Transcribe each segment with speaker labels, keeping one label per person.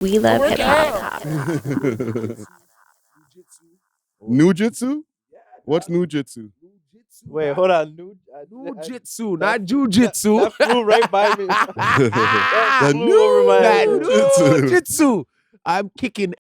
Speaker 1: We love hip hop.
Speaker 2: Nujitsu? What's nujitsu?
Speaker 3: Wait, hold on.
Speaker 4: Nujitsu, not jujitsu.
Speaker 3: That flew right by me.
Speaker 2: The
Speaker 3: flew over my
Speaker 4: That
Speaker 3: head.
Speaker 4: nujitsu. I'm kicking,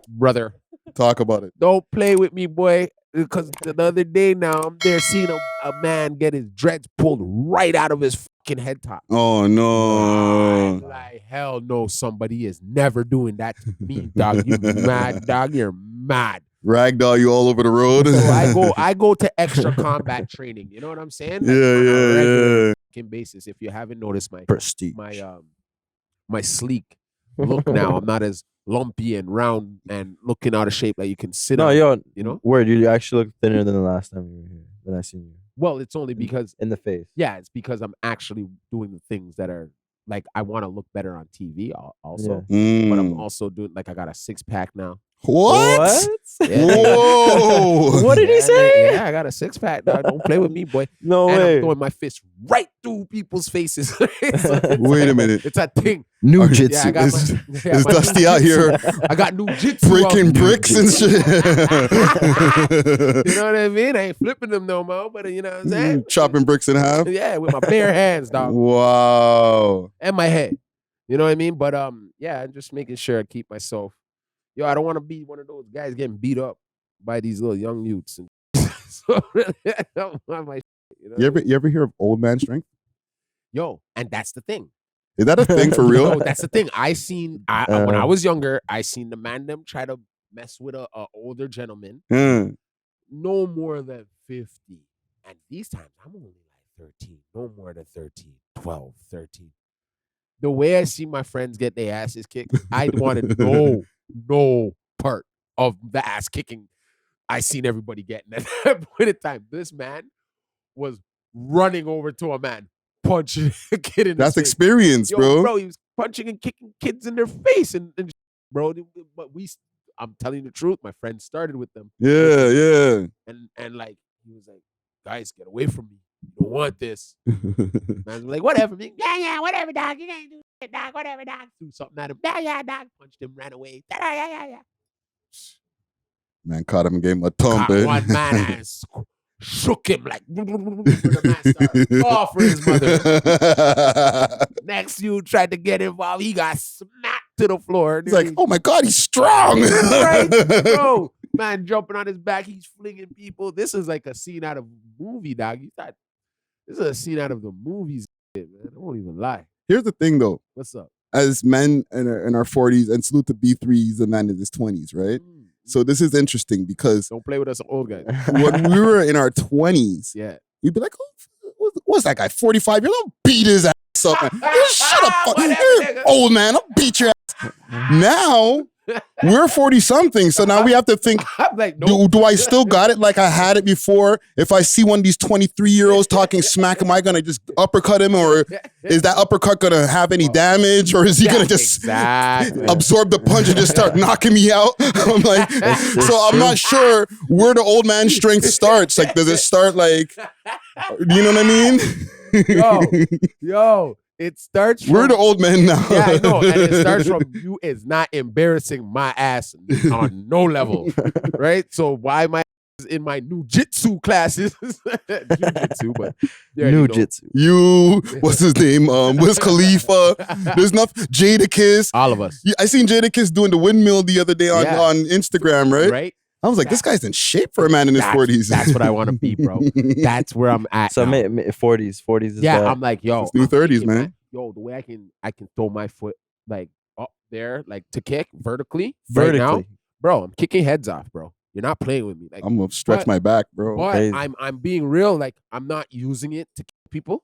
Speaker 4: brother.
Speaker 2: Talk about it.
Speaker 4: Don't play with me, boy. Because the other day now, I'm there seeing a man get his dreads pulled right out of his fucking head top.
Speaker 2: Oh no.
Speaker 4: I'm like, hell no, somebody is never doing that to me, dog. You mad, dog. You're mad.
Speaker 2: Ragdoll you all over the road.
Speaker 4: So I go to extra combat training. You know what I'm saying? Like, on a regular fucking basis. If you haven't noticed
Speaker 3: Prestige.
Speaker 4: my sleek look now, I'm not as lumpy and round and looking out of shape like you can sit on.
Speaker 3: Yo,
Speaker 4: you know?
Speaker 3: Word, you actually look thinner than the last time you were here. Than I seen you.
Speaker 4: Well, it's only because
Speaker 3: In the face.
Speaker 4: yeah, it's because I'm actually doing the things that are like I want to look better on TV also.
Speaker 3: Yeah.
Speaker 4: But I'm also doing like I got a 6-pack now.
Speaker 2: What?
Speaker 4: Yeah.
Speaker 2: Whoa.
Speaker 3: What did he say?
Speaker 4: Yeah, I got a 6-pack, dog. Don't play with me, boy.
Speaker 3: No
Speaker 4: And
Speaker 3: way.
Speaker 4: I'm throwing my fist right through people's faces.
Speaker 2: Wait a minute.
Speaker 4: It's a thing.
Speaker 3: Nujitsu.
Speaker 4: Yeah, I got
Speaker 2: Is
Speaker 4: my
Speaker 2: Dusty out here
Speaker 4: I got new jitsu.
Speaker 2: breaking bricks and shit?
Speaker 4: You know what I mean? I ain't flipping them no more, but you know what I'm saying?
Speaker 2: Chopping bricks in half?
Speaker 4: Yeah, with my bare hands, dog.
Speaker 2: Wow.
Speaker 4: And my head. You know what I mean? But yeah, I'm just making sure I keep myself. Yo, I don't want to be one of those guys getting beat up by these little young youths. And so I don't want my you know?
Speaker 2: You ever hear of old man strength?
Speaker 4: Yo, and that's the thing.
Speaker 2: Is that a thing for real?
Speaker 4: No, that's the thing. When I was younger, I seen the man them try to mess with a older gentleman,
Speaker 2: Hmm.
Speaker 4: no more than 50. And these times, I'm only like 13, no more than 13, 12, 13. The way I see my friends get their asses kicked, I wanted no part of the ass kicking I seen everybody getting at that point in time. This man was running over to a man, punching a kid in the face.
Speaker 2: That's experience,
Speaker 4: Yo,
Speaker 2: bro.
Speaker 4: he was punching and kicking kids in their face, and bro, but I'm telling you the truth, my friend started with them.
Speaker 2: Yeah.
Speaker 4: And like he was like, guys, get away from me. You don't want this. Man's like, whatever, man. Yeah, whatever, dog. You ain't do shit, dog. Whatever, dog. Threw something at him. Yeah, dog. Punched him, ran away. Yeah.
Speaker 2: Man caught him and gave him a thump.
Speaker 4: Caught one man and shook him like the man started off for his mother. Next you tried to get involved, he got smacked to the floor.
Speaker 2: He's like, oh my God, he's strong.
Speaker 4: Right, bro. Man jumping on his back, he's flinging people. This is like a scene out of a movie, dog. You thought this is a scene out of the movies, man. I won't even lie.
Speaker 2: Here's the thing, though.
Speaker 4: What's up?
Speaker 2: As men in our 40s, and salute to B3, he's a man in his 20s, right? So this is interesting because
Speaker 4: Don't play with us old guys.
Speaker 2: when we were in our 20s,
Speaker 4: Yeah.
Speaker 2: we'd be like, oh, what's that guy, 45 years old? Beat his ass up. Man. Shut up.
Speaker 4: Whatever,
Speaker 2: You're
Speaker 4: nigga.
Speaker 2: old man. I'll beat your ass. Now, we're 40-something. So now we have to think,
Speaker 4: I'm like, no.
Speaker 2: do I still got it like I had it before? If I see one of these 23-year-olds talking smack, am I going to just uppercut him? Or is that uppercut going to have any damage? Or is he going to just absorb the punch and just start knocking me out? I'm like, so I'm not sure where the old man strength starts. Like, does it start like, you know what I mean?
Speaker 4: Yo, it starts from...
Speaker 2: We're the old men now.
Speaker 4: Yeah, I know. And it starts from you is not embarrassing my ass on no level. Right? So why my ass is in my new jitsu classes? Jiu-jitsu, but
Speaker 3: New jitsu.
Speaker 2: You, what's his name? Wiz Khalifa. There's nothing. Jadakiss.
Speaker 4: all of us.
Speaker 2: I seen Jadakiss doing the windmill the other day on Instagram, right?
Speaker 4: Right?
Speaker 2: I was like, this guy's in shape for a man in his 40s.
Speaker 4: That's what I want to be, bro. That's where I'm at.
Speaker 3: So
Speaker 4: now.
Speaker 3: 40s is
Speaker 4: Yeah,
Speaker 3: that.
Speaker 4: I'm like, yo,
Speaker 2: It's new
Speaker 4: I'm
Speaker 2: 30s,
Speaker 4: thinking,
Speaker 2: man.
Speaker 4: Yo, the way I can throw my foot like up there, like to kick vertically.
Speaker 3: Vertically.
Speaker 4: Right now, bro, I'm kicking heads off, bro. You're not playing with me. Like
Speaker 2: I'm gonna stretch my back, bro.
Speaker 4: but
Speaker 3: Crazy.
Speaker 4: I'm being real. Like I'm not using it to kill people.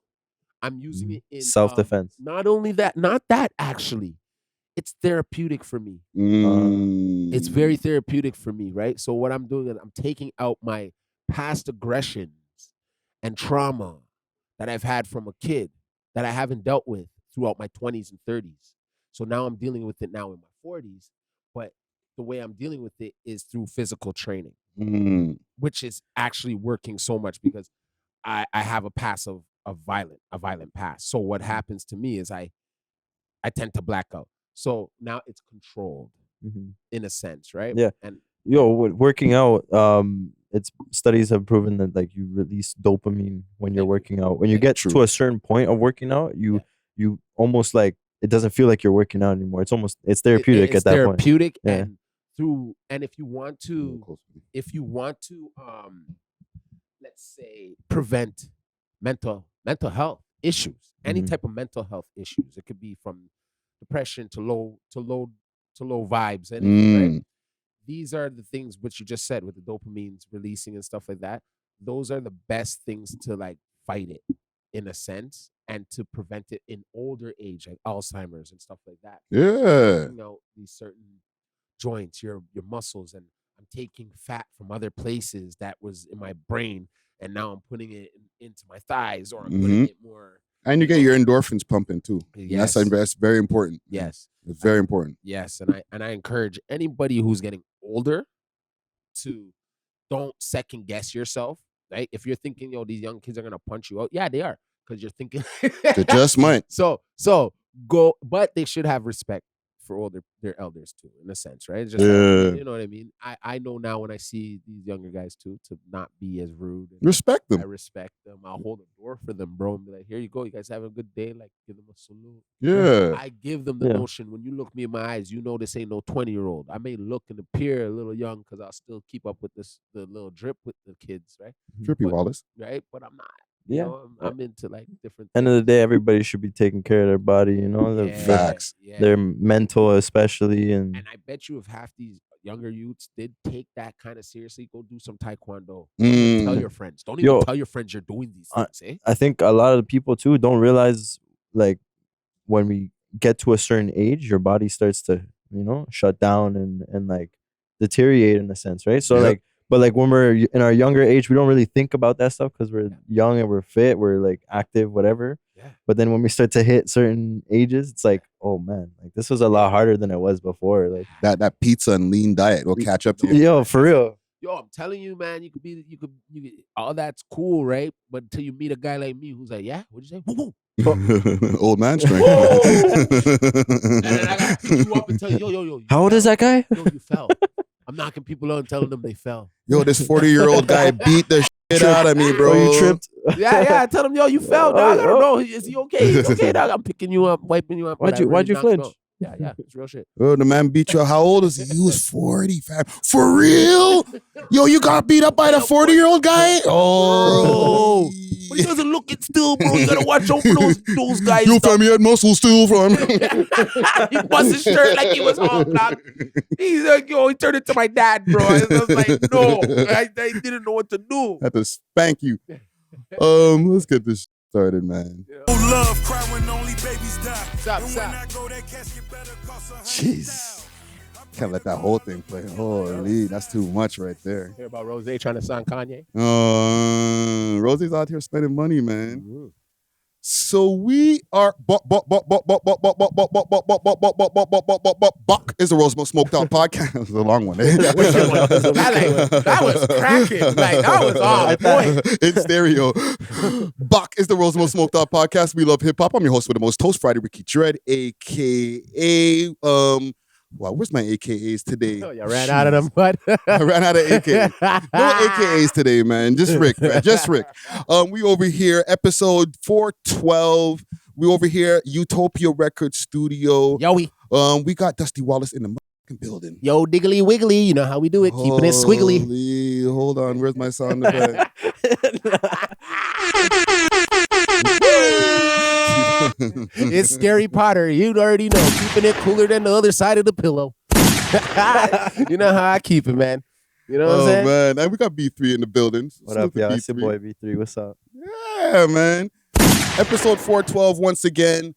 Speaker 4: I'm using it in
Speaker 3: Self-defense.
Speaker 4: Not only that, not that actually. It's therapeutic for me. It's very therapeutic for me, right? So what I'm doing is I'm taking out my past aggressions and trauma that I've had from a kid that I haven't dealt with throughout my 20s and 30s. So now I'm dealing with it now in my 40s, but the way I'm dealing with it is through physical training, which is actually working so much because I have a past of a violent past. So what happens to me is I tend to black out. So now it's controlled
Speaker 3: Mhm.
Speaker 4: in a sense, right?
Speaker 3: Yeah.
Speaker 4: And
Speaker 3: Working out, it's studies have proven that like you release dopamine when you're working out. When you get
Speaker 2: True.
Speaker 3: to a certain point of working out, you almost like it doesn't feel like you're working out anymore. It's therapeutic
Speaker 4: it's
Speaker 3: at that point.
Speaker 4: therapeutic,
Speaker 3: Yeah.
Speaker 4: and if you want to let's say prevent mental health issues, any
Speaker 3: Mhm.
Speaker 4: type of mental health issues, it could be from depression to low vibes, anything, right? These are the things which you just said with the dopamines releasing and stuff like that. Those are the best things to like fight it in a sense and to prevent it in older age, like Alzheimer's and stuff like that.
Speaker 2: Yeah.
Speaker 4: You know, these certain joints, your muscles, and I'm taking fat from other places that was in my brain, and now I'm putting it into my thighs, or I'm putting it more.
Speaker 2: And you get your endorphins pumping too.
Speaker 4: Yes.
Speaker 2: That's very important.
Speaker 4: Yes.
Speaker 2: It's very important.
Speaker 4: Yes, and I encourage anybody who's getting older to don't second guess yourself, right? If you're thinking, yo, these young kids are gonna punch you out, yeah, they are, because you're thinking
Speaker 2: They just might.
Speaker 4: So go, but they should have respect for their elders too, in a sense, right? It's just like, you know what I mean. I know now when I see these younger guys too, to not be as rude.
Speaker 2: Respect them.
Speaker 4: I respect them. I'll hold a door for them, bro, and be like, here you go, you guys have a good day. Like, give them a salute.
Speaker 2: Yeah.
Speaker 4: I give them the notion, when you look me in my eyes, you know this ain't no 20-year-old. I may look and appear a little young because I'll still keep up with the little drip with the kids, right?
Speaker 2: Drippy Wallace.
Speaker 4: Right? But I'm not.
Speaker 3: Yeah.
Speaker 4: You know, I'm into like different
Speaker 3: End of the day, everybody should be taking care of their body, you know,
Speaker 2: facts.
Speaker 3: their mental especially, and
Speaker 4: I bet you if half these younger youths did take that kind of seriously, go do some taekwondo. Tell your friends. Don't even tell your friends you're doing these things, eh?
Speaker 3: I think a lot of the people too don't realize, like, when we get to a certain age, your body starts to, you know, shut down and like deteriorate in a sense, right? So like, but like when we're in our younger age, we don't really think about that stuff because we're young and we're fit, we're like active, whatever. Yeah. But then when we start to hit certain ages, it's like, oh man, like this was a lot harder than it was before. Like
Speaker 2: that pizza and lean diet will catch up to you.
Speaker 3: Yo, for real.
Speaker 4: Yo, I'm telling you, man, you could all that's cool, right? But until you meet a guy like me who's like, yeah, what'd you say? Woo, woo.
Speaker 2: Old man strength.
Speaker 4: And then I gotta pick you up and tell you, yo.
Speaker 3: How old is that guy?
Speaker 4: Yo, you fell. I'm knocking people out and telling them they fell.
Speaker 2: Yo, this 40-year-old guy beat the shit out of me, bro.
Speaker 3: Oh, you tripped?
Speaker 4: Yeah. I tell him, yo, you fell, dog. I don't know. Is he okay? He's okay, dog. I'm picking you up, wiping you up.
Speaker 3: Why'd you flinch?
Speaker 4: Yeah, it's real shit.
Speaker 2: Oh, the man beat you. How old is he? He was 40, fam. For real? Yo, you got beat up by the 40-year-old guy? Oh.
Speaker 4: But he doesn't look it still, bro. You gotta watch out for those guys.
Speaker 2: You fam, he had muscles still from.
Speaker 4: He bust his shirt like he was home, dog. He's like, yo, he turned into my dad, bro. I was like, no, I didn't know what to do.
Speaker 2: I had to spank you. Let's get this started, man.
Speaker 1: Love cry when only babies die.
Speaker 4: Stop.
Speaker 2: Jeez. Can't let that whole thing play. Holy, that's too much right there.
Speaker 4: Hear about Rose trying to sign Kanye?
Speaker 2: Rosie's out here spending money, man. Mm-hmm. So we are Buck is the Rose Most Smoked Out podcast. It was a long one.
Speaker 4: That was cracking. Like that was on point.
Speaker 2: In stereo. Buck is the Rose Most Smoked Out podcast. We love hip hop. I'm your host with the most toast, Friday Ricky Dread, aka wow, where's my AKAs today?
Speaker 4: Oh, you ran out of them, bud.
Speaker 2: I ran out of AKAs. No AKAs today, man. Just Rick, man. Just Rick. We over here, episode 412. We over here, Utopia Record Studio.
Speaker 4: Yo,
Speaker 2: we got Dusty Wallace in the building.
Speaker 4: Yo, diggly wiggly. You know how we do it. Keeping it squiggly.
Speaker 2: Hold on. Where's my sound effect?
Speaker 4: It's Scary Potter. You already know. Keeping it cooler than the other side of the pillow. You know how I keep it, man. You know what I'm saying?
Speaker 2: Man. And we got B3 in the building.
Speaker 3: What up, y'all? It's your boy B3. What's up?
Speaker 2: Yeah, man. Episode 412 once again.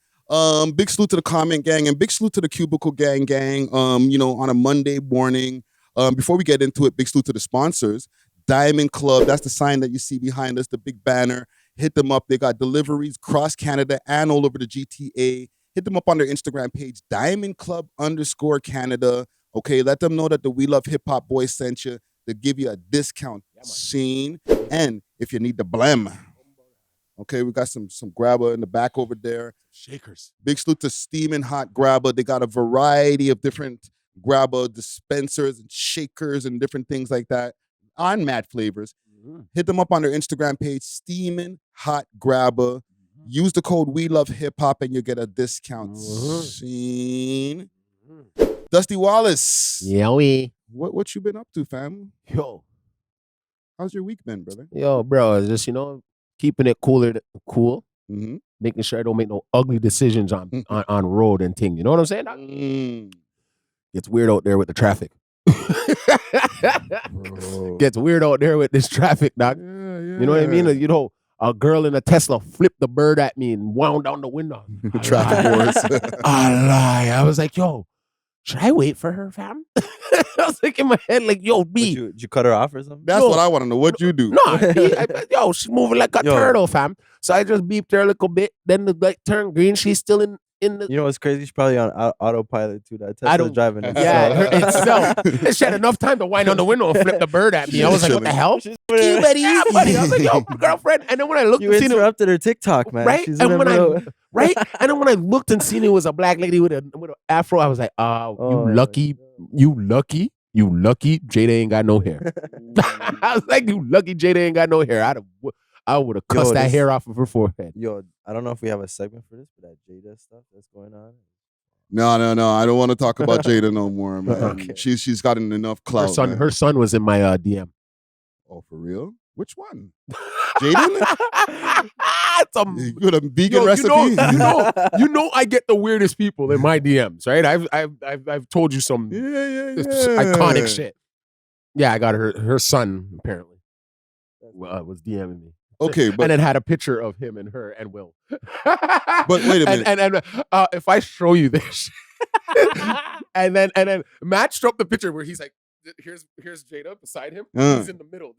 Speaker 2: Big salute to the comment gang and big salute to the cubicle gang. You know, on a Monday morning. Before we get into it, big salute to the sponsors. Diamond Club, that's the sign that you see behind us, the big banner. Hit them up. They got deliveries across Canada and all over the GTA. Hit them up on their Instagram page, Diamond Club _Canada. Okay, let them know that the We Love Hip Hop boys sent you. They'll give you a discount scene. And if you need the blam, Okay, we got some grabber in the back over there.
Speaker 4: Shakers.
Speaker 2: Big salute to Steamin' Hot Grabber. They got a variety of different grabber dispensers and shakers and different things like that on mad flavors. Hit them up on their Instagram page, Steamin' Hot Grabber. Use the code We Love Hip Hop and you'll get a discount. Scene. Dusty Wallace.
Speaker 4: Yowie.
Speaker 2: What you been up to, fam?
Speaker 4: Yo.
Speaker 2: How's your week been, brother?
Speaker 4: Yo, bro, just, keeping it cool.
Speaker 2: Mm-hmm.
Speaker 4: Making sure I don't make no ugly decisions on road and thing. You know what I'm saying, dog? Gets weird out there with the traffic. Gets weird out there with this traffic, dog. You know what I mean? A girl in a Tesla flipped the bird at me and wound down the window.
Speaker 2: Traffic wars.
Speaker 4: I lie. I was like, yo, should I wait for her, fam? I was like in my head, like, yo, B.
Speaker 3: Did you cut her off or something?
Speaker 2: That's what I want to know. What you do?
Speaker 4: No, she's moving like a turtle, fam. So I just beeped her a little bit. Then the light turned green. She's still in the.
Speaker 3: You know what's crazy? She's probably on autopilot too. That Tesla's driving itself.
Speaker 4: Yeah, itself. She had enough time to wind on the window and flip the bird at me. I was like, what the hell?
Speaker 3: Yeah,
Speaker 4: buddy. Yeah, buddy. I was like, yo, girlfriend. And then when I looked
Speaker 3: you
Speaker 4: and seen
Speaker 3: interrupted her TikTok, man.
Speaker 4: Right?
Speaker 3: She's
Speaker 4: And
Speaker 3: in
Speaker 4: when
Speaker 3: the
Speaker 4: right? And then when I looked and seen it was a black lady with an afro, I was like, you lucky Jada ain't got no hair. I was like, you lucky Jada ain't got no hair. I would have cussed that hair off of her forehead.
Speaker 3: Yo, I don't know if we have a segment for this, but that Jada stuff that's going on.
Speaker 2: No. I don't want to talk about Jada no more, man.
Speaker 3: Okay.
Speaker 2: She's gotten enough clout.
Speaker 4: Her son was in my DM.
Speaker 2: Oh, for real? Which one? Jaden?
Speaker 4: You
Speaker 2: got a vegan recipe?
Speaker 4: You know I get the weirdest people in my DMs, right? I've told you some iconic shit. Yeah, I got her son apparently was DMing me.
Speaker 2: Okay, but
Speaker 4: and it had a picture of him and her and Will.
Speaker 2: But wait a minute.
Speaker 4: And if I show you this, and then Matt up the picture where he's like, here's Jada beside him. He's in the middle.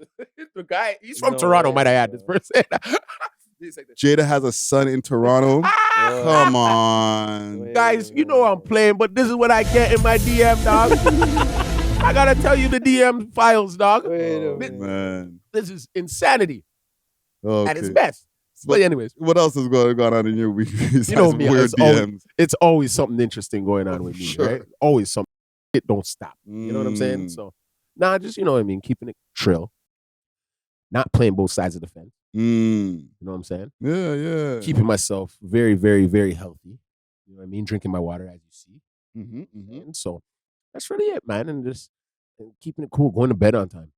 Speaker 4: The guy, he's from Toronto. Might I add this person? He's like
Speaker 2: Jada has a son in Toronto. Come on,
Speaker 4: guys. You know I'm playing, but this is what I get in my DM, dog. I gotta tell you the DM files, dog.
Speaker 2: Man,
Speaker 4: this is insanity.
Speaker 2: Okay.
Speaker 4: At its best. But anyways,
Speaker 2: what else is going on in your week?
Speaker 4: You know me,
Speaker 2: weird DMs.
Speaker 4: It's always something interesting going on with me,
Speaker 2: Sure.
Speaker 4: right? Always something. It don't stop. You know what I'm saying? So, just you know what I mean, keeping it trill, not playing both sides of the fence. You know what I'm saying?
Speaker 2: Yeah.
Speaker 4: Keeping myself very, very, very healthy. You know what I mean? Drinking my water, as you see. And so that's really it, man. And just keeping it cool, going to bed on time.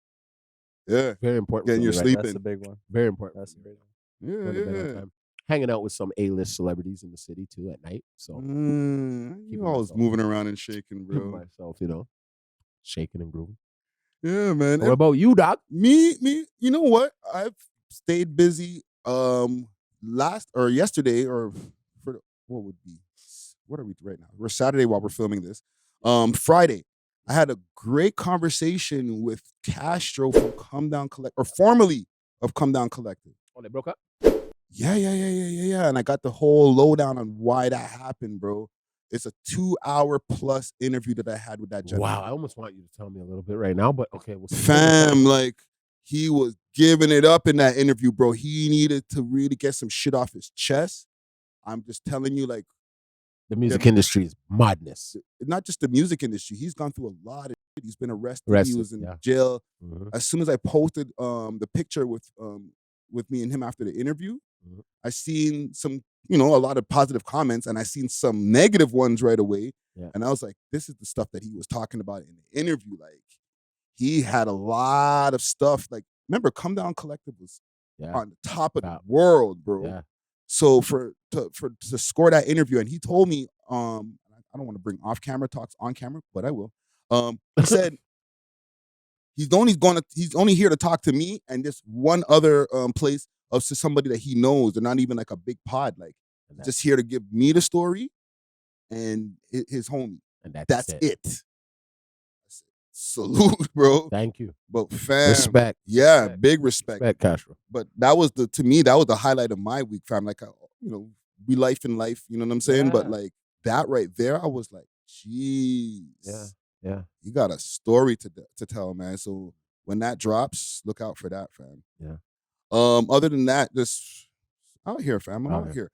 Speaker 2: Yeah.
Speaker 4: Very important.
Speaker 2: Getting your sleep in.
Speaker 3: That's the big one.
Speaker 4: Very important.
Speaker 3: That's the big one.
Speaker 4: Going to bed on time. Hanging out with some A-list celebrities in the city too at night. So
Speaker 2: you always moving around and shaking, bro.
Speaker 4: Keeping myself, shaking and grooving.
Speaker 2: Yeah, man.
Speaker 4: What about you, Doc?
Speaker 2: Me. You know what? I've stayed busy. Yesterday, or what are we right now? We're Saturday while we're filming this. Friday, I had a great conversation with Castro from Come Down Collect, or formerly of Come Down Collective.
Speaker 4: Oh, they broke up?
Speaker 2: Yeah. And I got the whole lowdown on why that happened, bro. It's a 2-hour plus interview that I had with that gentleman.
Speaker 4: Wow, I almost want you to tell me a little bit right now, but okay.
Speaker 2: Fam, like, he was giving it up in that interview, bro. He needed to really get some shit off his chest. I'm just telling you, like,
Speaker 4: the music industry is madness.
Speaker 2: Not just the music industry. He's gone through a lot of shit. He's been arrested. He was in jail. As soon as I posted the picture with me and him after the interview, I seen some, a lot of positive comments, and I seen some negative ones right away. Yeah. And I was like, this is the stuff that he was talking about in the interview. Like, he had a lot of stuff. Like, remember, Come Down Collective was on the top of the world, bro. Yeah. So to score that interview, and he told me, I don't want to bring off-camera talks on camera, but I will. He said he's only here to talk to me and this one other place of somebody that he knows. They're not even like a big pod. Like, just here to give me the story and his homie. And that's it. Salute, bro.
Speaker 4: Thank you.
Speaker 2: But fam,
Speaker 4: respect.
Speaker 2: Yeah, big respect.
Speaker 4: Respect, Castro.
Speaker 2: But that was the highlight of my week, fam. Like, we life in life, you know what I'm saying? Yeah. But like that right there, I was like, jeez.
Speaker 4: Yeah.
Speaker 2: You got a story to tell, man. So when that drops, look out for that, fam.
Speaker 4: Yeah.
Speaker 2: Other than that, just Out here, fam. I'm
Speaker 4: Out
Speaker 2: out here.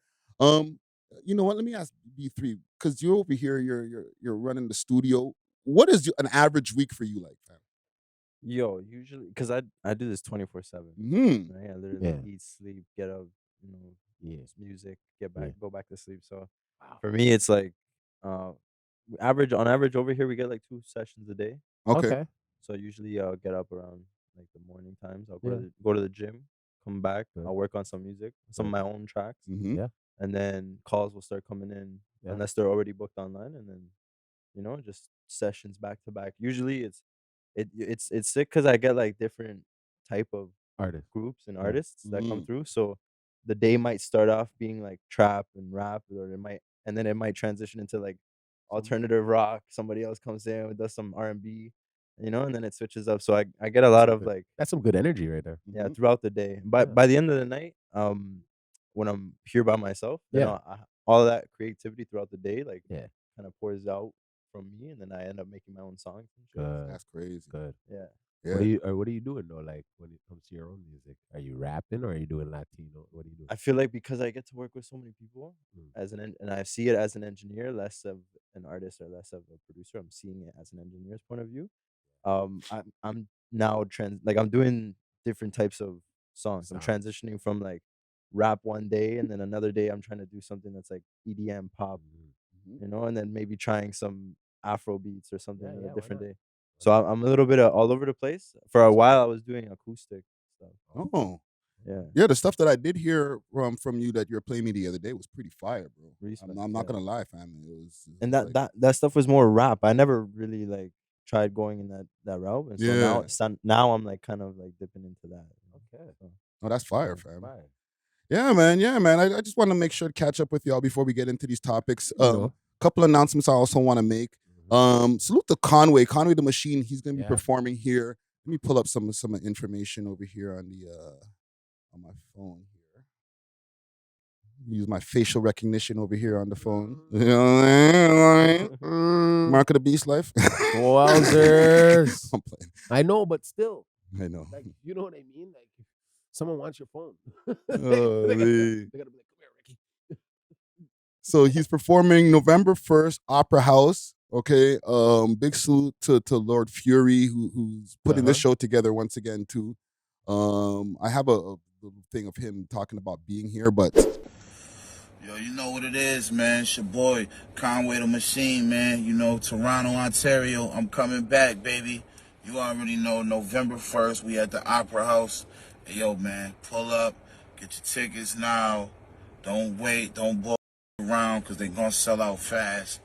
Speaker 2: You know what? Let me ask B3 because you're over here. You're running the studio. What is an average week for you like, fam?
Speaker 3: Yo, usually, because I do this 24/7.
Speaker 2: Hmm.
Speaker 3: Right? I literally
Speaker 4: Yeah.
Speaker 3: eat, sleep, get up,
Speaker 4: Yeah.
Speaker 3: music, get back,
Speaker 4: Yeah.
Speaker 3: go back to sleep. So
Speaker 4: Wow.
Speaker 3: for me, it's like on average over here we get like 2 sessions a day.
Speaker 2: Okay.
Speaker 4: Okay.
Speaker 3: So usually I'll get up around like the morning times. I'll
Speaker 4: Yeah.
Speaker 3: go to the gym, come back.
Speaker 4: Good.
Speaker 3: I'll work on some music, some of
Speaker 4: Good.
Speaker 3: my own tracks,
Speaker 2: Mm-hmm.
Speaker 4: Yeah.
Speaker 3: and then calls will start coming in
Speaker 4: Yeah.
Speaker 3: unless they're already booked online, and then just sessions back to back. Usually it's sick because I get like different type of
Speaker 4: Artist.
Speaker 3: groups and
Speaker 4: Yeah.
Speaker 3: artists that come
Speaker 2: Mhm.
Speaker 3: through. So the day might start off being like trap and rap, or it might transition into like alternative rock. Somebody else comes in and does some R&B, and then it switches up. So I get a lot of like
Speaker 4: That's some good energy right there.
Speaker 3: yeah
Speaker 2: Mhm.
Speaker 3: throughout the day. But
Speaker 4: Yeah.
Speaker 3: by the end of the night, when I'm here by myself, then
Speaker 4: Yeah.
Speaker 3: all that creativity throughout the day like
Speaker 4: Yeah.
Speaker 3: kind of pours out from me, and then I end up making my own songs and shit.
Speaker 4: Good.
Speaker 2: That's crazy.
Speaker 4: Good.
Speaker 3: Yeah.
Speaker 2: Yeah.
Speaker 4: What are you doing though? Like when it comes to your own music, are you rapping or are you doing Latino? What are you doing?
Speaker 3: I feel like because I get to work with so many people
Speaker 4: Mm.
Speaker 3: and I see it as an engineer, less of an artist or less of a producer. I'm seeing it as an engineer's point of view. I'm now I'm doing different types of songs. I'm
Speaker 4: Sounds.
Speaker 3: transitioning from like rap one day, and then another day I'm trying to do something that's like EDM pop,
Speaker 2: Mhm.
Speaker 3: and then maybe trying some Afro beats or something
Speaker 4: Yeah,
Speaker 3: on
Speaker 4: yeah,
Speaker 3: a
Speaker 4: why
Speaker 3: different
Speaker 4: not?
Speaker 3: day. So I'm a little bit all over the place. For a while, I was doing acoustic stuff.
Speaker 2: Oh.
Speaker 3: Yeah,
Speaker 2: Yeah, the stuff that I did hear from you that you were playing me the other day was pretty fire, bro.
Speaker 3: respect.
Speaker 2: I'm not
Speaker 3: Yeah.
Speaker 2: gonna lie, fam.
Speaker 3: And
Speaker 2: It was like,
Speaker 3: that stuff was more rap. I never really like tried going in that route, and so
Speaker 2: yeah.
Speaker 3: now I'm like kind of like dipping into that.
Speaker 4: Okay.
Speaker 3: So,
Speaker 2: Oh, that's fire,
Speaker 4: That's
Speaker 2: fam.
Speaker 4: fine.
Speaker 2: Yeah, man. Yeah, man. I just want to make sure to catch up with y'all before we get into these topics.
Speaker 4: You know.
Speaker 2: Couple announcements I also want to make. Salute to Conway the Machine. He's gonna be
Speaker 4: Yeah.
Speaker 2: performing here. Let me pull up some information over here on the on my phone here. Use my facial recognition over here on the phone. You know what I mean?
Speaker 4: Mm.
Speaker 2: Mark of the Beast Life.
Speaker 4: Wowzers.
Speaker 2: I'm playing.
Speaker 4: I know, but still,
Speaker 2: I know.
Speaker 4: like, you know what I mean? Like, if someone wants your phone.
Speaker 2: Oh,
Speaker 4: they gotta
Speaker 2: man.
Speaker 4: be like, come here, Ricky.
Speaker 2: So he's performing November 1st, Opera House. Okay. Big salute to Lord Fury, who's putting this show together once again too. I have a little thing of him talking about being here, but
Speaker 1: Yo, you know what it is, man. It's your boy, Conway the Machine, man. You know, Toronto, Ontario. I'm coming back, baby. You already know, November 1st, we at the Opera House. Hey, yo, man, pull up, get your tickets now. Don't wait, don't blow around, because they going to sell out fast.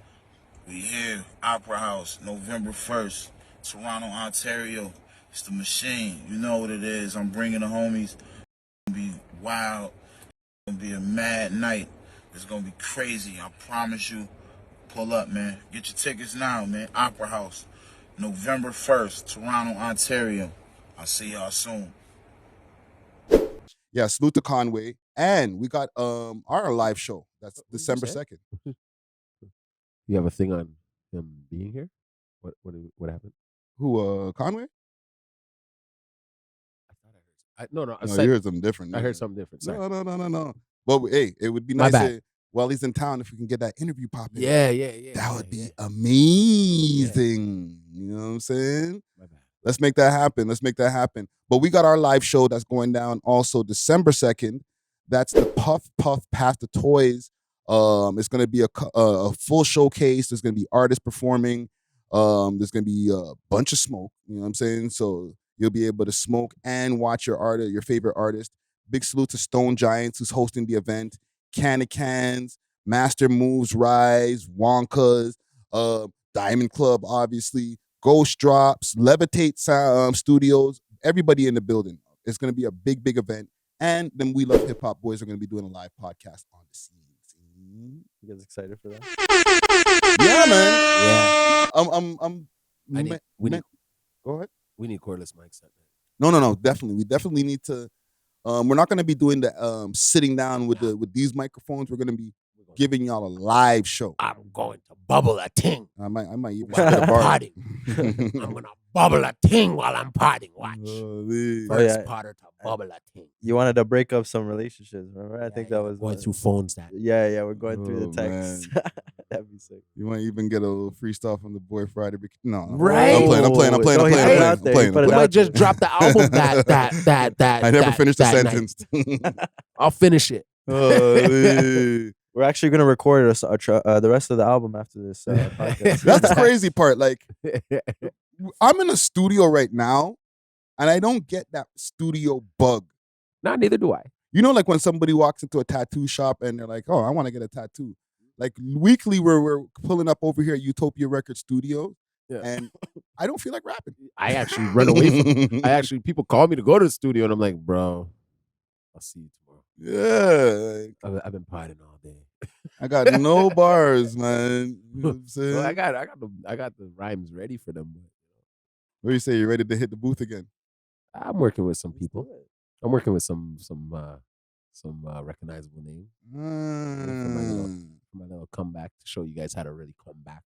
Speaker 1: We here, Opera House, November 1st, Toronto, Ontario. It's the Machine. You know what it is. I'm bringing the homies. It's going to be wild. It's going to be a mad night. It's going to be crazy. I promise you. Pull up, man. Get your tickets now, man. Opera House, November 1st, Toronto, Ontario. I'll see y'all soon.
Speaker 2: yeah, salute to Conway. And we got our live show. That's
Speaker 4: What did you
Speaker 2: December
Speaker 4: say?
Speaker 2: 2nd.
Speaker 4: You have a thing on him being here? What happened?
Speaker 2: Who Conway?
Speaker 4: I thought I heard. No, I
Speaker 2: No,
Speaker 4: said
Speaker 2: you heard something different.
Speaker 4: I
Speaker 2: Yeah.
Speaker 4: heard something different. Sorry.
Speaker 2: No. Well, hey, it would be
Speaker 4: My
Speaker 2: nice
Speaker 4: bad.
Speaker 2: while he's in town if we can get that interview popping.
Speaker 4: Yeah.
Speaker 2: That would be amazing. You know what I'm saying?
Speaker 4: My bad.
Speaker 2: Let's make that happen. But we got our live show that's going down also December 2nd. That's the Puff Pass the Toys. It's going to be a full showcase. There's going to be artists performing. There's going to be a bunch of smoke. You know what I'm saying? So you'll be able to smoke and watch your favorite artist. Big salute to Stone Giants, who's hosting the event. Can of Cans, Master Moves Rise, Wonkas, Diamond Club, obviously. Ghost Drops, Levitate Studios, everybody in the building. It's going to be a big event. And then We Love Hip Hop Boys are going to be doing a live podcast on the scenes.
Speaker 3: you guys excited for that?
Speaker 2: Yeah, man.
Speaker 4: We need
Speaker 2: Go ahead.
Speaker 4: we need cordless mics.
Speaker 2: No. Definitely. We definitely need to. We're not going to be doing the sitting down with these microphones. We're going to be giving y'all a live show.
Speaker 4: I'm going to bubble a ting.
Speaker 2: I might even
Speaker 4: While
Speaker 2: spit a
Speaker 4: I'm
Speaker 2: bar.
Speaker 4: potting. I'm gonna bubble a thing while I'm potting. Watch.
Speaker 2: Holy.
Speaker 4: First
Speaker 3: yeah.
Speaker 4: potter to bubble a thing.
Speaker 3: You wanted to break up some relationships, remember? I think that was
Speaker 4: going through phones. That
Speaker 3: Yeah, we're going through
Speaker 2: Oh,
Speaker 3: the text. That'd be sick.
Speaker 2: You might even get a little freestyle from the boy Friday. No,
Speaker 4: Right?
Speaker 2: I'm playing.
Speaker 3: No, he put it out there. He put
Speaker 4: we
Speaker 3: it
Speaker 4: might
Speaker 3: out
Speaker 4: just
Speaker 3: there.
Speaker 4: drop the album. That
Speaker 2: I never finished the
Speaker 4: that night.
Speaker 2: sentence.
Speaker 4: I'll finish it.
Speaker 2: Holy.
Speaker 3: We're actually gonna record the rest of the album after this podcast.
Speaker 2: That's the crazy part. Like, I'm in a studio right now, and I don't get that studio bug.
Speaker 4: Nah, neither do I.
Speaker 2: You know, like when somebody walks into a tattoo shop and they're like, "Oh, I want to get a tattoo." Like weekly, we're pulling up over here at Utopia Record Studio, and I don't feel like rapping.
Speaker 4: I actually run away from. People call me to go to the studio, and I'm like, bro, I'll see you tomorrow.
Speaker 2: Yeah,
Speaker 4: I've been potting all day.
Speaker 2: I got no bars, man. You know what I'm saying?
Speaker 4: Well, I got the rhymes ready for them.
Speaker 2: What do you say? You ready to hit the booth again?
Speaker 4: I'm working with some people. I'm working with some recognizable names. For my little comeback to show you guys how to really come back.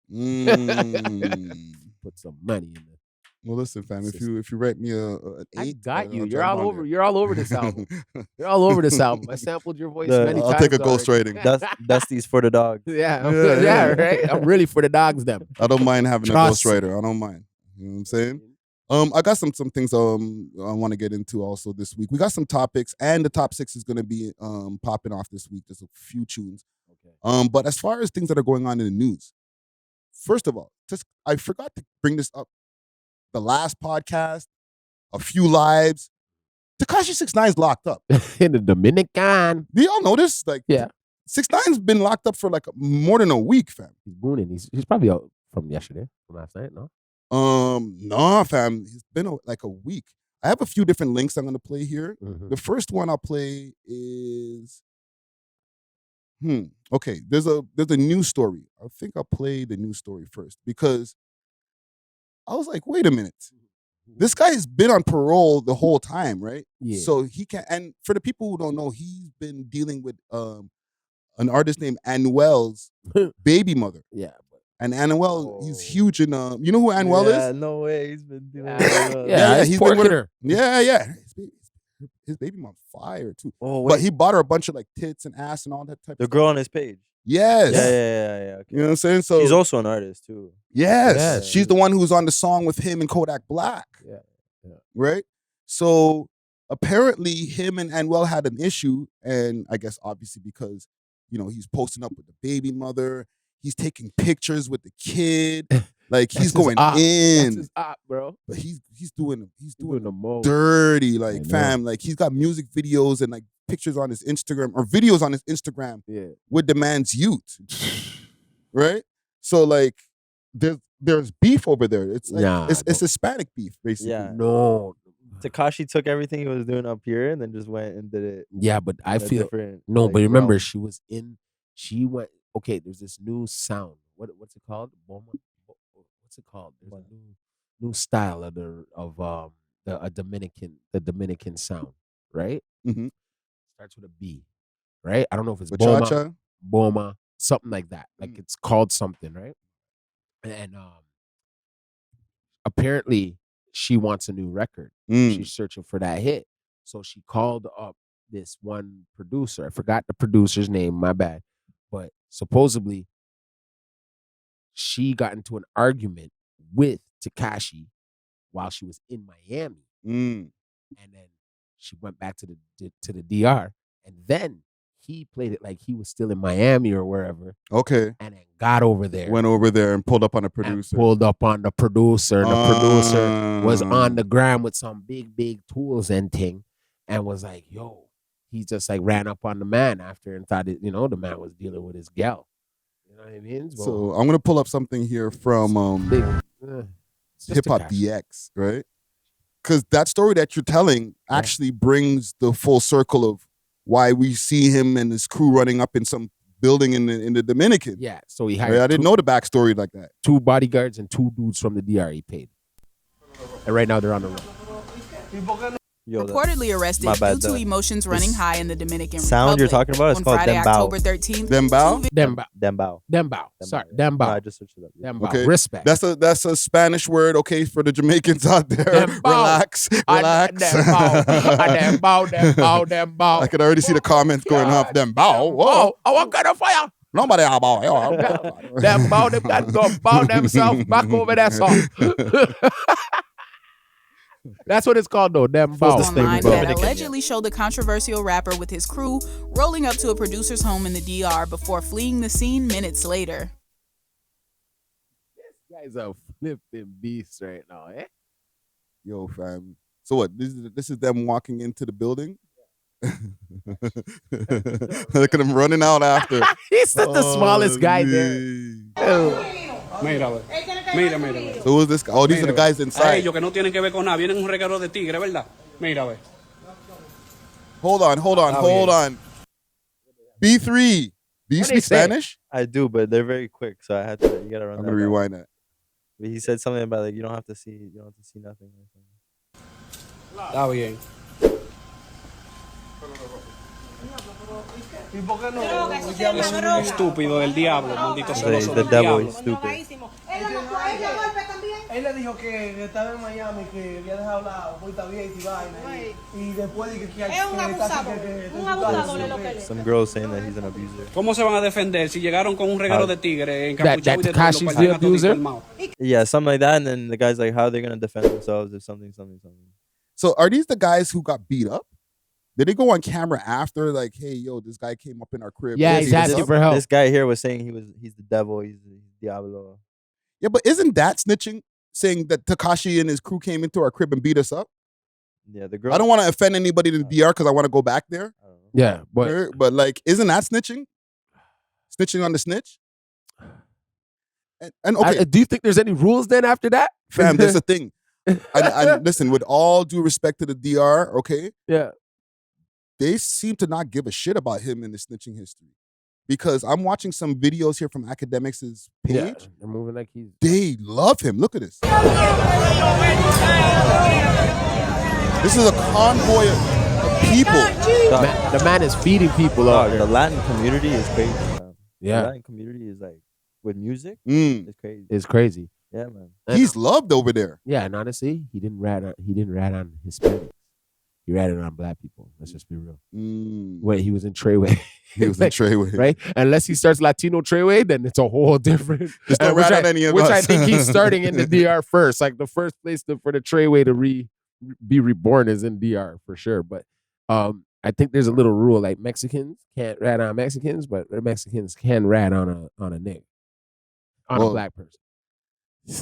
Speaker 4: Put some money in there.
Speaker 2: Well, listen, fam. If you write me an 8,
Speaker 4: I got you.
Speaker 2: I'll
Speaker 4: You're
Speaker 2: try
Speaker 4: all
Speaker 2: to
Speaker 4: over.
Speaker 2: find
Speaker 4: You're all over this album. You're all over this album. I sampled your voice many
Speaker 2: I'll
Speaker 4: times.
Speaker 2: take a ghost
Speaker 4: already.
Speaker 2: rating.
Speaker 3: Dusty's for the dogs.
Speaker 4: Yeah, right. I'm really for the dogs. Them.
Speaker 2: I don't mind having
Speaker 4: Trust
Speaker 2: a ghostwriter. I don't mind. You know what I'm saying? I got some things I want to get into also this week. We got some topics, and the top 6 is going to be popping off this week. There's a few tunes. Okay. But as far as things that are going on in the news, first of all, I forgot to bring this up. The last podcast, a few lives. Tekashi 6IX9INE's locked up
Speaker 4: in the Dominican.
Speaker 2: Do y'all know this? Like, 6IX9INE's been locked up for like more than a week, fam.
Speaker 4: He's booning. He's probably out from yesterday, from last night. No.
Speaker 2: No, fam. It's been like a week. I have a few different links I'm gonna play here.
Speaker 4: Mm-hmm.
Speaker 2: The first one I'll play is okay. There's a news story. I think I'll play the news story first because I was like, wait a minute. This guy has been on parole the whole time, right?
Speaker 4: Yeah.
Speaker 2: So he can. And for the people who don't know, he's been dealing with an artist named A.W.O.L's baby mother.
Speaker 4: Yeah.
Speaker 2: And A.W.O.L, he's huge in you know who A.W.O.L is?
Speaker 3: Yeah, no way. He's been doing
Speaker 2: he's been with
Speaker 4: her.
Speaker 2: Yeah. His baby mom's fire too.
Speaker 3: Oh, wait.
Speaker 2: But he bought her a bunch of like tits and ass and all that type of stuff.
Speaker 3: The girl on his page.
Speaker 2: Yes.
Speaker 3: Yeah. Okay.
Speaker 2: You know what I'm saying? So
Speaker 3: she's also an artist too.
Speaker 2: Yes. She's the one who's on the song with him and Kodak Black.
Speaker 4: Yeah.
Speaker 2: Right? So apparently him and A.W.O.L had an issue, and I guess obviously because, you know, he's posting up with the baby mother. He's taking pictures with the kid. Like he's going in.
Speaker 4: That's his op, bro.
Speaker 2: But he's doing
Speaker 4: the most
Speaker 2: dirty, like fam. Like he's got music videos and like pictures on his Instagram or videos on his Instagram with the man's youth. Right? So like there's beef over there. It's like it's Hispanic beef, basically.
Speaker 3: Yeah.
Speaker 4: No.
Speaker 3: Tekashi took everything he was doing up here and then just went and did it.
Speaker 4: Yeah, but I feel
Speaker 3: no,
Speaker 4: like, but remember she went okay, there's this new sound. What's it called? What's it called? There's a new style of a Dominican sound, right?
Speaker 2: Mm-hmm.
Speaker 4: Starts with a B, right? I don't know if it's
Speaker 2: Bachata?
Speaker 4: Boma, something like that. Like it's called something, right? And apparently she wants a new record. She's searching for that hit. So she called up this one producer. I forgot the producer's name, my bad. But supposedly she got into an argument with Tekashi while she was in Miami. And then she went back to the DR. And then he played it like he was still in Miami or wherever.
Speaker 2: Okay.
Speaker 4: And then got over there.
Speaker 2: Went over there and pulled up on the producer.
Speaker 4: And the producer. And the producer was on the gram with some big tools and thing. And was like, yo, he just like ran up on the man after and thought, the man was dealing with his gal. You know what I mean?
Speaker 2: So I'm going to pull up something here from Hip Hop DX, right? Because that story that you're telling actually brings the full circle of why we see him and his crew running up in some building in the Dominican.
Speaker 4: Yeah, so he hired
Speaker 2: I didn't know the backstory like that.
Speaker 4: 2 bodyguards and 2 dudes from the DR he paid. And right now they're on the run.
Speaker 3: Yo,
Speaker 5: reportedly arrested
Speaker 3: my bad,
Speaker 5: due to
Speaker 3: the-
Speaker 5: emotions running high in the Dominican
Speaker 3: sound
Speaker 5: Republic.
Speaker 3: you're talking about is
Speaker 5: On
Speaker 3: called
Speaker 5: Friday,
Speaker 3: Dembow.
Speaker 5: October 13th.
Speaker 2: Dembow?
Speaker 4: Dembow.
Speaker 3: Dembow.
Speaker 4: Sorry,
Speaker 3: Yeah.
Speaker 4: Dembow.
Speaker 3: No, I just searched it up. Yeah.
Speaker 4: Dembow.
Speaker 2: Okay.
Speaker 4: Respect.
Speaker 2: That's a Spanish word, okay, for the Jamaicans out there.
Speaker 4: Dembow.
Speaker 2: Relax. Relax.
Speaker 4: Dembow.
Speaker 2: I could already see the comments going off. Dembow. Whoa.
Speaker 4: Oh, I'm gonna fire.
Speaker 2: Nobody about.
Speaker 4: Dembow, them got to bow themselves back over that song. That's what it's called, though. Dembow.
Speaker 5: Online
Speaker 3: bro.
Speaker 5: that
Speaker 3: Dominican,
Speaker 5: allegedly showed the controversial rapper with his crew rolling up to a producer's home in the DR before fleeing the scene minutes later.
Speaker 4: This guy's a flipping beast right now, eh?
Speaker 2: Yo, fam. So what? This is them walking into the building? Look at him running out after.
Speaker 4: He's the smallest guy there.
Speaker 6: Mira, güey. Mira, mira, güey.
Speaker 2: So who's this guy? Oh, these are the guys
Speaker 6: A
Speaker 2: inside.
Speaker 6: ellos que no tienen que ver con nada. Vienen un reguero de tigre, ¿verdad? Mira, güey.
Speaker 2: Hold on. B3. Do you
Speaker 4: What they
Speaker 2: speak
Speaker 4: say?
Speaker 2: Spanish?
Speaker 3: I do, but they're very quick, so I had to. You gotta run.
Speaker 2: I'm
Speaker 3: that
Speaker 2: gonna
Speaker 3: back.
Speaker 2: rewind that.
Speaker 3: But he said something about like you don't have to see nothing. Or something.
Speaker 6: Está bien.
Speaker 7: ¿Y por qué no?
Speaker 6: Es un estúpido del diablo, maldito
Speaker 3: He's
Speaker 6: celoso
Speaker 3: the
Speaker 6: del
Speaker 3: devil.
Speaker 6: diablo.
Speaker 3: He's stupid.
Speaker 7: Él le dijo que estaba en Miami, que había dejado la puerta abierta y vaina. Y después de que
Speaker 8: Es un abusador. Un abusador es lo que él es.
Speaker 3: Some girls saying that he's an abuser.
Speaker 6: ¿Cómo se van a defender si llegaron con un reguero de tigre encapuchado y de todo?
Speaker 4: Tekashi's
Speaker 6: Lo
Speaker 4: the
Speaker 6: parten a todito
Speaker 4: abuser?
Speaker 6: el mao?
Speaker 3: Yeah, something like that, and then the guy's like, how are they gonna defend themselves if something.
Speaker 2: So are these the guys who got beat up? Did they go on camera after, like, hey, yo, this guy came up in our crib?
Speaker 4: Yeah,
Speaker 2: and
Speaker 4: he's
Speaker 2: beat us
Speaker 4: asking
Speaker 2: up?
Speaker 4: for help.
Speaker 3: This guy here was saying he's the devil. He's Diablo.
Speaker 2: Yeah, but isn't that snitching? Saying that Tekashi and his crew came into our crib and beat us up?
Speaker 3: Yeah, the girl.
Speaker 2: I don't want to offend anybody in the DR because I want to go back there.
Speaker 3: I don't know.
Speaker 4: Yeah, but
Speaker 2: But like, isn't that snitching? Snitching on the snitch? And okay,
Speaker 4: do you think there's any rules then after that?
Speaker 2: fam, that's the thing. I listen, with all due respect to the DR, okay,
Speaker 4: Yeah.
Speaker 2: they seem to not give a shit about him in the snitching history. Because I'm watching some videos here from Academics' page.
Speaker 4: Yeah, they're moving like he's.
Speaker 2: They love him. Look at this. This is a convoy of people.
Speaker 4: The man is feeding people out
Speaker 3: The
Speaker 4: there.
Speaker 3: Latin community is crazy. Man.
Speaker 4: Yeah.
Speaker 3: The Latin community is like with music.
Speaker 2: Mm.
Speaker 3: It's crazy.
Speaker 4: It's crazy.
Speaker 3: Yeah, man.
Speaker 4: And-
Speaker 2: He's loved over there.
Speaker 4: Yeah, and honestly, he didn't rat on Hispanics. He ratted on black people. Let's just be real.
Speaker 2: Mm.
Speaker 4: Wait, he was in Treyway.
Speaker 2: He was in Treyway.
Speaker 4: Right? Unless he starts Latino Treyway, then it's a whole different.
Speaker 2: Just don't rat on any of
Speaker 4: which
Speaker 2: us.
Speaker 4: I think he's starting in the DR first. Like the first place for the Treyway to be reborn is in DR for sure. But I think there's a little rule like Mexicans can't rat on Mexicans, but Mexicans can rat on a nigga, on a black person.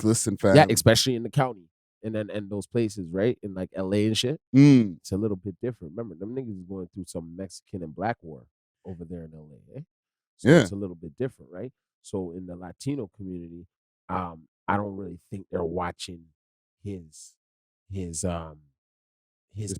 Speaker 2: Listen, fam.
Speaker 4: Yeah, especially in the county and those places, right? In like LA and shit.
Speaker 2: Mm.
Speaker 4: It's a little bit different. Remember, them niggas is going through some Mexican and black war over there in LA. Eh? So
Speaker 2: Yeah.
Speaker 4: it's a little bit different, right? So in the Latino community, I don't really think they're watching his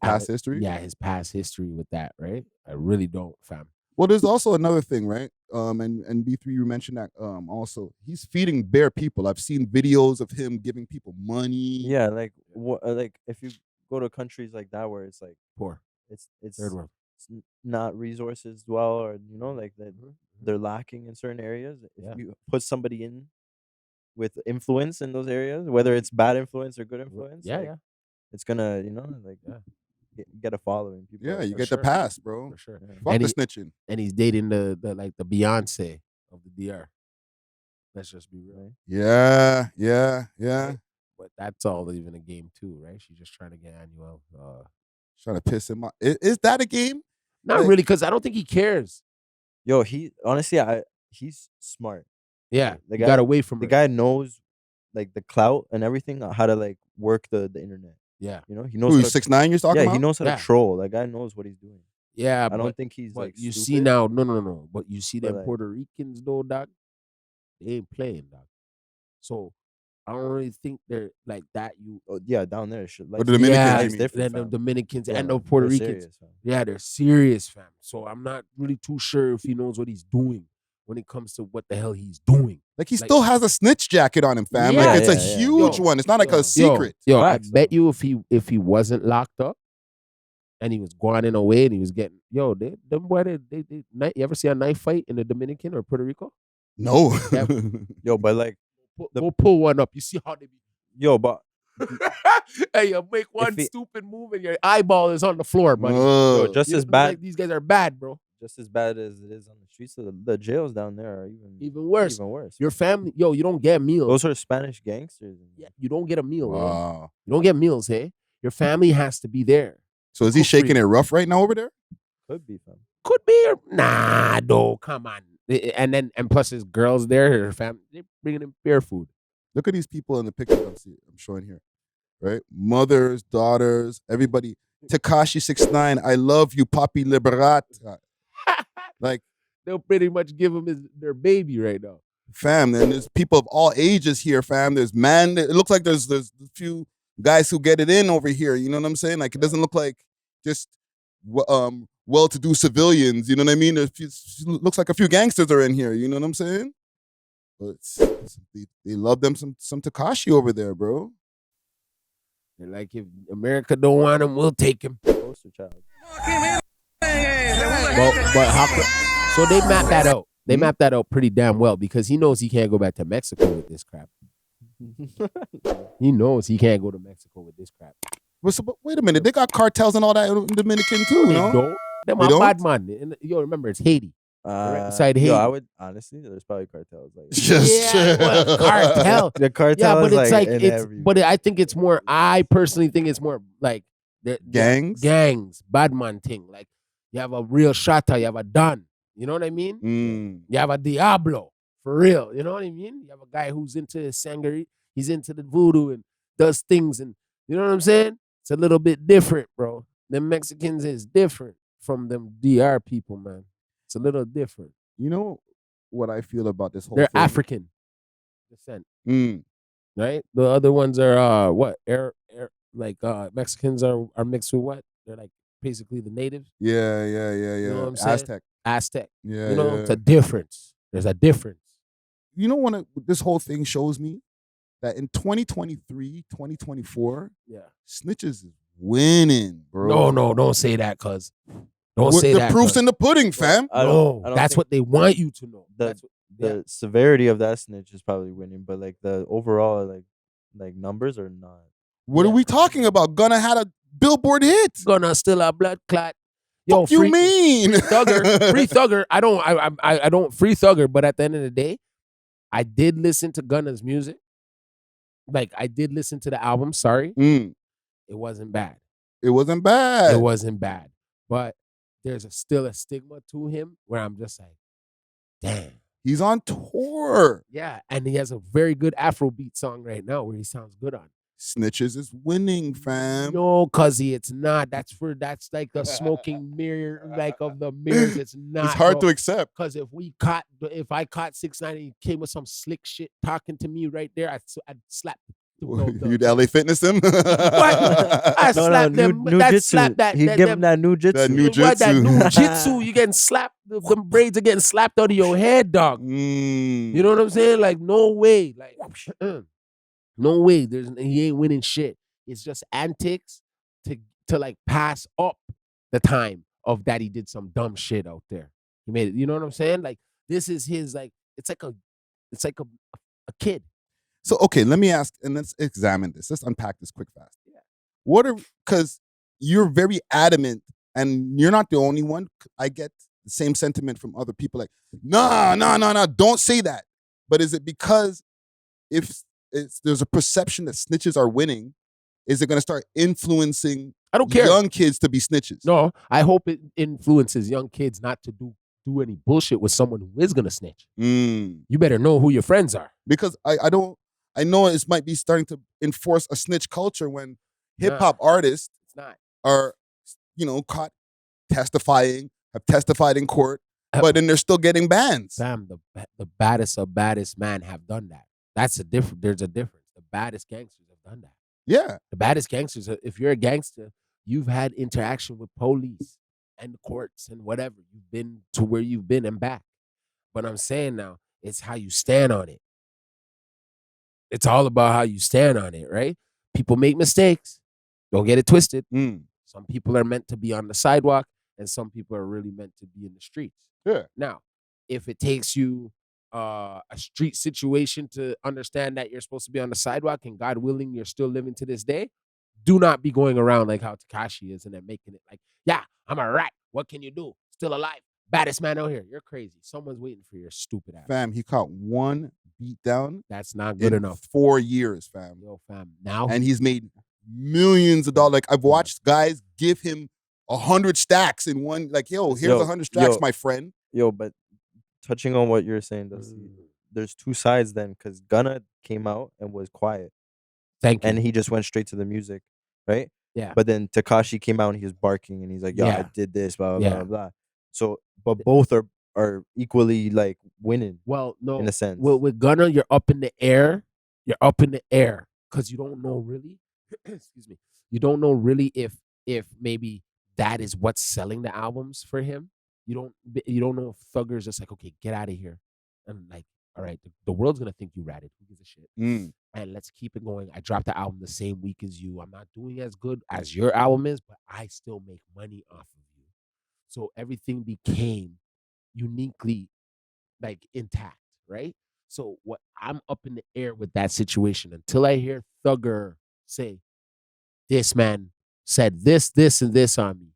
Speaker 2: past history?
Speaker 4: Yeah, his past history with that, right? I really don't, fam.
Speaker 2: Well, there's also another thing, right? And B3, you mentioned that also. He's feeding bare people. I've seen videos of him giving people money.
Speaker 3: Yeah, like like if you go to countries like that where it's like
Speaker 4: Poor.
Speaker 3: it's
Speaker 4: Third world.
Speaker 3: not resources dwell, or like that they're lacking in certain areas. If
Speaker 4: Yeah.
Speaker 3: you put somebody in with influence in those areas, whether it's bad influence or good influence,
Speaker 4: Yeah,
Speaker 3: like,
Speaker 4: yeah.
Speaker 3: it's gonna like get a following. People
Speaker 2: Yeah,
Speaker 3: are-
Speaker 2: you
Speaker 3: are
Speaker 2: get
Speaker 3: sure.
Speaker 2: the pass, bro.
Speaker 4: For sure.
Speaker 3: Yeah.
Speaker 2: Fuck
Speaker 4: And
Speaker 2: the
Speaker 4: he-
Speaker 2: snitching.
Speaker 4: And he's dating the Beyonce of the DR. Let's just be real.
Speaker 3: Right?
Speaker 2: Yeah.
Speaker 4: But that's all even a game too, right? She's just trying to get annual.
Speaker 2: Trying to piss him off. Is that a game?
Speaker 4: Not
Speaker 2: Like-
Speaker 4: really, because I don't think he cares.
Speaker 3: Yo, he honestly, he's smart.
Speaker 4: Yeah,
Speaker 3: The
Speaker 4: he
Speaker 3: guy-
Speaker 4: got away from
Speaker 3: The
Speaker 4: her.
Speaker 3: guy knows like the clout and everything, how to like work the internet.
Speaker 4: Yeah,
Speaker 3: You know, he knows.
Speaker 2: Who,
Speaker 3: how to-
Speaker 2: 6ix9ine you're talking
Speaker 3: yeah,
Speaker 2: about?
Speaker 3: he knows how
Speaker 4: Yeah.
Speaker 3: to troll. That guy knows what he's doing.
Speaker 4: yeah.
Speaker 3: I don't think he's
Speaker 4: But
Speaker 3: like.
Speaker 4: you see
Speaker 3: stupid.
Speaker 4: now, no. But you see
Speaker 3: But,
Speaker 4: them
Speaker 3: like-
Speaker 4: Puerto Ricans though, dog. They ain't playing, dog. So I don't really think they're like that.
Speaker 3: Oh, yeah, down there, shit.
Speaker 2: Or the Dominicans,
Speaker 4: yeah,
Speaker 2: you
Speaker 3: it's
Speaker 2: mean?
Speaker 3: different.
Speaker 4: then the
Speaker 3: fam.
Speaker 4: Dominicans
Speaker 3: Yeah,
Speaker 4: and the
Speaker 3: man,
Speaker 4: Puerto
Speaker 3: they're
Speaker 4: Ricans.
Speaker 3: serious, fam.
Speaker 4: Yeah, they're serious, fam. So I'm not really too sure if he knows what he's doing when it comes to what the hell he's doing.
Speaker 2: Like he
Speaker 4: Like-
Speaker 2: still has a snitch jacket on him, fam.
Speaker 4: Yeah,
Speaker 2: like it's a
Speaker 3: yeah.
Speaker 2: huge
Speaker 4: Yo,
Speaker 2: one. It's not like a secret.
Speaker 4: Yo,
Speaker 3: Facts,
Speaker 4: I bet you if he wasn't locked up, and he was grinding away, and he was getting them boy. You ever see a knife fight in the Dominican or Puerto Rico?
Speaker 2: No.
Speaker 4: Yeah.
Speaker 3: Yo, but like,
Speaker 4: Go pull one up. You see how they be.
Speaker 3: yo, but
Speaker 4: Hey, you make one
Speaker 3: he-
Speaker 4: stupid move and your eyeball is on the floor, buddy.
Speaker 3: yo, just
Speaker 4: You
Speaker 3: as
Speaker 4: know,
Speaker 3: bad,
Speaker 4: like, these guys are bad, bro.
Speaker 3: just as bad as it is on the streets. So the jails down there are
Speaker 4: Even worse.
Speaker 3: Even worse.
Speaker 4: Your family, you don't get meals.
Speaker 3: Those are Spanish gangsters.
Speaker 4: Yeah, you don't get a meal.
Speaker 2: Wow.
Speaker 4: You don't get meals, hey? Your family has to be there.
Speaker 2: So is he
Speaker 4: Cook
Speaker 2: shaking
Speaker 4: free.
Speaker 2: it rough right now over there?
Speaker 3: Could be, fam.
Speaker 4: Could be or nah, no, come on. And plus his girls there, her family, they're bringing in beer food.
Speaker 2: Look at these people in the picture I'm showing here, right? Mothers, daughters, everybody. Tekashi 6ix9ine, I love you, Papi Liberata. Like,
Speaker 4: They'll pretty much give him their baby right now.
Speaker 2: fam, and there's people of all ages here, fam. There's man. It looks like there's a few guys who get it in over here. You know what I'm saying? Like, it doesn't look like just well-to-do civilians. You know what I mean? Looks like a few gangsters are in here. You know what I'm saying? But they love them some Tekashi over there, bro.
Speaker 4: They're like, if America don't want him, we'll take him.
Speaker 3: Poster child.
Speaker 4: But so they mapped that out. They mapped that out pretty damn well because he knows he can't go back to Mexico with this crap. He knows he can't go to Mexico with this crap.
Speaker 2: But wait a minute, they got cartels and all that in Dominican too,
Speaker 4: They
Speaker 2: no?
Speaker 4: don't. Them
Speaker 2: They
Speaker 4: are
Speaker 2: don't?
Speaker 4: bad man. And you remember it's Haiti. Right beside Haiti.
Speaker 3: Yo, I would honestly. There's probably cartels. Like,
Speaker 4: Yeah, well, cartel.
Speaker 3: the cartel.
Speaker 4: Yeah, but
Speaker 3: is
Speaker 4: it's like
Speaker 3: in
Speaker 4: it's.
Speaker 3: every-
Speaker 4: But I think it's more. I personally think it's more like the gangs, bad man thing. Like you have a real shatta, you have a Don. You know what I mean? You have a Diablo for real. You know what I mean? You have a guy who's into sangria. He's into the voodoo and does things, and you know what I'm saying? It's a little bit different, bro. Them Mexicans is different from them DR people, man. It's a little different.
Speaker 2: You know what I feel about this whole
Speaker 4: They're
Speaker 2: thing?
Speaker 4: African descent. Right? The other ones are what? Mexicans are mixed with what? They're like basically the natives.
Speaker 2: Yeah.
Speaker 4: You know what I'm saying? Aztec.
Speaker 2: Yeah,
Speaker 4: You know,
Speaker 2: yeah.
Speaker 4: it's a difference. There's a difference.
Speaker 2: You know what this whole thing shows me? That in 2023, 2024, snitches is winning, bro.
Speaker 4: No, don't say that, cuz. Don't say that.
Speaker 2: The proof's
Speaker 4: cuz.
Speaker 2: in the pudding, fam.
Speaker 3: I don't
Speaker 4: That's
Speaker 3: think
Speaker 4: what they want you to know.
Speaker 3: The severity of that snitch is probably winning, but like the overall like numbers are not.
Speaker 2: What are we talking about? Gunna had a Billboard hit.
Speaker 4: Gonna still a blood clot. Yo,
Speaker 2: What you mean?
Speaker 4: Free Thugger. I don't free Thugger, but at the end of the day, I did listen to Gunna's music. Like I did listen to the album. Sorry, it wasn't bad.
Speaker 2: It wasn't bad.
Speaker 4: It wasn't bad, but there's still a stigma to him where I'm just like, damn.
Speaker 2: He's on tour.
Speaker 4: Yeah, and he has a very good Afrobeat song right now where he sounds good on.
Speaker 2: Snitches is winning, fam.
Speaker 4: No, cuzzy, it's not. That's like the smoking mirror, like of the mirrors. It's not.
Speaker 2: It's hard to accept.
Speaker 4: Because if I caught 6ix9ine and he came with some slick shit talking to me right there, I'd slap.
Speaker 2: You'd LA Fitness him?
Speaker 4: What? I slapped them. That slap that.
Speaker 3: He give him that new jitsu.
Speaker 2: That new
Speaker 4: What, that
Speaker 2: jitsu.
Speaker 4: new jitsu? You getting slapped? Them braids are getting slapped out of your head, dog. You know what I'm saying? Like no way. Like no way. He ain't winning shit. It's just antics to like pass up the time of that he did some dumb shit out there. He made it. You know what I'm saying? Like this is his like. It's like a kid.
Speaker 2: So, okay, let me ask, and let's examine this. Let's unpack this quick, fast. Yeah. Because you're very adamant, and you're not the only one. I get the same sentiment from other people like, nah, don't say that. But is it because if there's a perception that snitches are winning, is it going to start influencing
Speaker 4: I don't care.
Speaker 2: young kids to be snitches?
Speaker 4: No, I hope it influences young kids not to do any bullshit with someone who is going to snitch. You better know who your friends are.
Speaker 2: Because I know it might be starting to enforce a snitch culture when hip hop artists are, caught testifying, have testified in court, but then they're still getting bans.
Speaker 4: Sam, the baddest of baddest man have done that. There's a difference. The baddest gangsters have done that.
Speaker 2: Yeah.
Speaker 4: The baddest gangsters, if you're a gangster, you've had interaction with police and the courts and whatever. You've been to where you've been and back. But I'm saying now, it's how you stand on it. It's all about how you stand on it, right? People make mistakes. Don't get it twisted. Some people are meant to be on the sidewalk, and some people are really meant to be in the streets.
Speaker 2: Yeah.
Speaker 4: Now, if it takes you a street situation to understand that you're supposed to be on the sidewalk, and God willing, you're still living to this day, do not be going around like how Tekashi is and then making it like, yeah, I'm a rat. What can you do? Still alive. Baddest man out here. You're crazy. Someone's waiting for your stupid ass.
Speaker 2: Fam, he caught one beat down.
Speaker 4: That's not good enough.
Speaker 2: 4 years, fam.
Speaker 4: Yo, fam. Now
Speaker 2: And he's made millions of dollars. Like, I've watched guys give him 100 stacks in one. Like, yo, here's 100 stacks, my friend.
Speaker 3: Yo, but touching on what you're saying, there's two sides then, because Gunna came out and was quiet.
Speaker 4: Thank you.
Speaker 3: And he just went straight to the music, right?
Speaker 4: Yeah.
Speaker 3: But then Tekashi came out and he was barking and he's like, yo, I did this, blah, blah,
Speaker 4: Yeah.
Speaker 3: blah, blah. So, but both are equally like winning.
Speaker 4: Well, no.
Speaker 3: In a sense.
Speaker 4: Well, with Gunna, you're up in the air. You're up in the air because you don't know really. Excuse me. You don't know really if maybe that is what's selling the albums for him. You don't know if Thugger's just like, okay, get out of here, and like, all right, the world's gonna think you ratted. Who gives a shit? And let's keep it going. I dropped the album the same week as you. I'm not doing as good as your album is, but I still make money off of you. So everything became uniquely like intact, right? So what I'm up in the air with that situation until I hear Thugger say, this man said this, and this on me.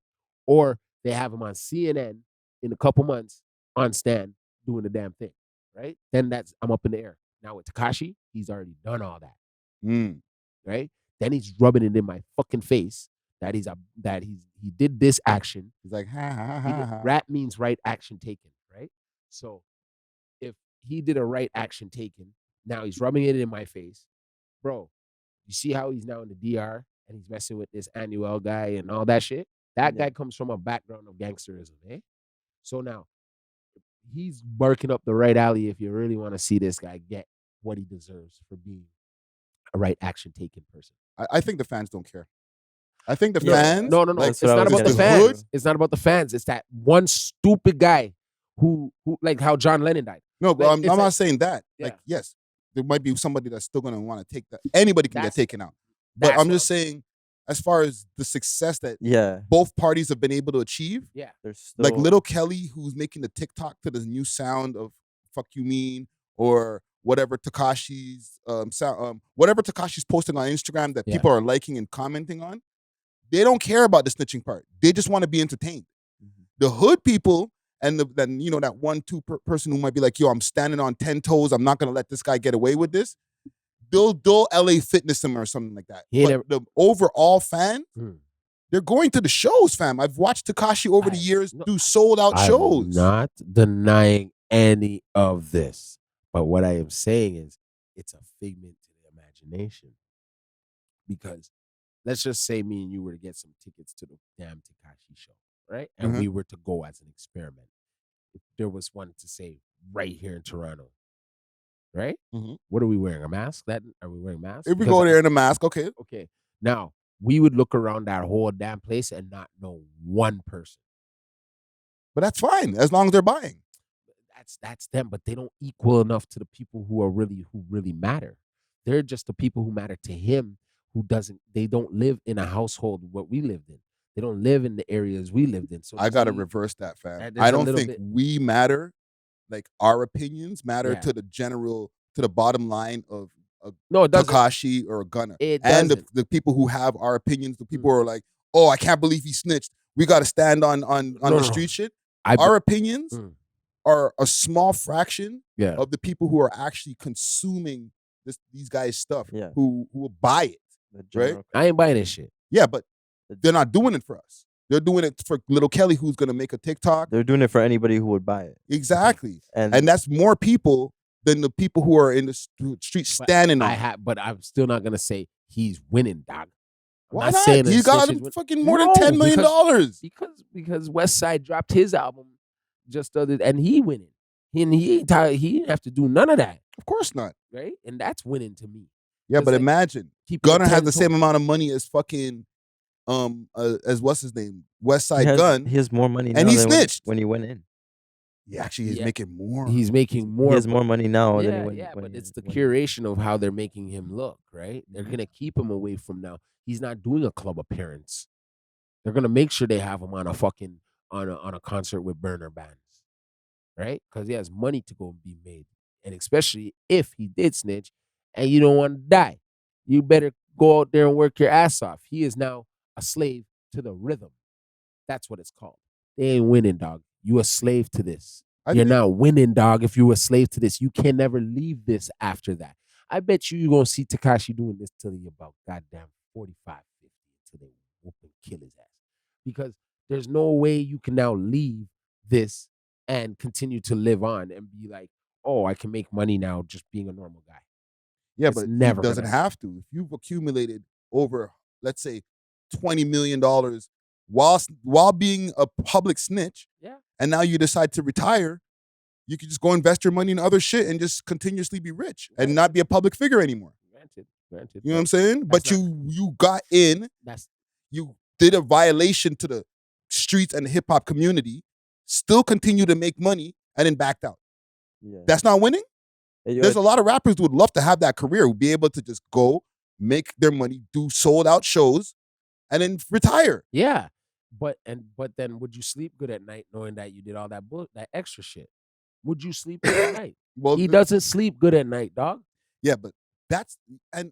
Speaker 4: Or they have him on CNN in a couple months on Stan doing the damn thing, right? Then I'm up in the air. Now with Tekashi, he's already done all that, right? Then he's rubbing it in my fucking face that he did this action.
Speaker 2: He's like, ha, ha, ha, ha.
Speaker 4: Rat means right action taken, right? So if he did a right action taken, now he's rubbing it in my face. Bro, you see how he's now in the DR and he's messing with this A.W.O.L guy and all that shit? That guy comes from a background of gangsterism, eh? So now, he's barking up the right alley if you really want to see this guy get what he deserves for being a right action taken person.
Speaker 2: I think the fans don't care. I think the fans.
Speaker 4: No.
Speaker 2: Like,
Speaker 4: It's not about the
Speaker 2: the
Speaker 4: fans.
Speaker 2: hood.
Speaker 4: It's not about the fans. It's that one stupid guy who like how John Lennon died.
Speaker 2: No, but
Speaker 4: Like,
Speaker 2: I'm not saying that.
Speaker 4: Yeah.
Speaker 2: Like, yes, there might be somebody that's still gonna want to take that. Anybody can get taken out. But
Speaker 4: That's
Speaker 2: I'm
Speaker 4: what
Speaker 2: just saying, as far as the success that
Speaker 3: Yeah.
Speaker 2: both parties have been able to achieve,
Speaker 4: Yeah.
Speaker 3: There's still,
Speaker 2: like Little Kelly, who's making the TikTok to the new sound of "Fuck You Mean" or whatever Tekashi's sound, whatever Tekashi's posting on Instagram that people are liking and commenting on. They don't care about the snitching part. They just want to be entertained. The hood people and then you know that 1-2 person who might be like, yo, I'm standing on 10 toes. I'm not gonna let this guy get away with this. They'll LA Fitness him or something like that. But the overall fan, they're going to the shows, fam. I've watched Tekashi over the years do sold out shows.
Speaker 4: I'm not denying any of this, but what I am saying is it's a figment to the imagination. Because let's just say me and you were to get some tickets to the damn Tekashi show, right? And we were to go as an experiment. If there was one to say right here in Toronto, right? What are we wearing? A mask? Are we wearing masks?
Speaker 2: If we go there in a mask, okay.
Speaker 4: Okay. Now, we would look around that whole damn place and not know one person.
Speaker 2: But that's fine, as long as they're buying.
Speaker 4: That's them, but they don't equal enough to the people who really matter. They're just the people who matter to him they don't live in a household what we lived in. They don't live in the areas we lived in. So
Speaker 2: I gotta reverse that, fam. I don't think we matter. Like our opinions matter to the bottom line of Tekashi or a Gunna. And the people who have our opinions, the people who are like, oh, I can't believe he snitched. We gotta stand on the street shit. Our opinions are a small fraction of the people who are actually consuming these guys' stuff, who will buy it. Right?
Speaker 4: I ain't buying this shit.
Speaker 2: Yeah, but they're not doing it for us. They're doing it for Little Kelly, who's gonna make a TikTok.
Speaker 3: They're doing it for anybody who would buy it.
Speaker 2: Exactly, and that's more people than the people who are in the street standing on it.
Speaker 4: But I'm still not gonna say he's winning, dog.
Speaker 2: Why not? He got him fucking more than $10 million.
Speaker 4: Because West Side dropped his album and he winning. He didn't have to do none of that.
Speaker 2: Of course not.
Speaker 4: Right? And that's winning to me.
Speaker 2: Yeah, but like, imagine Gunna has the same amount of money as fucking as what's his name? West Side Gun.
Speaker 3: He has more money now
Speaker 2: and he snitched
Speaker 3: when he went in.
Speaker 2: Yeah, actually he's making more.
Speaker 4: He's making more.
Speaker 3: He has more money now than he went.
Speaker 4: Yeah, but it's the curation of how they're making him look, right? They're gonna keep him away from now. He's not doing a club appearance. They're gonna make sure they have him on a fucking on a concert with burner bands, right? Because he has money to go be made, and especially if he did snitch, and you don't want to die, you better go out there and work your ass off. He is now a slave to the rhythm. That's what it's called. They ain't winning, dog. You a slave to this. You're not winning, dog. If you a slave to this, you can never leave this after that. I bet you're going to see Tekashi doing this till he about goddamn 45, 50, until they whoop and kill his ass. Because there's no way you can now leave this and continue to live on and be like, oh, I can make money now just being a normal guy.
Speaker 2: Yeah,
Speaker 4: It's
Speaker 2: but
Speaker 4: never
Speaker 2: he doesn't
Speaker 4: gonna
Speaker 2: have to. If you've accumulated over, let's say, $20 million while being a public snitch,
Speaker 4: Yeah.
Speaker 2: and now you decide to retire, you can just go invest your money in other shit and just continuously be rich and not be a public figure anymore.
Speaker 4: Granted.
Speaker 2: You know what I'm saying? But you got in, you did a violation to the streets and the hip hop community, still continue to make money, and then backed out.
Speaker 3: Yeah.
Speaker 2: That's not winning?
Speaker 3: Hey,
Speaker 2: There's a lot of rappers who would love to have that career, would be able to just go, make their money, do sold out shows, and then retire.
Speaker 4: Yeah. But then would you sleep good at night knowing that you did all that that extra shit? Would you sleep good at night?
Speaker 2: Well,
Speaker 4: he doesn't sleep good at night, dog.
Speaker 2: Yeah, but and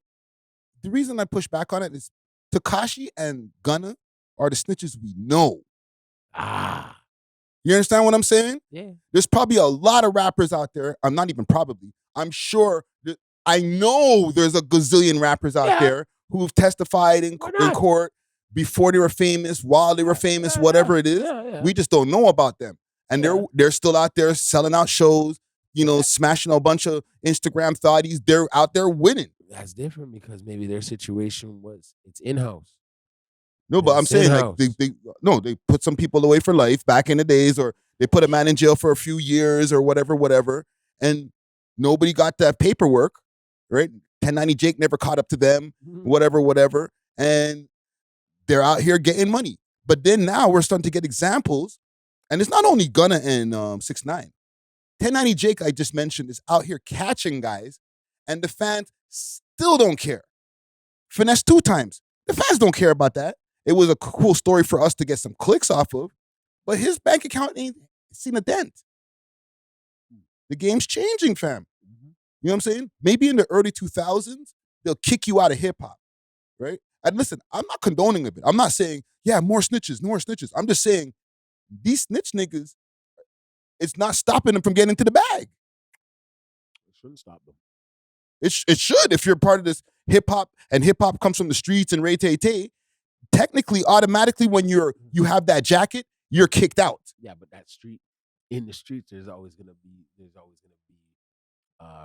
Speaker 2: the reason I push back on it is Tekashi and Gunna are the snitches we know. You understand what I'm saying?
Speaker 4: Yeah.
Speaker 2: There's probably a lot of rappers out there. I'm not even probably. I'm sure that I know there's a gazillion rappers out there who've testified in court before they were famous, while they were famous, whatever it is. We just don't know about them. And they're still out there selling out shows, smashing a bunch of Instagram thotties. They're out there winning.
Speaker 4: That's different because maybe their situation it's in-house.
Speaker 2: No, but I'm saying like they put some people away for life back in the days, or they put a man in jail for a few years or whatever, and nobody got that paperwork, right? 1090 Jake never caught up to them, whatever, and they're out here getting money. But then now we're starting to get examples, and it's not only Gunna and 6ix9ine. 1090 Jake, I just mentioned, is out here catching guys, and the fans still don't care. Finesse 2 times. The fans don't care about that. It was a cool story for us to get some clicks off of, but his bank account ain't seen a dent. The game's changing, fam. You know what I'm saying? Maybe in the early 2000s, they'll kick you out of hip hop, right? And listen, I'm not condoning of it. I'm not saying, more snitches. I'm just saying these snitch niggas, it's not stopping them from getting into the bag.
Speaker 4: It shouldn't stop them.
Speaker 2: It should. If you're part of this hip hop, and hip hop comes from the streets and Ray Tay Tay, technically, automatically, when you have that jacket, you're kicked out.
Speaker 4: Yeah, but in the streets, there's always gonna be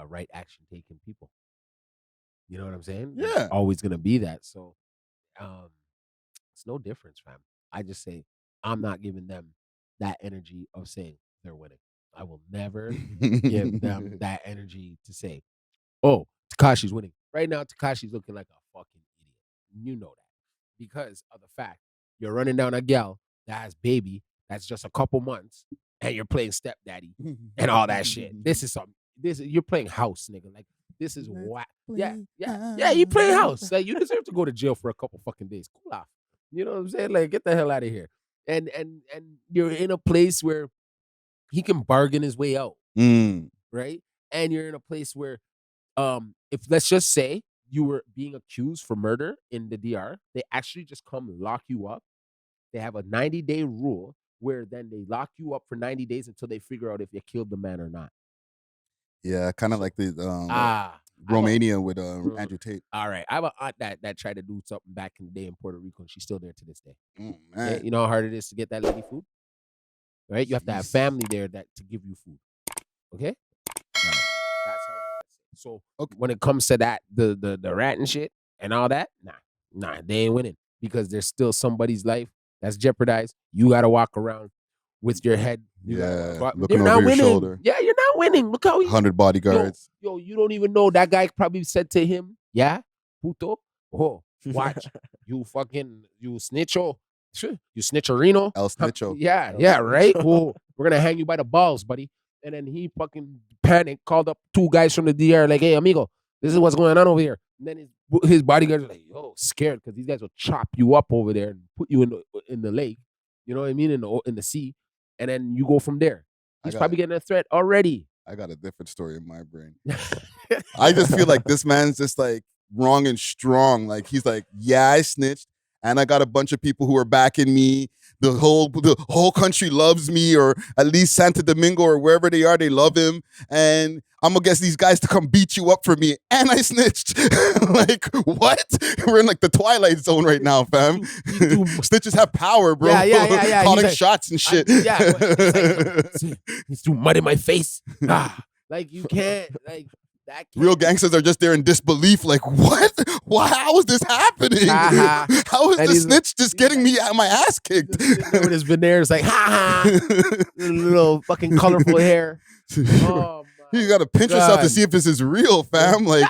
Speaker 4: right action taking people. You know what I'm saying?
Speaker 2: Yeah.
Speaker 4: There's always gonna be that. So it's no difference, fam. I just say I'm not giving them that energy of saying they're winning. I will never give them that energy to say, oh, Tekashi's winning. Right now, Tekashi's looking like a fucking idiot. You know that. Because of the fact you're running down a gal that has baby that's just a couple months, and you're playing stepdaddy and all that shit. You're playing house, nigga. Like, this is whack. Yeah, you playing house. Like, you deserve to go to jail for a couple fucking days. Cool off. You know what I'm saying? Like, get the hell out of here. And you're in a place where he can bargain his way out, right? And you're in a place where, if let's just say you were being accused for murder in the DR, they actually just come lock you up. They have a 90-day rule where then they lock you up for 90 days until they figure out if you killed the man or not.
Speaker 2: Yeah, kind of like the Romania with Andrew Tate.
Speaker 4: All right. I have an aunt that tried to do something back in the day in Puerto Rico, and she's still there to this day.
Speaker 2: Man.
Speaker 4: Yeah, you know how hard it is to get that lady food? Right? You have to have family there to give you food. Okay? That's how I say. So when it comes to that, the rat and shit and all that, nah, they ain't winning, because there's still somebody's life that's jeopardized. You got to walk around with your head.
Speaker 2: Looking over your shoulder.
Speaker 4: Yeah, you're not winning. Look how
Speaker 2: 100 bodyguards.
Speaker 4: Yo, you don't even know. That guy probably said to him, yeah, puto, oh, watch, you snitcho, you snitcherino.
Speaker 2: El snitcho.
Speaker 4: Yeah, right? Oh, we're going to hang you by the balls, buddy. And then he fucking panicked, called up 2 guys from the DR, like, hey, amigo, this is what's going on over here. And then his his bodyguards are like, yo, scared because these guys will chop you up over there and put you in the lake. You know what I mean? In the sea, and then you go from there. He's probably getting a threat already.
Speaker 2: I got a different story in my brain. I just feel like this man's just like wrong and strong. Like he's like, yeah, I snitched, and I got a bunch of people who are backing me. The whole country loves me, or at least Santo Domingo or wherever they are, they love him. And I'm gonna get these guys to come beat you up for me. And I snitched. Like, what? We're in like the Twilight Zone right now, fam. Snitches have power, bro.
Speaker 4: Yeah.
Speaker 2: Calling
Speaker 4: like,
Speaker 2: shots and shit.
Speaker 4: He's too mud in my face. Like you can't, like that.
Speaker 2: Real gangsters are just there in disbelief, like, what? Why? How is this happening? How is the snitch just getting me my ass kicked?
Speaker 4: With his veneers, like, little fucking colorful hair. Oh,
Speaker 2: you gotta pinch yourself to see if this is real, fam. Like,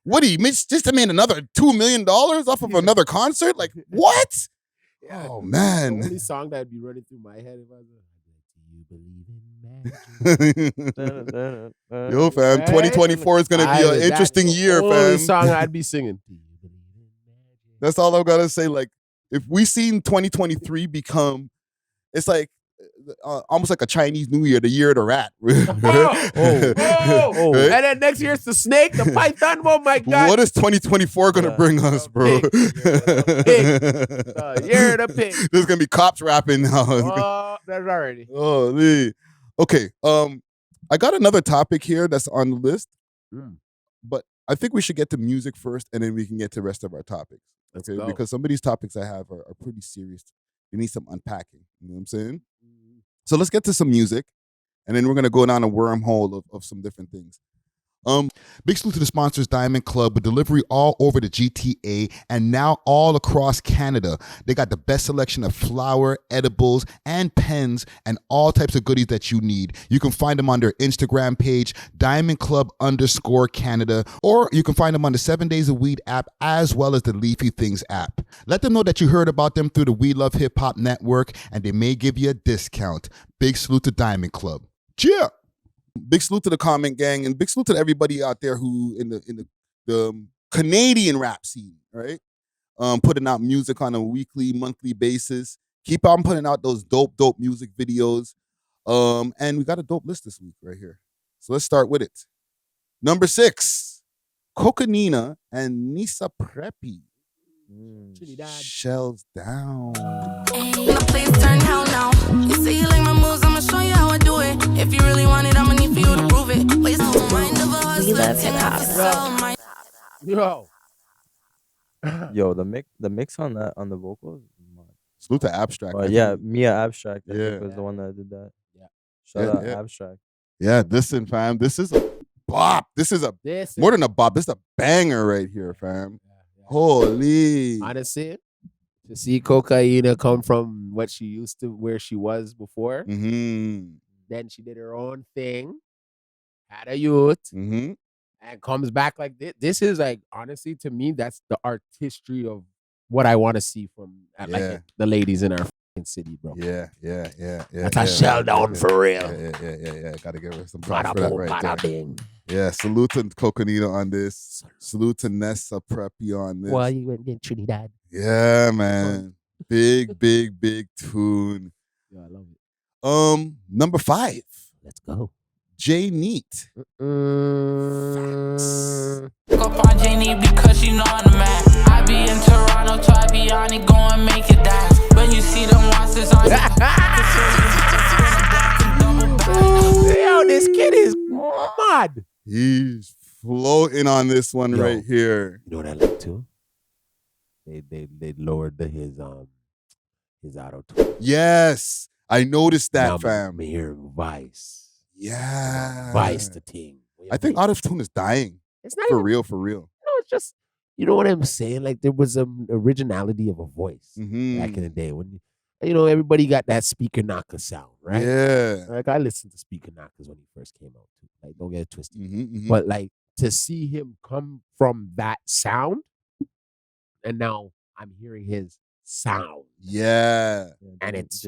Speaker 2: what he just made another $2 million off of another concert? Like, what?
Speaker 4: Yeah,
Speaker 2: oh man!
Speaker 4: The only song that'd be running through my head if I was like, "Do you believe in magic?"
Speaker 2: Yo, fam, 2024 is gonna be an interesting year, fam.
Speaker 4: Only song I'd be singing.
Speaker 2: That's all I'm gonna say. Like, if we seen 2023 become, it's like almost like a Chinese New Year, the year of the rat.
Speaker 4: Right? And then next year it's the snake, the python. Oh my God!
Speaker 2: What is 2024 gonna bring us, bro?
Speaker 4: Year of the pig.
Speaker 2: There's gonna be cops rapping now.
Speaker 4: That's already.
Speaker 2: Oh, Lee. Okay. I got another topic here that's on the list, but I think we should get to music first, and then we can get to the rest of our topics. Okay, because some of these topics I have are pretty serious. They need some unpacking. You know what I'm saying? So let's get to some music, and then we're gonna go down a wormhole of some different things. Big salute to the sponsors, Diamond Club, with delivery all over the GTA and now all across Canada. They got the best selection of flour, edibles, and pens, and all types of goodies that you need. You can find them on their Instagram page, DiamondClub_Canada, or you can find them on the 7 Days of Weed app, as well as the Leafy Things app. Let them know that you heard about them through the We Love Hip Hop Network, and they may give you a discount. Big salute to Diamond Club. Cheer! Big salute to the comment gang, and big salute to everybody out there who in the Canadian rap scene, right? Putting out music on a weekly, monthly basis. Keep on putting out those dope music videos. And we got a dope list this week right here. So let's start with it. Number 6, Coconina and Nisa Preppy. Shells down.
Speaker 9: Please turn hell now. You say you like my moves, I'ma show you how I do it. If you really want it, I'ma need for you to prove it. Waste no mind of a hustler.
Speaker 8: We love hip hop.
Speaker 3: Yo, the mix on the vocals.
Speaker 2: Salute to Abstract.
Speaker 3: Yeah, Mia Abstract. I
Speaker 2: Yeah.
Speaker 3: think was the one that did that.
Speaker 4: Yeah.
Speaker 3: Shout out
Speaker 2: Yeah.
Speaker 3: Abstract.
Speaker 2: Yeah, listen, fam. This is a bop. This is more than a bop. This is a banger right here, fam. Holy.
Speaker 4: Honestly, to see Cocaina come from what she used to, where she was before, then she did her own thing, had a youth, and comes back like this. This is like, honestly, to me, that's the artistry of what I want to see from like the ladies in our city, bro.
Speaker 2: Yeah.
Speaker 4: That's a shell down for real.
Speaker 2: Yeah. Gotta give her some props for that right there. Yeah, salute to Coconina on this. Salute to Nessa Preppy on this.
Speaker 4: Well, you went in Trinidad.
Speaker 2: Yeah, man. Big tune.
Speaker 4: Yeah, I love it.
Speaker 2: Number 5.
Speaker 4: Let's go.
Speaker 2: J Neat.
Speaker 9: Up on J Neat because she know I'm the man. I be in Toronto, so I be on it, go and make it dance. When you see them monsters on
Speaker 4: Yo, this kid is mad.
Speaker 2: He's floating on this one right here.
Speaker 4: You know what I like too? They lowered his auto tune.
Speaker 2: Yes, I noticed that, fam.
Speaker 4: I'm hearing Vice.
Speaker 2: Yeah,
Speaker 4: Vice the thing.
Speaker 2: I think auto tune is dying.
Speaker 4: It's not
Speaker 2: for
Speaker 4: even,
Speaker 2: real.
Speaker 4: No, it's just, you know what I'm saying? Like there was an originality of a voice back in the day when everybody got that speaker knocker sound, right?
Speaker 2: Yeah.
Speaker 4: Like I listened to speaker knockers when he first came out too. Like don't get it twisted. But like to see him come from that sound, and now I'm hearing his sound.
Speaker 2: Yeah.
Speaker 4: And it's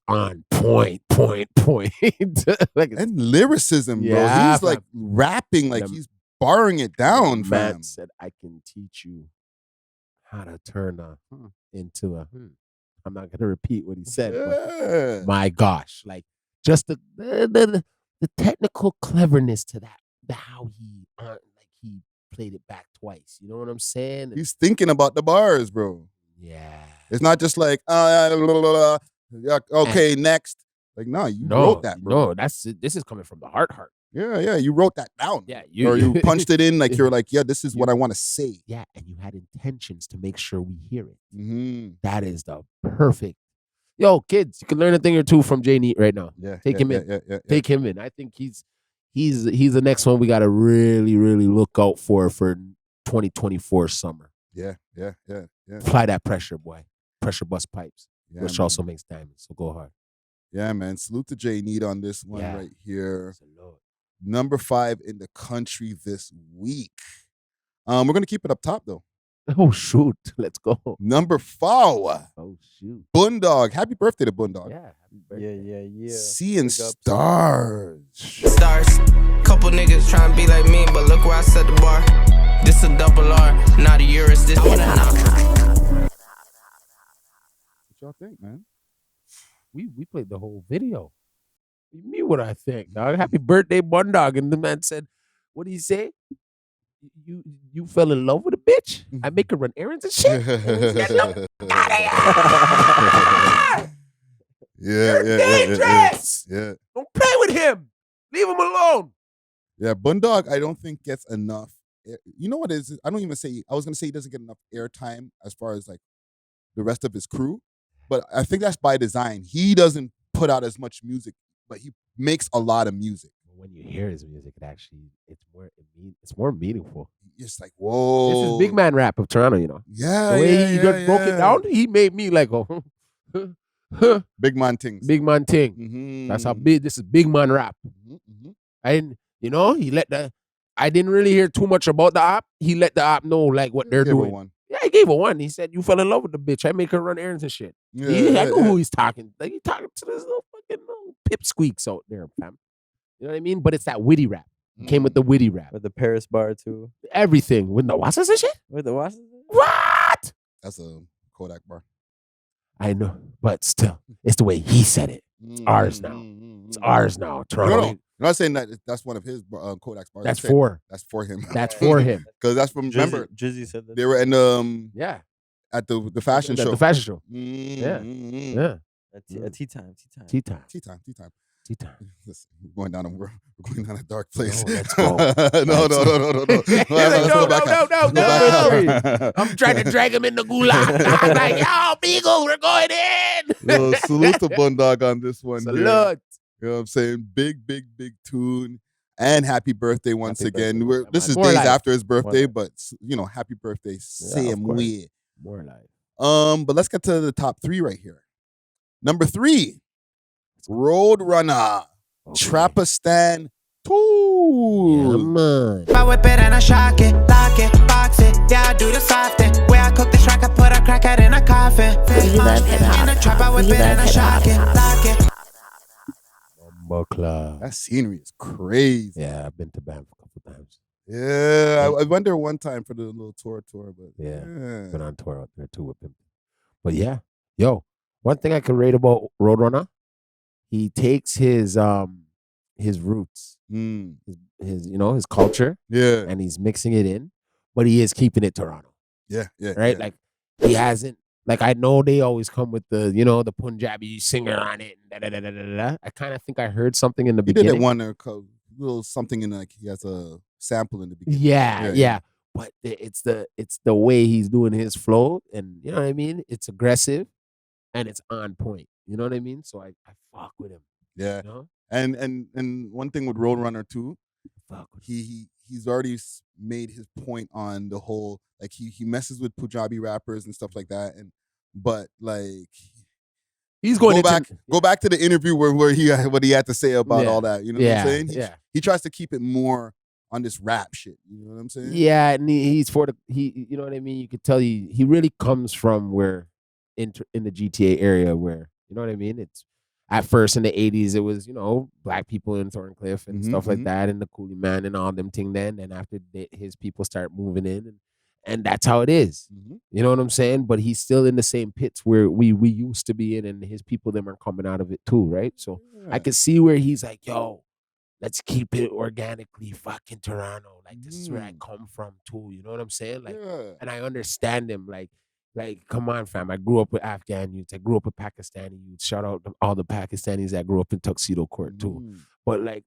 Speaker 4: on point. Like
Speaker 2: and lyricism, bro. He's like rapping like he's barring it down,
Speaker 4: Man
Speaker 2: fam.
Speaker 4: said, I can teach you how to turn a into a I'm not gonna repeat what he said,
Speaker 2: Yeah.
Speaker 4: but my gosh, like just the technical cleverness to that, how he he played it back twice. You know what I'm saying? And
Speaker 2: He's thinking about the bars, bro.
Speaker 4: yeah,
Speaker 2: It's not just like, okay, next. Like, no, you wrote that, bro.
Speaker 4: No, this is coming from the heart.
Speaker 2: Yeah, you wrote that down.
Speaker 4: Yeah,
Speaker 2: or you punched it in like you're like, yeah, this is what I want to say.
Speaker 4: Yeah, and you had intentions to make sure we hear it.
Speaker 2: Mm-hmm.
Speaker 4: That is the perfect. Yo, kids, you can learn a thing or two from Jay Neat right now.
Speaker 2: Yeah,
Speaker 4: take him in.
Speaker 2: Yeah.
Speaker 4: Take him in. I think he's the next one we got to really, really look out for 2024 summer.
Speaker 2: Yeah.
Speaker 4: Apply that pressure, boy. Pressure bust pipes, which
Speaker 2: man.
Speaker 4: also makes diamonds. So go hard.
Speaker 2: Yeah, man. Salute to Jay Neat on this one right here.
Speaker 4: Salute.
Speaker 2: Number 5 in the country this week. We're gonna keep it up top though.
Speaker 4: Oh shoot, let's go.
Speaker 2: Number 4.
Speaker 4: Oh shoot.
Speaker 2: Boondog. Happy birthday to Boondog.
Speaker 4: Yeah, happy birthday.
Speaker 3: Yeah.
Speaker 2: Seeing stars.
Speaker 10: Stars. Couple niggas trying to be like me, but look where I set the bar. This a double R, not a Eurus. This one a knock.
Speaker 2: What y'all think, man?
Speaker 4: We played the whole video. Me what I think, dog. Happy birthday, Bundog. And the man said, what did he say? You fell in love with a bitch? I make her run errands and shit? And he said, no,
Speaker 2: Yeah.
Speaker 4: Don't play with him. Leave him alone.
Speaker 2: Yeah, Boondog, I don't think gets enough. You know what it is? I don't even say, I was going to say he doesn't get enough airtime as far as like the rest of his crew. But I think that's by design. He doesn't put out as much music, but he makes a lot of music.
Speaker 4: When you hear his music, it's more meaningful.
Speaker 2: It's like, whoa.
Speaker 4: This is big man rap of Toronto, you know.
Speaker 2: Yeah,
Speaker 4: the way he broke it down, he made me like,
Speaker 2: big man things.
Speaker 4: Big man thing.
Speaker 2: Mm-hmm.
Speaker 4: That's how big. This is big man rap.
Speaker 2: Mm-hmm.
Speaker 4: And I didn't really hear too much about the app. He let the app know like what they're doing.
Speaker 2: One.
Speaker 4: Yeah, he gave her one. He said, "You fell in love with the bitch. I make her run errands and shit." I know who he's talking. Like he talking to this little fucking pipsqueaks out there, fam. You know what I mean? But it's that witty rap. Came with the witty rap.
Speaker 3: With the Paris bar too.
Speaker 4: Everything. With the wasses and shit?
Speaker 3: With the wasses?
Speaker 4: What?
Speaker 2: That's a Kodak bar.
Speaker 4: I know. But still, it's the way he said it. It's ours now. It's ours now. Toronto.
Speaker 2: No. I'm not saying that that's one of his Kodak's bars.
Speaker 4: That's for
Speaker 2: him.
Speaker 4: That's for him.
Speaker 2: Because that's from, remember,
Speaker 3: Jizzy said that.
Speaker 2: they were in
Speaker 4: at
Speaker 2: the fashion show.
Speaker 4: The fashion show.
Speaker 2: Mm-hmm.
Speaker 4: Yeah.
Speaker 3: At tea time.
Speaker 2: Tea time. Listen, we're going down a dark place.
Speaker 4: No, let's go.
Speaker 2: No.
Speaker 4: No. I'm trying to drag him in the gulag. I'm like, yo, Beagle, we're going in.
Speaker 2: Salute to Boondog on this one.
Speaker 4: Salute.
Speaker 2: Here. You know what I'm saying? Big tune. And happy birthday once again. This is days after his birthday, but happy birthday, same way.
Speaker 4: More life.
Speaker 2: But let's get to the top 3 right here. Number 3, Roadrunner, Trapistan 2.
Speaker 4: Yeah, man.
Speaker 10: I whip it and I shock it, lock it, box it. Yeah, I do the soft thing. Where I cook the shrink, I put a crackhead in a coffin.
Speaker 8: We love hip-hop.
Speaker 10: In the trap, I whip it and I shock it, lock it.
Speaker 4: Club.
Speaker 2: That scenery is crazy.
Speaker 4: Yeah, I've been to Banff a couple times.
Speaker 2: Yeah, I went there one time for the little tour, but
Speaker 4: yeah. Been on tour out there too with him. But yeah, one thing I can rate about Roadrunner, he takes his roots, his culture, and he's mixing it in, but he is keeping it Toronto.
Speaker 2: Yeah.
Speaker 4: Right,
Speaker 2: yeah.
Speaker 4: like he hasn't. Like I know they always come with the the Punjabi singer on it. I kind of think I heard something in the beginning.
Speaker 2: He did one little something in like he has a sample in the beginning.
Speaker 4: Yeah. But it's the way he's doing his flow, and you know what I mean. It's aggressive, and it's on point. You know what I mean. So I fuck with him.
Speaker 2: Yeah.
Speaker 4: You know?
Speaker 2: And one thing with Roadrunner too,
Speaker 4: fuck with
Speaker 2: he's already made his point on the whole like he messes with Punjabi rappers and stuff like that, but like
Speaker 4: he's going
Speaker 2: go back to the interview where what he had to say about all that. You know what I'm saying? He tries to keep it more on this rap shit. You know what I'm saying?
Speaker 4: Yeah, and he's you know what I mean. You could tell he really comes from where in the GTA area where you know what I mean. at first in the 80s, it was, black people in Thorncliffe and stuff like that, and the Coolie Man and all them thing then. And after his people start moving in, and that's how it is. You know what I'm saying? But he's still in the same pits where we used to be in, and his people them are coming out of it too, right? So I can see where he's like, yo, let's keep it organically fucking Toronto. Like, this is where I come from too. You know what I'm saying? Like, and I understand him. Like, come on, fam. I grew up with Afghan youths. I grew up with Pakistani youths. Shout out to all the Pakistanis that grew up in Tuxedo Court too. But like,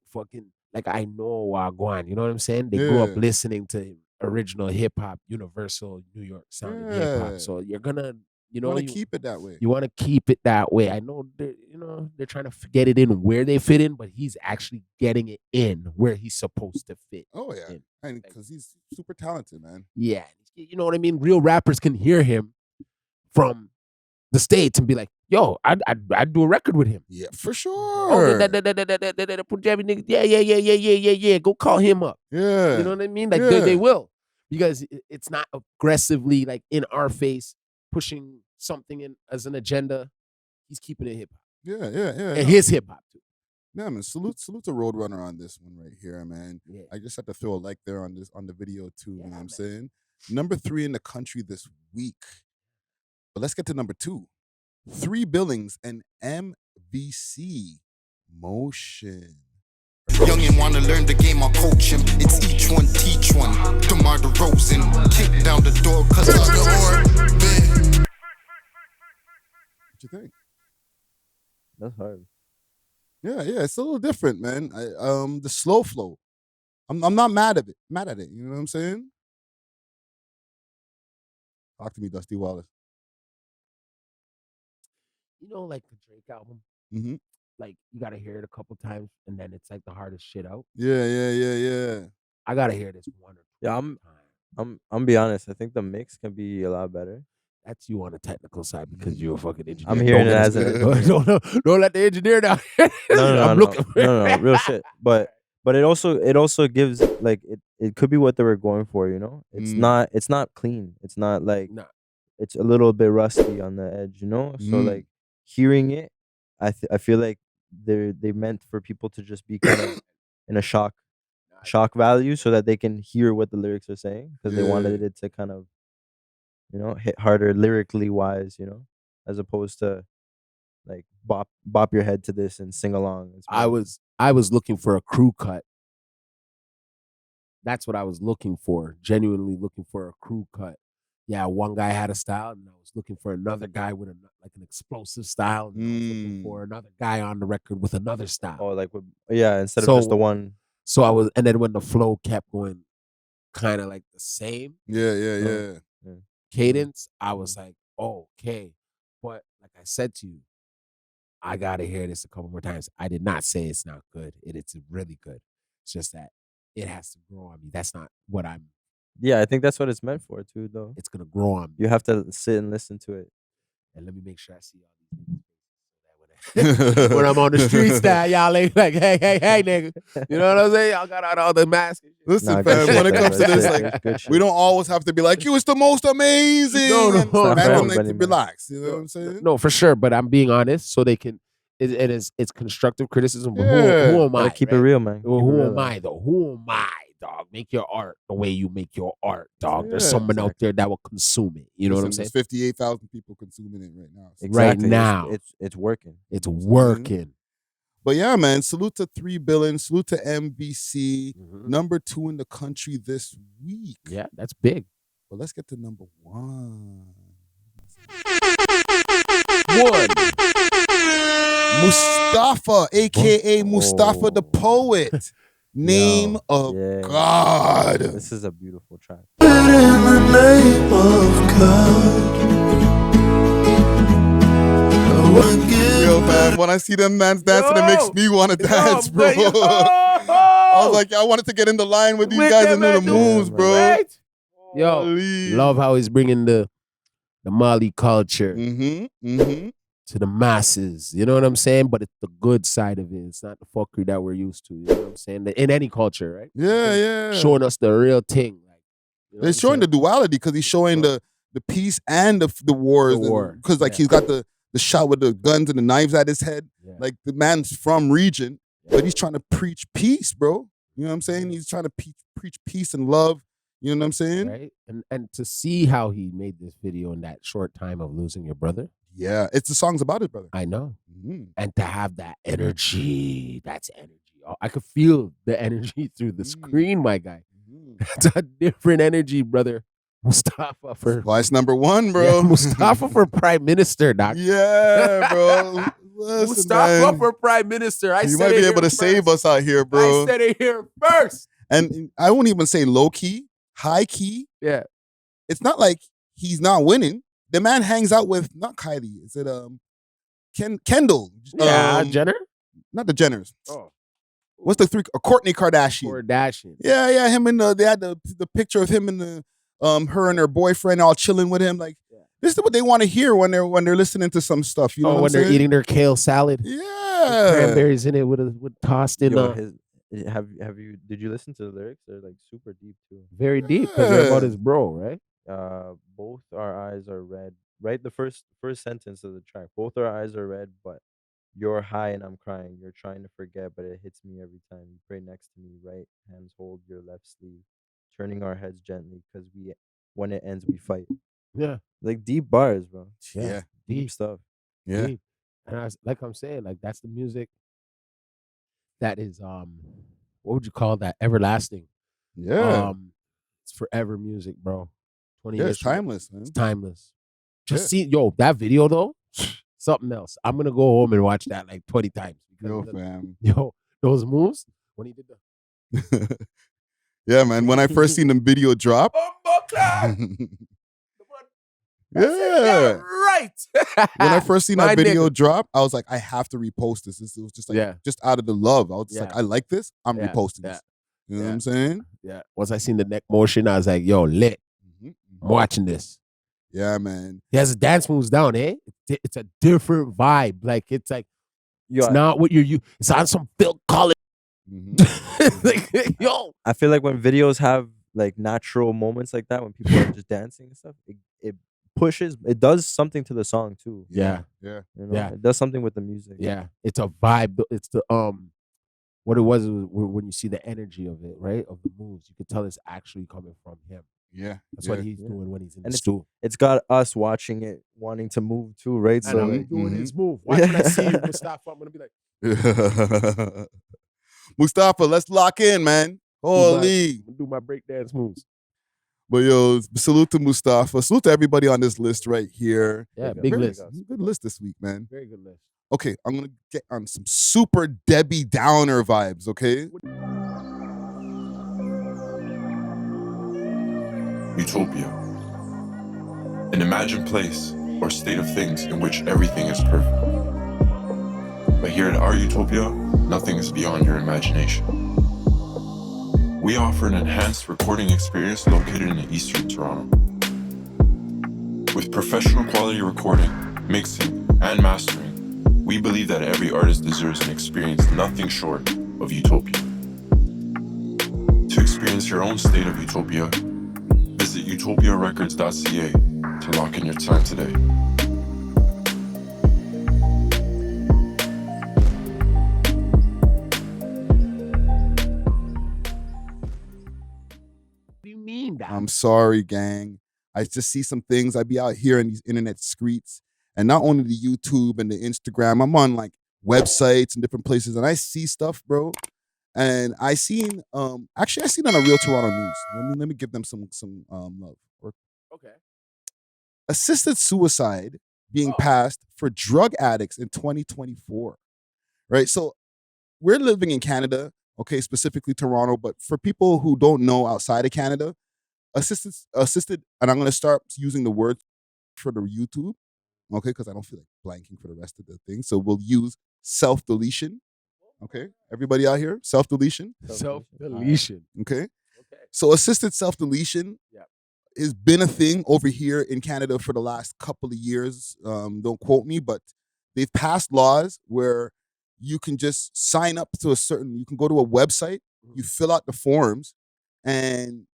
Speaker 4: I know Wagwan. You know what I'm saying? They grew up listening to original hip hop, universal New York sounding hip hop. So you're gonna, you want to
Speaker 2: keep it that way.
Speaker 4: You want to keep it that way. I know they're trying to get it in where they fit in, but he's actually getting it in where he's supposed to fit.
Speaker 2: Oh yeah, and because he's super talented, man.
Speaker 4: Yeah, you know what I mean. Real rappers can hear him from the States and be like, "Yo, I'd do a record with him."
Speaker 2: Yeah, for sure.
Speaker 4: Oh, that Punjabi nigga. Yeah. Go call him up.
Speaker 2: Yeah,
Speaker 4: you know what I mean. Like they will, because it's not aggressively like in our face pushing something in as an agenda. He's keeping it hip hop.
Speaker 2: Yeah.
Speaker 4: And his hip hop too.
Speaker 2: Yeah, man. Salute to Roadrunner on this one right here, man.
Speaker 4: Yeah.
Speaker 2: I just had to throw a like there on the video too. You know what I'm saying? Number 3 in the country this week. But let's get to number 2. 3 billings and MVC Motion.
Speaker 11: Youngin' wanna learn the game, I'll coach him. It's each one, teach one. DeMar DeRozan, kick down the door, cause of the orbit.
Speaker 2: What you think?
Speaker 3: That's hard.
Speaker 2: Yeah, it's a little different, man. The slow flow. I'm not mad at it. You know what I'm saying? Talk to me, Dusty Wallace.
Speaker 4: Like the Drake album.
Speaker 2: Mm-hmm.
Speaker 4: Like, you gotta hear it a couple times, and then it's like the hardest shit out.
Speaker 2: Yeah.
Speaker 4: I gotta hear this one or two times.
Speaker 3: I'm be honest. I think the mix can be a lot better.
Speaker 4: That's you on the technical side because you're a fucking engineer.
Speaker 3: I'm hearing it as
Speaker 4: don't let the engineer down.
Speaker 3: No, real shit. But it also gives like it could be what they were going for. It's not clean. It's not like it's a little bit rusty on the edge. So like hearing it, I feel like they meant for people to just be kind of in a shock value so that they can hear what the lyrics are saying, because they wanted it to kind of hit harder lyrically wise, as opposed to like bop your head to this and sing along.
Speaker 4: I was looking for a crew cut. That's what I was looking for. Genuinely looking for a crew cut. Yeah, one guy had a style, and I was looking for another guy with an explosive style, and I was looking for another guy on the record with another style.
Speaker 3: Oh, instead of just the one.
Speaker 4: So and then when the flow kept going kind of like the same.
Speaker 2: Yeah.
Speaker 4: Cadence, I was like, okay. But like I said to you, I gotta hear this a couple more times. I did not say it's not good. It's really good. It's just that it has to grow on me. That's not what I'm.
Speaker 3: Yeah, I think that's what it's meant for too, though.
Speaker 4: It's gonna grow on me.
Speaker 3: You have to sit and listen to it.
Speaker 4: And let me make sure I see all these things. When I'm on the streets now, y'all ain't like, hey, nigga. You know what I'm saying? Y'all got out all the masks.
Speaker 2: Listen, fam, when it comes to this, like, we don't always have to be like, you was the most amazing.
Speaker 4: No,
Speaker 2: man, like to relax. You know what I'm saying?
Speaker 4: No, for sure. But I'm being honest, so they can. It's constructive criticism. But who am I?
Speaker 3: Keep it real, man.
Speaker 4: Who am I though? Who am I, dog? Make your art the way you make your art, dog. There's someone out there that will consume it. You know what I'm saying?
Speaker 2: There's 58,000 people consuming it right now.
Speaker 3: Exactly.
Speaker 4: Right now,
Speaker 3: it's working.
Speaker 4: It's working.
Speaker 2: But yeah, man, salute to 3 billion, salute to MBC, number 2 in the country this week.
Speaker 4: Yeah, that's big.
Speaker 2: But let's get to number 1. Mustafa, aka Mustafa the Poet. Name of God.
Speaker 3: This is a beautiful track.
Speaker 11: In the name of God.
Speaker 2: Yo, man, when I see them mans dancing, it makes me want to dance, bro. I was like, I wanted to get in the line with these guys and do the moves, bro.
Speaker 4: Right? Yo, love how he's bringing the Mali culture to the masses. You know what I'm saying? But it's the good side of it. It's not the fuckery that we're used to. You know what I'm saying? In any culture, right?
Speaker 2: Yeah.
Speaker 4: Showing us the real thing. Like,
Speaker 2: He's showing the duality because he's showing the peace and the wars.
Speaker 4: The war.
Speaker 2: Because like he's got the the shot with the guns and the knives at his head.
Speaker 4: Yeah.
Speaker 2: Like the man's from region, but he's trying to preach peace, bro. You know what I'm saying? He's trying to preach peace and love. You know what I'm saying?
Speaker 4: Right. And to see how he made this video in that short time of losing your brother.
Speaker 2: Yeah, it's the song's about his brother.
Speaker 4: I know.
Speaker 2: Mm-hmm.
Speaker 4: And to have that energy, that's energy. I could feel the energy through the screen, my guy. That's a different energy, brother. Mustafa for
Speaker 2: Vice number one, bro.
Speaker 4: Yeah, Mustafa for prime minister, doc.
Speaker 2: Yeah, bro. Listen,
Speaker 4: Mustafa
Speaker 2: man.
Speaker 4: for prime minister.
Speaker 2: You might be able to save us out here, bro.
Speaker 4: I said it here first.
Speaker 2: And I won't even say low key, high key.
Speaker 4: Yeah.
Speaker 2: It's not like he's not winning. The man hangs out with not Kylie. Is it Kendall?
Speaker 4: Yeah, Jenner?
Speaker 2: Not the Jenners.
Speaker 4: Oh.
Speaker 2: What's the three? Kourtney Kardashian.
Speaker 4: Kardashian.
Speaker 2: Yeah. Him and they had the picture of him and the her and her boyfriend all chilling with him. Like this is what they want to hear when they're listening to some stuff. You know what
Speaker 4: when
Speaker 2: I'm
Speaker 4: they're
Speaker 2: saying?
Speaker 4: eating their kale salad.
Speaker 2: Yeah.
Speaker 4: Cranberries in it with tossed in.
Speaker 3: Have you did you listen to the lyrics? They're like super deep too.
Speaker 4: Very deep because they're about his bro, right?
Speaker 3: Both our eyes are red. Right, the first sentence of the track. Both our eyes are red, but you're high and I'm crying. You're trying to forget, but it hits me every time. You pray next to me, right hands hold your left sleeve, turning our heads gently because when it ends we fight.
Speaker 4: Yeah,
Speaker 3: like deep bars, bro.
Speaker 2: Yeah.
Speaker 3: Deep stuff.
Speaker 2: Yeah,
Speaker 4: deep. And like I'm saying, like that's the music that is what would you call that? Everlasting.
Speaker 2: Yeah.
Speaker 4: It's forever music, bro. 20
Speaker 2: Yeah,
Speaker 4: years.
Speaker 2: it's timeless, man.
Speaker 4: It's timeless. Just see, that video though, something else. I'm gonna go home and watch that like 20 times.
Speaker 2: Yo, fam.
Speaker 4: Those moves when he did the
Speaker 2: yeah, man. When I first seen the video drop. Yeah,
Speaker 4: right.
Speaker 2: When I first seen that
Speaker 4: My
Speaker 2: video
Speaker 4: nigga.
Speaker 2: drop, I was like, I have to repost this. It was just like, just out of the love. I was just like, I like this. I'm reposting this. You know what I'm saying?
Speaker 4: Yeah. Once I seen the neck motion, I was like, yo, lit. I'm watching this.
Speaker 2: Yeah, man.
Speaker 4: He has his dance moves down, eh? It's a different vibe. Like it's like it's not what you're used. It's on some Phil Collins. Like, yo.
Speaker 3: I feel like when videos have like natural moments like that, when people are just dancing and stuff, it pushes. It does something to the song too.
Speaker 4: Yeah.
Speaker 2: Yeah.
Speaker 3: You know? It does something with the music.
Speaker 4: Yeah. It's a vibe. It's the what it was when you see the energy of it, right? Of the moves, you could tell it's actually coming from him.
Speaker 2: Yeah,
Speaker 4: that's what he's doing when he's in
Speaker 3: and
Speaker 4: the stool.
Speaker 3: It's got us watching it, wanting to move too, right?
Speaker 4: And I'm doing his move. Watch when I see you, Mustafa. I'm gonna be like,
Speaker 2: Mustafa, let's lock in, man. Holy,
Speaker 4: do my breakdance moves.
Speaker 2: But yo, salute to Mustafa. Salute to everybody on this list right here.
Speaker 4: Yeah, big list.
Speaker 2: Good list this week, man.
Speaker 4: Very good list.
Speaker 2: Okay, I'm gonna get on some super Debbie Downer vibes. Okay.
Speaker 12: Utopia. An imagined place or state of things in which everything is perfect. But here at our Utopia, nothing is beyond your imagination. We offer an enhanced recording experience located in eastern Toronto. With professional quality recording, mixing, and mastering, we believe that every artist deserves an experience nothing short of utopia. To experience your own state of utopia, visit utopiarecords.ca to lock in your time today.
Speaker 4: What do you mean that?
Speaker 2: I'm sorry, gang. I just see some things. I be out here in these internet streets, and not only the YouTube and the Instagram, I'm on like websites and different places, and I see stuff, bro. And I seen, actually, I seen on a Real Toronto News. Let me give them some love.
Speaker 4: Okay.
Speaker 2: Assisted suicide being passed for drug addicts in 2024, right? So we're living in Canada, okay, specifically Toronto, but for people who don't know outside of Canada, assisted, and I'm going to start using the word for the YouTube, okay, because I don't feel like blanking for the rest of the thing. So we'll use self-deletion, okay? Everybody out here, self-deletion?
Speaker 4: Self-deletion.
Speaker 2: Okay? So assisted self-deletion has been a thing over here in Canada for the last couple of years. Don't quote me, but they've passed laws where you can just sign up to you can go to a website, you fill out the forms, and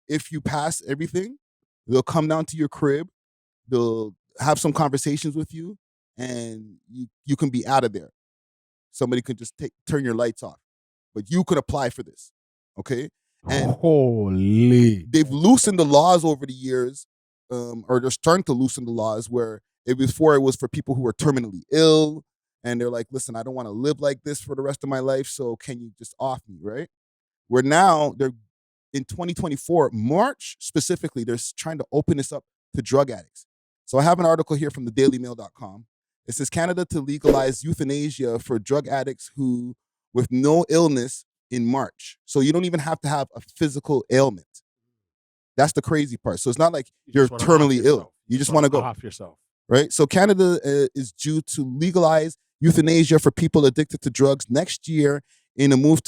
Speaker 2: if you pass everything, they'll come down to your crib, they'll have some conversations with you, and you can be out of there. Somebody could just turn your lights off, but you could apply for this, okay? And
Speaker 4: holy,
Speaker 2: they've loosened the laws over the years, or they're starting to loosen the laws where it was for people who were terminally ill, and they're like, listen, I don't want to live like this for the rest of my life, so can you just off me, right? Where now they're in 2024, March specifically, they're trying to open this up to drug addicts. So I have an article here from the dailymail.com. It says Canada to legalize euthanasia for drug addicts who with no illness in March. So you don't even have to have a physical ailment. That's the crazy part. So it's not like you're terminally ill. You just want to go
Speaker 4: off yourself.
Speaker 2: Right? So Canada is due to legalize euthanasia for people addicted to drugs next year in a move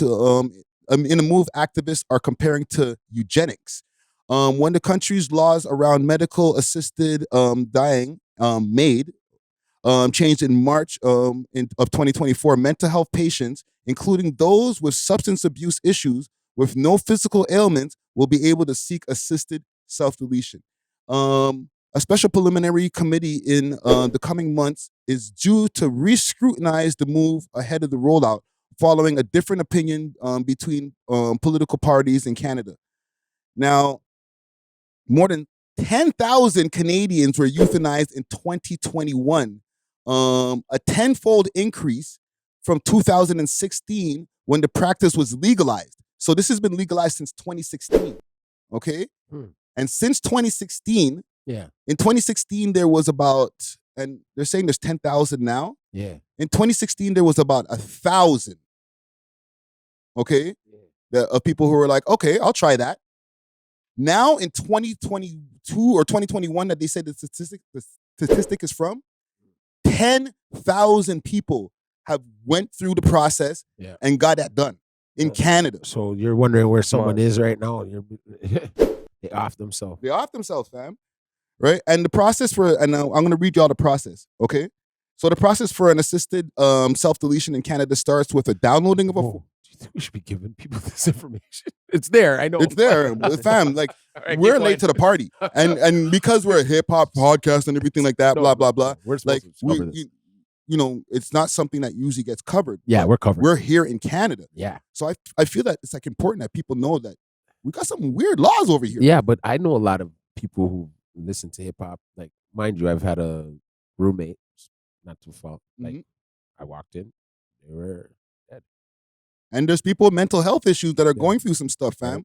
Speaker 2: activists are comparing to eugenics. When the country's laws around medical assisted dying changed in March of 2024, mental health patients, including those with substance abuse issues with no physical ailments, will be able to seek assisted self-deletion. A special preliminary committee in the coming months is due to re-scrutinize the move ahead of the rollout, following a different opinion between political parties in Canada. Now, more than 10,000 Canadians were euthanized in 2021, a tenfold increase from 2016 when the practice was legalized. So this has been legalized since 2016, okay? And since 2016,
Speaker 4: yeah,
Speaker 2: in 2016 there was about, and they're saying there's 10,000 now.
Speaker 4: Yeah.
Speaker 2: In 2016 there was about 1,000, okay, of people who were like, okay, I'll try that. Now in 2022 or 2021 that they said the statistic is from, 10,000 people have went through the process and got that done in Canada.
Speaker 4: So you're wondering where someone is right now, and they off themselves.
Speaker 2: They off themselves, fam. Right? And the process for, and I'm going to read y'all the process, okay? So the process for an assisted self-deletion in Canada starts with a downloading of a form.
Speaker 4: Do you think we should be giving people this information? It's there, I know.
Speaker 2: It's there, fam. Like,
Speaker 4: right,
Speaker 2: we're
Speaker 4: keep
Speaker 2: late to the party. And because we're a hip-hop podcast and everything like that, blah, blah, blah.
Speaker 4: We're supposed to cover this.
Speaker 2: You know, it's not something that usually gets covered.
Speaker 4: Yeah, we're covered.
Speaker 2: We're here in Canada.
Speaker 4: Yeah.
Speaker 2: So I feel that it's like important that people know that we got some weird laws over here.
Speaker 4: Yeah, but I know a lot of people who listen to hip hop. Like, mind you, I've had a roommate, not too far. Like, I walked in, they were dead.
Speaker 2: And there's people with mental health issues that are going through some stuff, fam.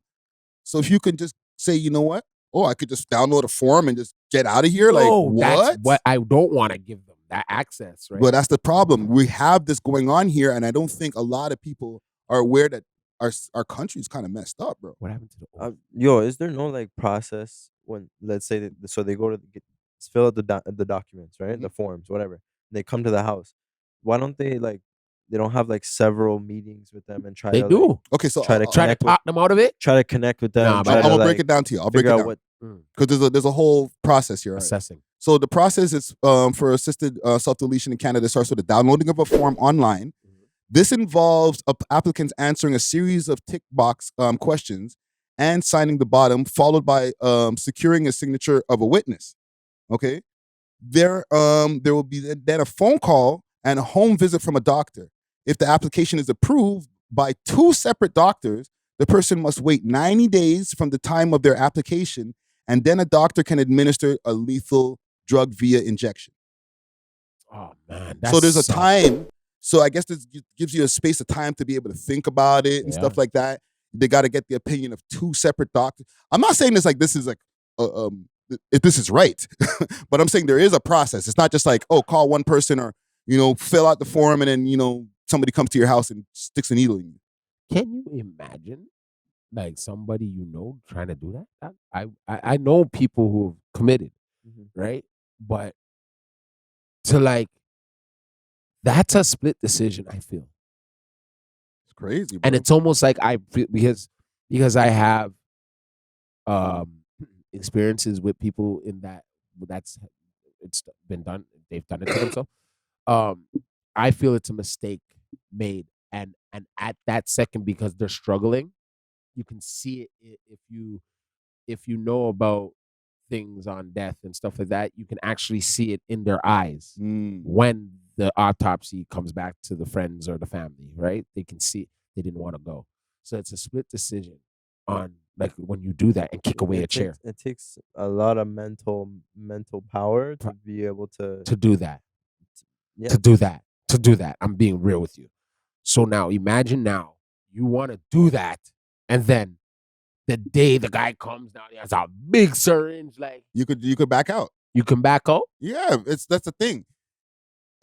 Speaker 2: So if you can just say, you know what? Oh, I could just download a form and just get out of here. Like, what?
Speaker 4: That's what I don't want to give them, that access, right?
Speaker 2: But that's the problem. We have this going on here, and I don't think a lot of people are aware that our country's kind of messed up, bro.
Speaker 4: What happened to the
Speaker 3: yo, is there no like process when, let's say, so they go to fill out the documents, right? The forms, whatever. They come to the house. Why don't they they don't have like several meetings with them and try
Speaker 4: They
Speaker 3: to
Speaker 4: do.
Speaker 3: like,
Speaker 2: Okay, so
Speaker 3: try to
Speaker 4: try to talk them out of it?
Speaker 3: try to connect with them.
Speaker 4: Nah,
Speaker 3: try
Speaker 2: I'm
Speaker 3: to,
Speaker 2: gonna break
Speaker 3: like,
Speaker 2: it down to you. I'll break it
Speaker 3: figure out
Speaker 2: down because there's a whole process here. Right?
Speaker 4: Assessing.
Speaker 2: So the process is for assisted self-deletion in Canada starts with the downloading of a form online. This involves applicants answering a series of tick box questions and signing the bottom, followed by securing a signature of a witness. Okay, there will be then a phone call and a home visit from a doctor. If the application is approved by two separate doctors, the person must wait 90 days from the time of their application, and then a doctor can administer a lethal drug via injection.
Speaker 4: Oh, man.
Speaker 2: So there's a time. So I guess this gives you a space of time to be able to think about it and stuff like that. They got to get the opinion of two separate doctors. I'm not saying this is like, if this is right, but I'm saying there is a process. It's not just like, oh, call one person or, fill out the form and then, somebody comes to your house and sticks a needle in you.
Speaker 4: Can you imagine like somebody trying to do that? I know people who have committed, right? But to that's a split decision, I feel.
Speaker 2: It's crazy, bro.
Speaker 4: And it's almost like because I have experiences with people in it's been done, they've done it to themselves. I feel it's a mistake made, and at that second, because they're struggling, you can see it if you know about things on death and stuff like that, you can actually see it in their eyes
Speaker 2: Mm.
Speaker 4: when the autopsy comes back to the friends or the family, right? They can see they didn't want to go. So it's a split decision on like when you do that and kick away a chair.
Speaker 3: It takes a lot of mental power to be able to
Speaker 4: do that.
Speaker 3: Yeah.
Speaker 4: To do that. I'm being real with you. So now imagine now you want to do that, and then the day the guy comes down, he has a big syringe. Like
Speaker 2: you could back out.
Speaker 4: You can back out.
Speaker 2: Yeah, that's the thing.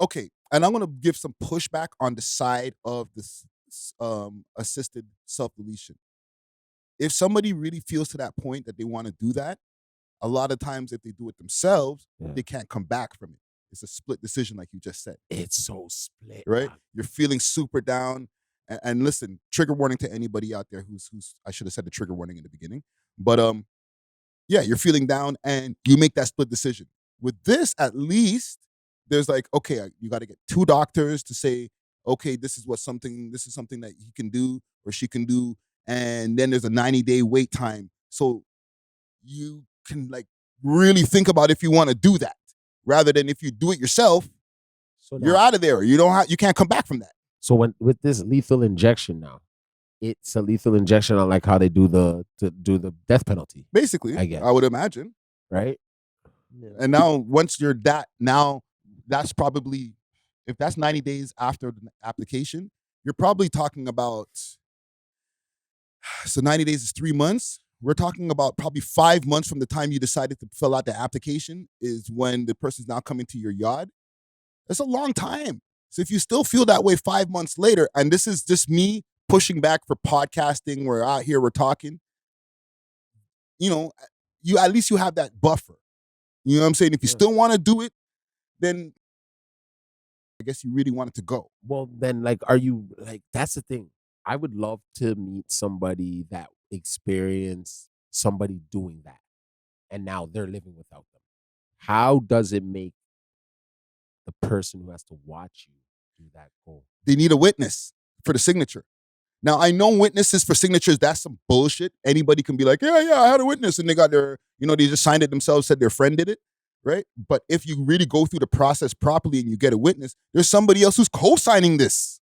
Speaker 2: Okay, and I'm gonna give some pushback on the side of this assisted self-deletion. If somebody really feels to that point that they want to do that, a lot of times if they do it themselves, they can't come back from it. It's a split decision, like you just said.
Speaker 4: It's so split,
Speaker 2: right?
Speaker 4: man.
Speaker 2: You're feeling super down. And listen, trigger warning to anybody out there who's I should have said the trigger warning in the beginning. But yeah, you're feeling down and you make that split decision. With this, at least, there's like, okay, you got to get 2 doctors to say, okay, this is something that he can do or she can do. And then there's a 90-day wait time. So you can like really think about if you want to do that. Rather than if you do it yourself,
Speaker 4: so
Speaker 2: you're out of there. You can't come back from that.
Speaker 4: So with this lethal injection now, it's a lethal injection on like how they do the death penalty.
Speaker 2: Basically,
Speaker 4: I guess.
Speaker 2: I would imagine.
Speaker 4: Right?
Speaker 2: Yeah. And now once you're now that's probably, if that's 90 days after the application, you're probably talking about, so 90 days is 3 months. We're talking about probably 5 months from the time you decided to fill out the application is when the person's now coming to your yard. That's a long time. So if you still feel that way 5 months later, and this is just me pushing back for podcasting, we're out here, we're talking, you at least you have that buffer. You know what I'm saying? If you still want to do it, then I guess you really want it to go.
Speaker 4: Well, then like, are you like, that's the thing. I would love to meet somebody that experienced somebody doing that and now they're living without them. How does it make the person who has to watch you do that go?
Speaker 2: They need a witness for the signature. Now, I know witnesses for signatures, that's some bullshit. Anybody can be like, yeah, I had a witness. And they got their, they just signed it themselves, said their friend did it, right? But if you really go through the process properly and you get a witness, there's somebody else who's co-signing this.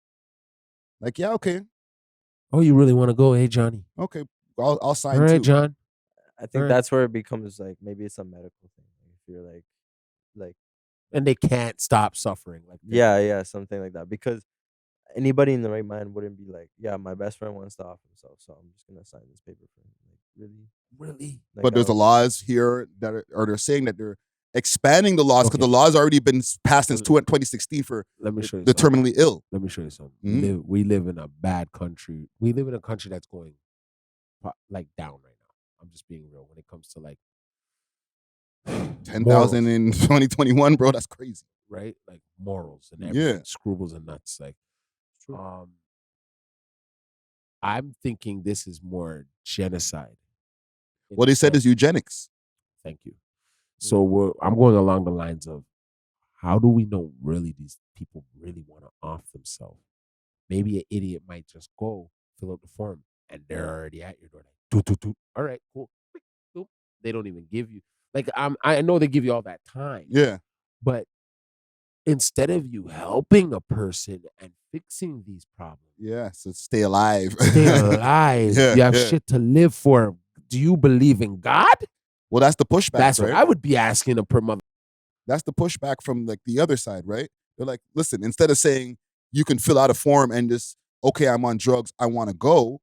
Speaker 2: Like, yeah, okay.
Speaker 4: Oh, you really want to go? Hey, Johnny.
Speaker 2: Okay, I'll sign
Speaker 4: All right,
Speaker 2: too.
Speaker 4: John.
Speaker 3: I think that's where it becomes like, maybe it's a medical thing. If you're like,
Speaker 4: and they can't stop suffering. Like
Speaker 3: yeah, something like that. Because anybody in the right mind wouldn't be like, yeah, my best friend wants to off himself, so I'm just gonna sign this paper for him. Like, really? Like,
Speaker 2: But there's the laws here that they're saying that they're expanding the laws because the laws already been passed since 2016 for
Speaker 4: Let me show you
Speaker 2: the
Speaker 4: something.
Speaker 2: terminally ill.
Speaker 4: Let me show you something.
Speaker 2: Mhm.
Speaker 4: We live in a bad country. We live in a country that's going like down right now. I'm just being real when it comes to like
Speaker 2: 10,000 in 2021, bro. That's crazy.
Speaker 4: Right? Like morals and everything.
Speaker 2: Yeah.
Speaker 4: Scruples and nuts. Like, I'm thinking this is more genocide.
Speaker 2: What they said is eugenics.
Speaker 4: Thank you. So I'm going along the lines of, how do we know really these people really want to off themselves? Maybe an idiot might just go fill out the form and they're already at your door. Like, do. All right, cool. Boop. They don't even give you, like, I know they give you all that time.
Speaker 2: Yeah.
Speaker 4: But instead of you helping a person and fixing these problems.
Speaker 2: Yeah, so stay alive.
Speaker 4: Stay alive.
Speaker 2: Yeah,
Speaker 4: you have
Speaker 2: yeah.
Speaker 4: shit to live for. Do you believe in God?
Speaker 2: Well, that's the pushback.
Speaker 4: That's
Speaker 2: right?
Speaker 4: what I would be asking a per mother.
Speaker 2: That's the pushback from like the other side, right? They're like, listen, instead of saying you can fill out a form and just, okay, I'm on drugs, I want to go.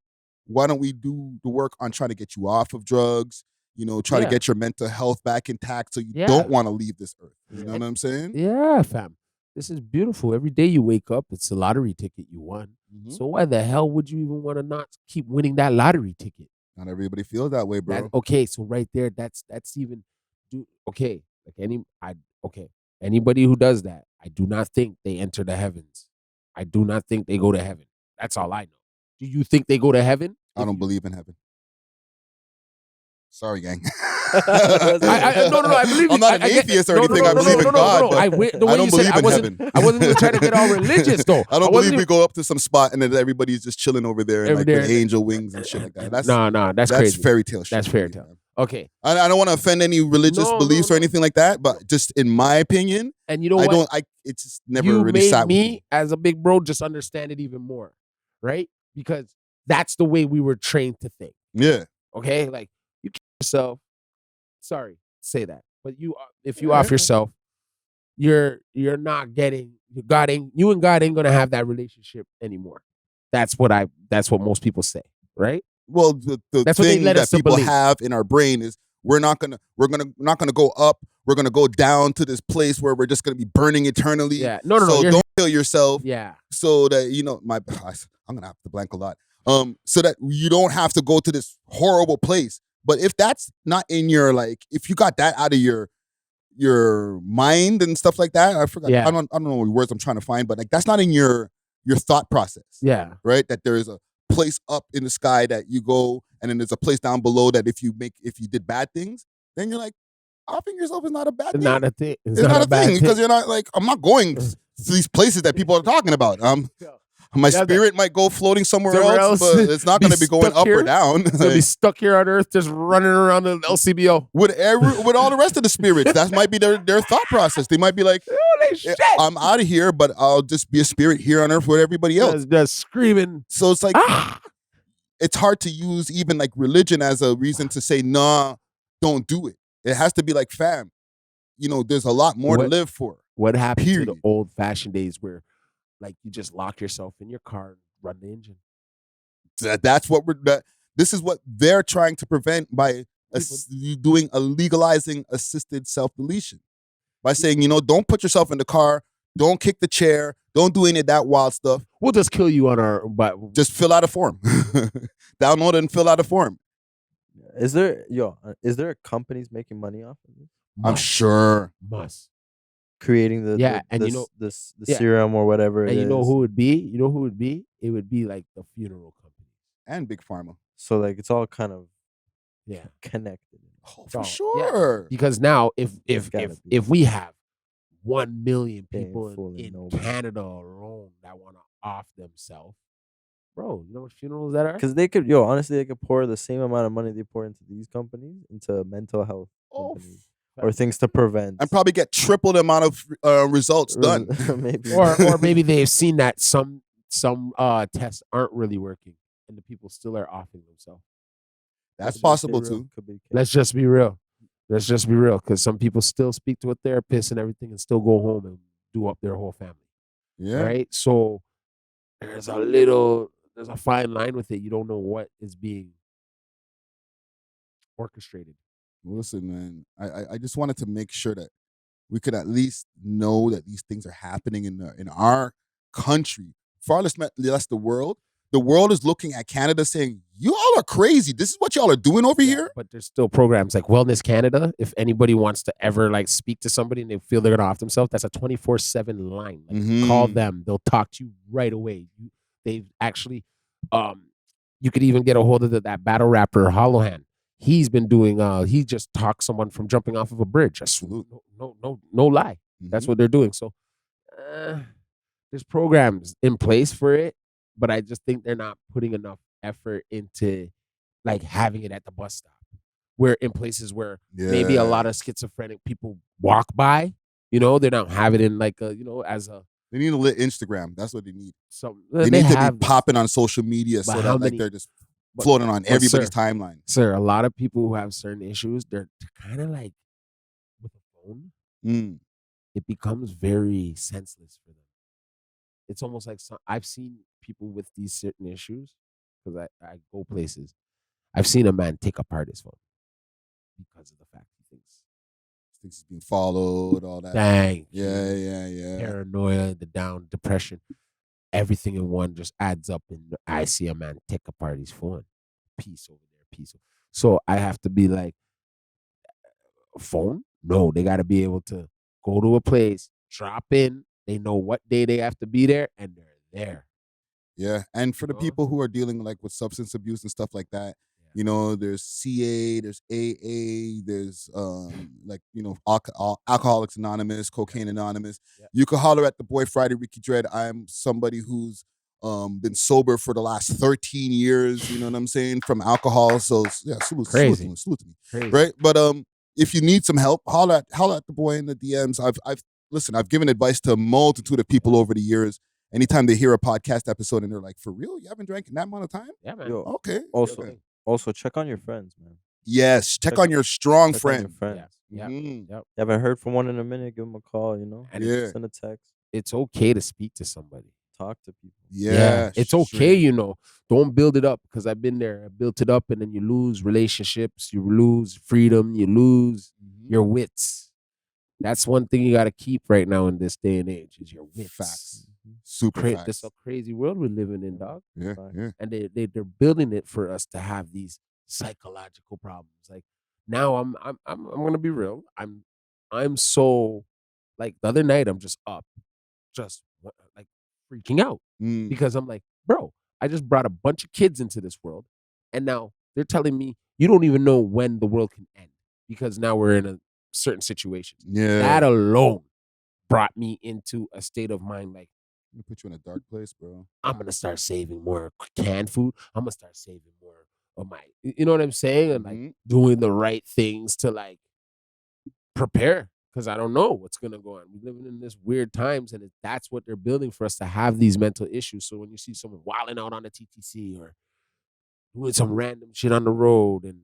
Speaker 2: Why don't we do the work on trying to get you off of drugs? Try to get your mental health back intact so you don't want to leave this earth. You know what I'm saying?
Speaker 4: Yeah, fam. This is beautiful. Every day you wake up, it's a lottery ticket you won.
Speaker 2: Mhm.
Speaker 4: So why the hell would you even want to not keep winning that lottery ticket?
Speaker 2: Not everybody feels that way, bro.
Speaker 4: Okay, so right there, that's even okay. Anybody who does that, I do not think they enter the heavens. I do not think they go to heaven. That's all I know. Do you think they go to heaven?
Speaker 2: I don't believe in heaven. Sorry, gang.
Speaker 4: No. I believe.
Speaker 2: I'm not an atheist or anything. I believe in God.
Speaker 4: I don't believe in heaven. I wasn't even trying to get all religious, though.
Speaker 2: I don't believe we go up to some spot and then everybody's just chilling over there and like with angel wings and shit like that. That's
Speaker 4: crazy.
Speaker 2: That's fairy tale shit.
Speaker 4: That's fairy tale. Okay.
Speaker 2: I don't want to offend any religious beliefs or anything like that, but just in my opinion,
Speaker 4: and you know what?
Speaker 2: It's just never
Speaker 4: you
Speaker 2: really
Speaker 4: made
Speaker 2: sat with
Speaker 4: me as a big bro just understand it even more, right? Because that's the way we were trained to think.
Speaker 2: Yeah.
Speaker 4: Okay, like you kill yourself. Sorry, to say that, but if you off yourself, you're not getting you and God ain't gonna have that relationship anymore. That's what most people say, right?
Speaker 2: Well, the
Speaker 4: That's what they
Speaker 2: thing
Speaker 4: let
Speaker 2: that
Speaker 4: us to
Speaker 2: people
Speaker 4: believe.
Speaker 2: have in our brain is we're not gonna go up. We're gonna go down to this place where we're just gonna be burning eternally.
Speaker 4: Yeah, no.
Speaker 2: So
Speaker 4: You're
Speaker 2: don't kill yourself.
Speaker 4: Yeah.
Speaker 2: So that I'm gonna have to blank a lot. So that you don't have to go to this horrible place. But if that's not in your if you got that out of your mind and stuff like that, I forgot.
Speaker 4: Yeah.
Speaker 2: I don't know what words I'm trying to find, but that's not in your thought process.
Speaker 4: Yeah.
Speaker 2: Right. That there is a place up in the sky that you go, and then there's a place down below that if you did bad things, then you're like, offing yourself is not a bad thing.
Speaker 4: Not a thing.
Speaker 2: It's not a thing because you're not I'm not going to these places that people are talking about. My spirit might go floating somewhere else, but it's not going to be going up or down.
Speaker 4: It's going to be stuck here on Earth, just running around the LCBO
Speaker 2: with all the rest of the spirits. That might be their thought process. They might be like, I'm out of here, but I'll just be a spirit here on Earth with everybody else.
Speaker 4: Just screaming.
Speaker 2: So it's like, it's hard to use even religion as a reason to say, nah, don't do it. It has to be like, fam, there's a lot more to live for.
Speaker 4: What happened to the old fashioned days where you just lock yourself in your car and run the engine?
Speaker 2: This is what they're trying to prevent by legalizing assisted self-deletion. By saying, don't put yourself in the car, don't kick the chair, don't do any of that wild stuff.
Speaker 4: We'll just kill you on our
Speaker 2: just fill out a form. Download it and fill out a form.
Speaker 3: Is there companies making money off of this?
Speaker 2: I'm sure.
Speaker 4: Must.
Speaker 3: Creating the serum or whatever it is.
Speaker 4: And you know who it would be? You know who it would be? It would be like the funeral company.
Speaker 2: And Big Pharma.
Speaker 3: So it's all kind of connected.
Speaker 2: Oh, for sure.
Speaker 4: Yeah. Because now if we have 1 million people in Canada alone that want to off themselves, bro, you know what funerals that are?
Speaker 3: Because they could, honestly, they could pour the same amount of money they pour into these companies into mental health companies. Or things to prevent,
Speaker 2: and probably get triple the amount of results done.
Speaker 3: Maybe.
Speaker 4: or maybe they've seen that some tests aren't really working, and the people still are offing themselves.
Speaker 2: That's possible too.
Speaker 4: Let's just be real. Because some people still speak to a therapist and everything, and still go home and do up their whole family.
Speaker 2: Yeah.
Speaker 4: Right. So there's a fine line with it. You don't know what is being orchestrated.
Speaker 2: Listen, man, I just wanted to make sure that we could at least know that these things are happening in our country. Far less the world. The world is looking at Canada saying, you all are crazy. This is what y'all are doing over here.
Speaker 4: But there's still programs like Wellness Canada. If anybody wants to ever speak to somebody and they feel they're going to off themselves, that's a 24/7 line. Call them. They'll talk to you right away. They've actually, you could even get a hold of that battle rapper, Hollow Hand. He's been doing. He just talked someone from jumping off of a bridge. No lie. That's what they're doing. So there's programs in place for it, but I just think they're not putting enough effort into having it at the bus stop, where in places where maybe a lot of schizophrenic people walk by. They don't have it in as a.
Speaker 2: They need a lit Instagram. That's what they need.
Speaker 4: They
Speaker 2: need to be popping on social media so that they're just floating on everybody's timeline.
Speaker 4: Sir, a lot of people who have certain issues, they're kind of with a phone. It becomes very senseless for them. It's almost like I've seen people with these certain issues because I go places. I've seen a man take apart his phone because of the fact he thinks
Speaker 2: he's being followed, all that.
Speaker 4: Dang.
Speaker 2: Yeah.
Speaker 4: Paranoia, the depression. Everything in one just adds up, and I see a man take apart his phone. Piece over there, piece. So I have to be like, phone? No, they got to be able to go to a place, drop in. They know what day they have to be there, and they're there.
Speaker 2: Yeah, and for the people who are dealing with substance abuse and stuff like that, there's CA, there's AA, there's Alcoholics Anonymous, Cocaine Anonymous. Yeah. You can holler at the boy Friday Ricky Dread. I'm somebody who's been sober for the last 13 years. You know what I'm saying? From alcohol. So yeah, salute to me.
Speaker 4: Crazy.
Speaker 2: Right? But if you need some help, holla at the boy in the DMs. I've given advice to a multitude of people over the years. Anytime they hear a podcast episode and they're like, "For real, you haven't drank in that amount of time?"
Speaker 4: Yeah, man.
Speaker 3: Yo,
Speaker 2: Okay.
Speaker 3: Also check on your friends, man.
Speaker 2: Yes, check on your strong
Speaker 3: Check on your
Speaker 2: friend.
Speaker 3: friends.
Speaker 4: Yeah.
Speaker 2: Mhm.
Speaker 4: Yep.
Speaker 3: You haven't heard from one in a minute, give them a call, you know?
Speaker 4: And
Speaker 2: Yeah.
Speaker 3: Send a text.
Speaker 4: It's okay to speak to somebody.
Speaker 3: Talk to people.
Speaker 2: Yeah,
Speaker 4: It's okay, you know. Don't build it up, because I've been there. I built it up, and then you lose relationships, you lose freedom, you lose your wits. That's one thing you got to keep right now in this day and age is your wits.
Speaker 2: Facts. Super facts.
Speaker 4: This a crazy world we're living in, dog.
Speaker 2: Yeah, yeah.
Speaker 4: And they're building it for us to have these psychological problems. Like now, I'm gonna be real. I'm so, like, the other night I'm just up, just like freaking out because I'm like, bro, I just brought a bunch of kids into this world, and now they're telling me you don't even know when the world can end because now we're in a certain situation.
Speaker 2: Yeah.
Speaker 4: That alone brought me into a state of mind like,
Speaker 2: I'm gonna put you in a dark place, bro.
Speaker 4: I'm gonna start saving more canned food. I'm gonna start saving more of my, you know what I'm saying, and like doing the right things to like prepare, because I don't know what's gonna go on. We're living in this weird times, and that's what they're building for us, to have these mental issues. So when you see someone wilding out on the TTC or doing some random shit on the road, and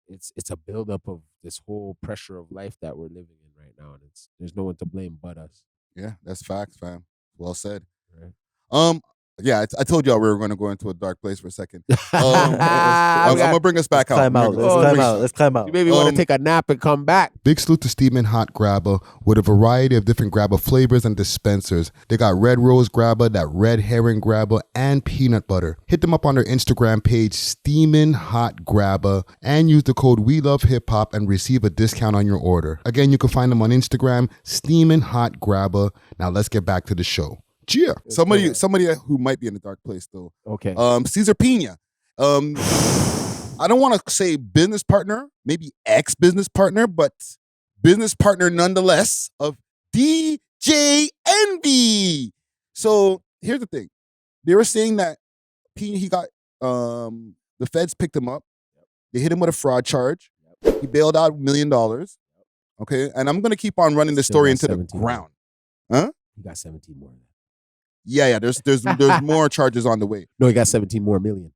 Speaker 4: it's a buildup of this whole pressure of life that we're living in right now, and there's no one to blame but us.
Speaker 2: Yeah, that's facts, fam. Well said.
Speaker 4: Right.
Speaker 2: Yeah, I told y'all we were going to go into a dark place for a second. I'm gonna bring us back out.
Speaker 3: Let's climb out.
Speaker 4: You maybe want to take a nap and come back.
Speaker 2: Big salute to Steamin' Hot Grabba with a variety of different Grabba flavors and dispensers. They got red rose Grabba, that red herring Grabba, and peanut butter. Hit them up on their Instagram page, Steamin' Hot Grabba, and use the code We Love Hip Hop and receive a discount on your order. Again, you can find them on Instagram, Steamin' Hot Grabba. Now let's get back to the show. Yeah, somebody who might be in a dark place though.
Speaker 4: Okay.
Speaker 2: Cesar Pina. I don't want to say business partner, maybe ex-business partner, but business partner nonetheless of DJ Envy. So here's the thing. They were saying that Pina, he got the feds picked him up. They hit him with a fraud charge. He bailed out $1 million. Okay. And I'm gonna keep on running the story into the ground. Huh?
Speaker 4: He got 17 more.
Speaker 2: Yeah. There's more charges on the way.
Speaker 4: No, he got 17 more million.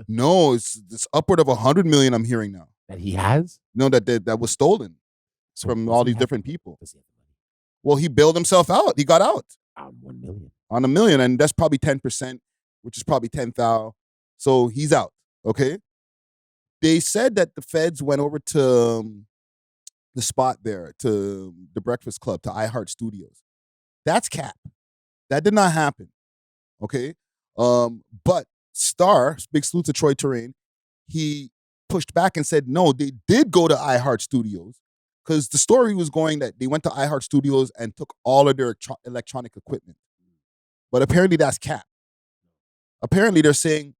Speaker 2: No, it's upward of 100 million. I'm hearing now
Speaker 4: that he has.
Speaker 2: No, that was stolen from all these different people. Well, he bailed himself out. He got out
Speaker 4: on 1 million.
Speaker 2: On $1 million, and that's probably 10%, which is probably 10,000. So he's out. Okay. They said that the feds went over to the spot there, to the Breakfast Club, to iHeart Studios. That's cap. That did not happen. Okay. But Star, big salute to Troy Terrain, he pushed back and said, no, they did go to iHeart Studios, because the story was going that they went to iHeart Studios and took all of their electronic equipment. But apparently that's cap. Apparently they're saying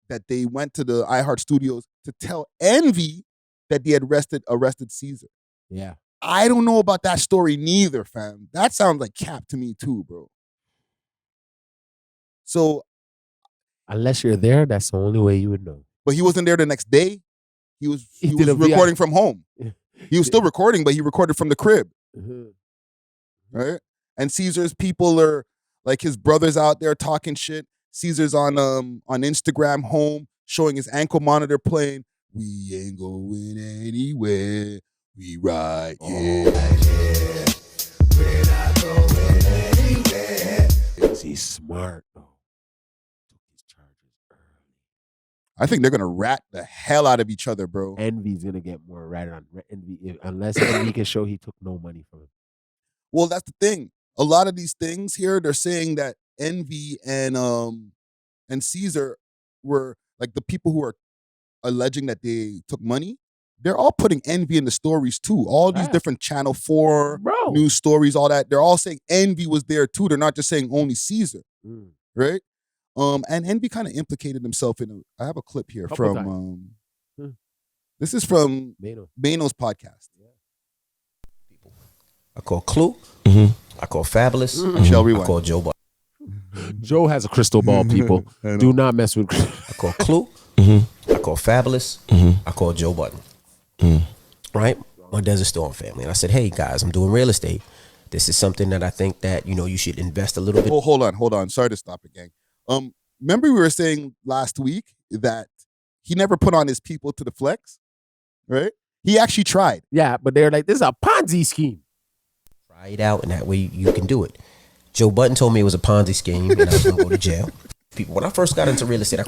Speaker 2: that they went to the iHeart Studios to tell Envy that they had arrested Cesar.
Speaker 4: Yeah.
Speaker 2: I don't know about that story neither, fam. That sounds like cap to me too, bro. So
Speaker 4: unless you're there, that's the only way you would know.
Speaker 2: But he wasn't there the next day. He was
Speaker 4: did a
Speaker 2: recording from home. He was still recording, but he recorded from the crib. Right? And Cesar's people are like his brothers out there talking shit. Caesar's on Instagram home showing his ankle monitor playing. We ain't going anywhere. We right here.
Speaker 4: We're not going anywhere. He's smart though.
Speaker 2: I think they're gonna rat the hell out of each other, bro.
Speaker 4: Envy's gonna get more ratted on Envy unless Envy can show he took no money from him.
Speaker 2: Well, that's the thing. A lot of these things here, they're saying that Envy and Cesar were like the people who are alleging that they took money. They're all putting Envy in the stories too. All these different Channel 4 news stories, all that. They're all saying Envy was there too. They're not just saying only Cesar, right? And Envy kind of implicated himself in I have a clip here from this is from Bano's podcast.
Speaker 13: I call Clue. I call Fabulous.
Speaker 2: Shall we
Speaker 13: I call Joe Bar.
Speaker 4: Joe has a crystal ball, people. Do not mess with.
Speaker 13: I call Clue. I call Fabulous. I call Joe Budden. Right? My Desert Storm family. And I said, hey, guys, I'm doing real estate. This is something that I think that, you should invest a little bit.
Speaker 2: Oh, hold on. Sorry to stop it, gang. Remember we were saying last week that he never put on his people to the flex, right? He actually tried.
Speaker 4: Yeah, but they're like, this is a Ponzi scheme.
Speaker 13: Try it out, and that way you can do it. Joe Budden told me it was a Ponzi scheme, and I was going to go to jail. People, when I first got into real estate,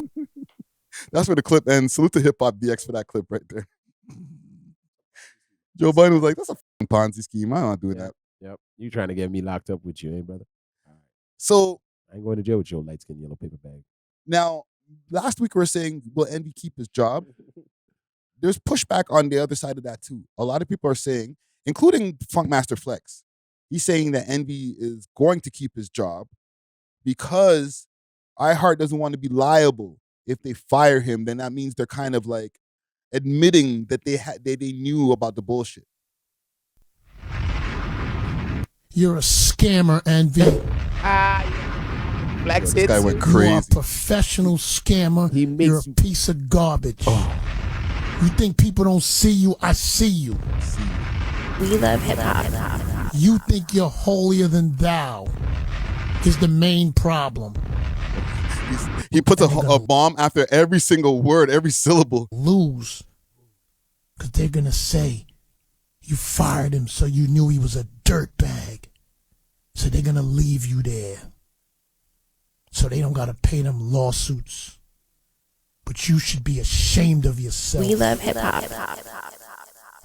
Speaker 2: that's where the clip ends. Salute to Hip Hop DX for that clip right there. Joe Budden was like, that's a Ponzi scheme. I'm not doing that.
Speaker 4: Yep. You trying to get me locked up with you, eh, brother?
Speaker 2: So
Speaker 4: I ain't going to jail with your light skin yellow paper bag.
Speaker 2: Now, last week we were saying, will Envy keep his job? There's pushback on the other side of that too. A lot of people are saying, including Funkmaster Flex, he's saying that Envy is going to keep his job because iHeart doesn't want to be liable. If they fire him, then that means they're kind of like admitting that they knew about the bullshit.
Speaker 14: You're a scammer, Envy.
Speaker 4: Flex
Speaker 2: this guy went crazy.
Speaker 14: You are a professional scammer. You're a piece of garbage. You think people don't see you? I see you.
Speaker 9: We love hip hop.
Speaker 14: You think you're holier than thou is the main problem.
Speaker 2: He puts a bomb after every single word, every syllable.
Speaker 14: Lose. Because they're going to say you fired him so you knew he was a dirtbag. So they're going to leave you there. So they don't got to pay them lawsuits. But you should be ashamed of yourself.
Speaker 9: We love hip hop.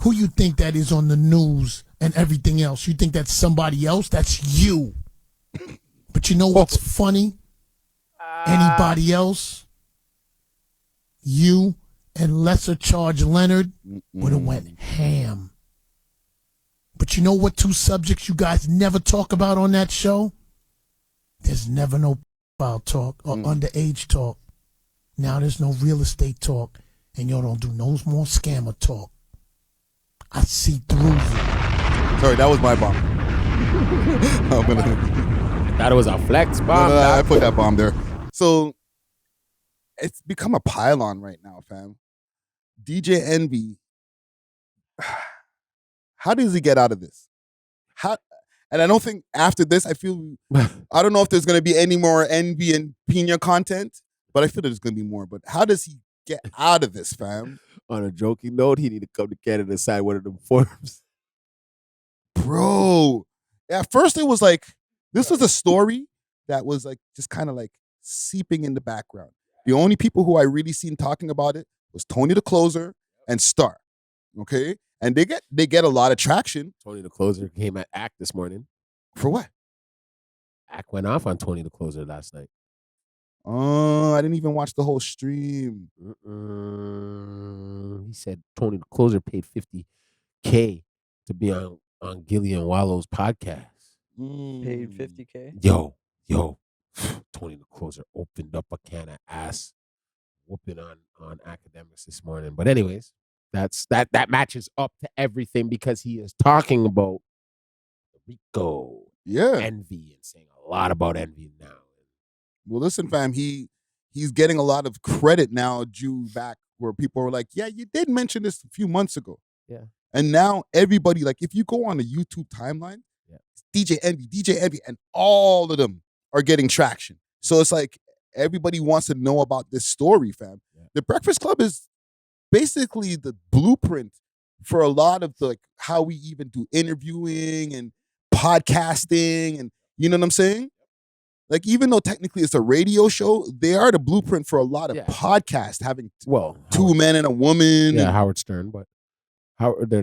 Speaker 14: Who you think that is on the news and everything else? You think that's somebody else? That's you. But you know what's funny? Anybody else? You and Lesser Charge Leonard would have went ham. But you know what two subjects you guys never talk about on that show? There's never no foul talk or underage talk. Now there's no real estate talk, and y'all don't do no more scammer talk. I see through you.
Speaker 2: Sorry, that was my bomb.
Speaker 4: Thought it was a Flex bomb.
Speaker 2: No, I put that bomb there. So it's become a pylon right now, fam. DJ Envy, how does he get out of this? And I don't think after this, I don't know if there's going to be any more Envy and Pina content, but I feel there's going to be more. But how does he get out of this, fam?
Speaker 4: On a joking note, he need to come to Canada and sign one of them forms.
Speaker 2: Bro, at first it was like, this was a story that was like just kind of like seeping in the background. The only people who I really seen talking about it was Tony the Closer and Star. Okay? And they get a lot of traction.
Speaker 4: Tony the Closer came at ACT this morning.
Speaker 2: For what?
Speaker 4: ACT went off on Tony the Closer last night.
Speaker 2: Oh, I didn't even watch the whole stream.
Speaker 4: He said Tony the Closer paid $50K to be on Gillian Wallow's podcast.
Speaker 3: Paid $50K?
Speaker 4: Yo, Tony the Closer opened up a can of ass whooping on academics this morning. But anyways, that matches up to everything because he is talking about Rico, Envy, and saying a lot about Envy now.
Speaker 2: Well, listen, fam, he's getting a lot of credit now due back where people were like, yeah, you did mention this a few months ago.
Speaker 4: Yeah.
Speaker 2: And now everybody, like if you go on the YouTube timeline, DJ Envy, and all of them are getting traction. So it's like everybody wants to know about this story, fam. Yeah. The Breakfast Club is basically the blueprint for a lot of the, like how we even do interviewing and podcasting, and you know what I'm saying? Like even though technically it's a radio show, they are the blueprint for a lot of podcasts having two men and a woman.
Speaker 4: Yeah, Howard Stern, but they're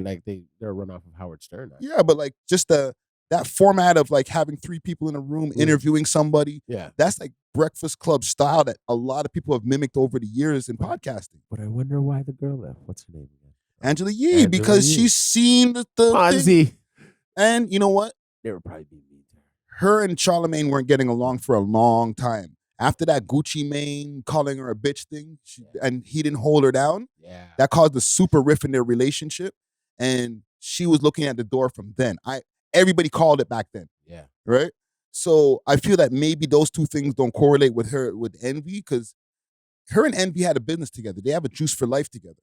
Speaker 4: a run off of Howard Stern.
Speaker 2: Yeah, but like just that format of like having three people in a room interviewing somebody.
Speaker 4: Yeah.
Speaker 2: That's like Breakfast Club style that a lot of people have mimicked over the years in podcasting.
Speaker 4: But I wonder why the girl left. What's her name again?
Speaker 2: Angela Yee, because she's seen the Ponzi. And you know what?
Speaker 4: They were probably being mean to her.
Speaker 2: Her and Charlamagne weren't getting along for a long time. After that Gucci Mane calling her a bitch thing, and he didn't hold her down, that caused a super rift in their relationship. And she was looking at the door from then. Everybody called it back then.
Speaker 4: Yeah.
Speaker 2: Right? So I feel that maybe those two things don't correlate with Envy, because her and Envy had a business together. They have a Juice for Life together,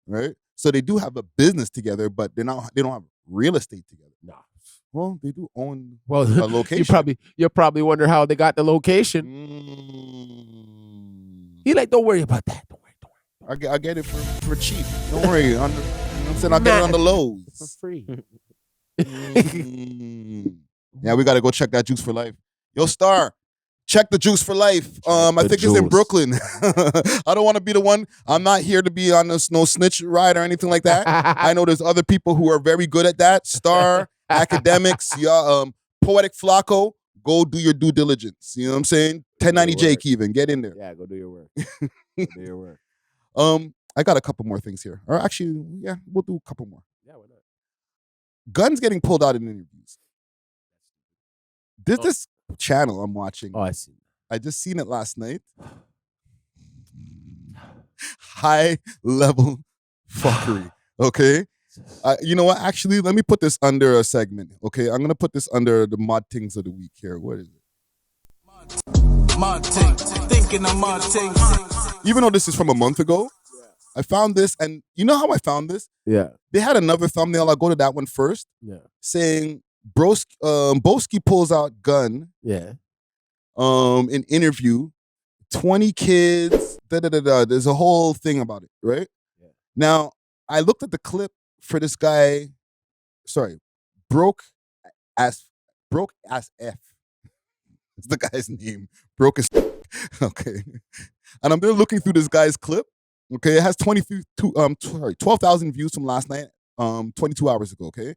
Speaker 2: right? So they do have a business together, but they don't have real estate together.
Speaker 4: Nah.
Speaker 2: Well, they do own
Speaker 4: Well,
Speaker 2: a location.
Speaker 4: you probably wonder how they got the location. He like, don't worry about that. Don't worry.
Speaker 2: I get it for cheap. Don't worry. You know what I'm saying? I'll get it on the lows.
Speaker 4: For free.
Speaker 2: Yeah, we got to go check that Juice for Life. Yo, Star, check the Juice for Life. I think it's in
Speaker 4: juice.
Speaker 2: Brooklyn. I don't want to be the one. I'm not here to be on this no snitch ride or anything like that. I know there's other people who are very good at that. Star, Academics, Poetic Flacco, go do your due diligence. You know what I'm saying? 1090 Jake even, get in there.
Speaker 4: Yeah, go do your work. Go do your work.
Speaker 2: I got a couple more things here. Or actually, yeah, we'll do a couple more.
Speaker 4: Yeah, why not?
Speaker 2: Guns getting pulled out in interviews. There's this channel I'm watching.
Speaker 4: Oh, I see.
Speaker 2: I just seen it last night. High level fuckery. Okay. You know what? Actually, let me put this under a segment. Okay. I'm gonna put this under the mod things of the week here. What is it?
Speaker 15: Mod things. Thinking of mod things.
Speaker 2: Even though this is from a month ago, I found this, and you know how I found this?
Speaker 4: Yeah.
Speaker 2: They had another thumbnail. I'll go to that one first.
Speaker 4: Yeah.
Speaker 2: Saying Boski pulls out gun.
Speaker 4: Yeah.
Speaker 2: In interview, 20 kids. There's a whole thing about it, right? Yeah. Now I looked at the clip for this guy. Sorry, broke as F. It's the guy's name. Broke as okay. And I'm there looking through this guy's clip. Okay, it has 12,000 views from last night, 22 hours ago. Okay,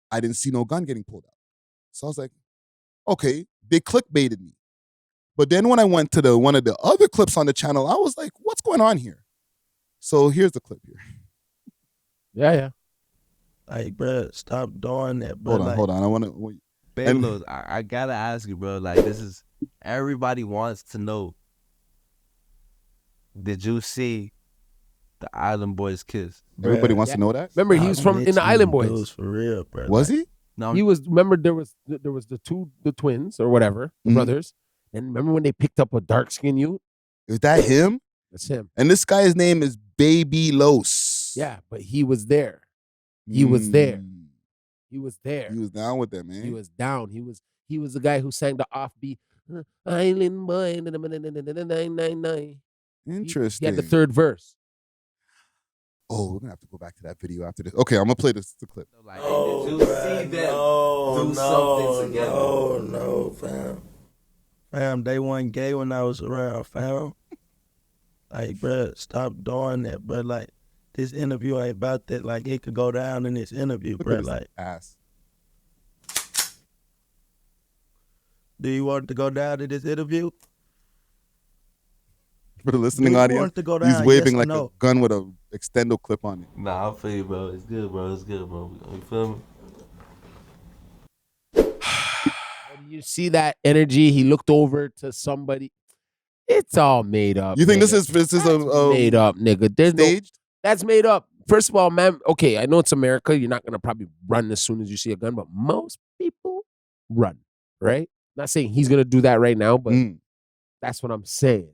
Speaker 2: I didn't see no gun getting pulled out, so I was like, okay, they clickbaited me. But then when I went to one of the other clips on the channel, I was like, what's going on here? So here's the clip here.
Speaker 4: Yeah.
Speaker 16: Like, bro, stop doing that, bro.
Speaker 2: Hold on. I want to.
Speaker 17: Babe, I gotta ask you, bro. Like, this is everybody wants to know. Did you see the Island Boys kiss?
Speaker 2: Everybody wants to know that.
Speaker 4: Remember, he was in the Island Boys.
Speaker 16: For real, bro.
Speaker 2: Was he?
Speaker 17: No,
Speaker 4: he was. Remember, there was the twins or whatever, the brothers. And remember when they picked up a dark skinned youth?
Speaker 2: Is that him?
Speaker 4: That's him.
Speaker 2: And this guy's name is Baby Los.
Speaker 4: Yeah, but he was there. He was there. He was there.
Speaker 2: He was down with that, man.
Speaker 4: He was down. He was the guy who sang the offbeat Island Boy 999.
Speaker 2: Interesting.
Speaker 4: He had the third verse.
Speaker 2: Oh, we're gonna have to go back to that video after this. Okay, I'm gonna play the clip.
Speaker 17: Like, did you see them do something together?
Speaker 16: No, fam. Fam, they weren't gay when I was around, fam. Like, bro, stop doing that, bro. Like, this interview ain't about that. Like, it could go down in this interview, bro. Like,
Speaker 2: ass.
Speaker 16: Do you want it to go down in this interview?
Speaker 2: For the listening audience, he's waving like a gun with a extendo clip on it.
Speaker 17: Nah, I feel you, bro. It's good, bro. You feel me?
Speaker 4: You see that energy? He looked over to somebody. It's all made up.
Speaker 2: You think
Speaker 4: nigga.
Speaker 2: this is a
Speaker 4: made up, nigga? There's
Speaker 2: staged?
Speaker 4: That's made up. First of all, man. Okay, I know it's America. You're not gonna probably run as soon as you see a gun, but most people run, right? Not saying he's gonna do that right now, but that's what I'm saying.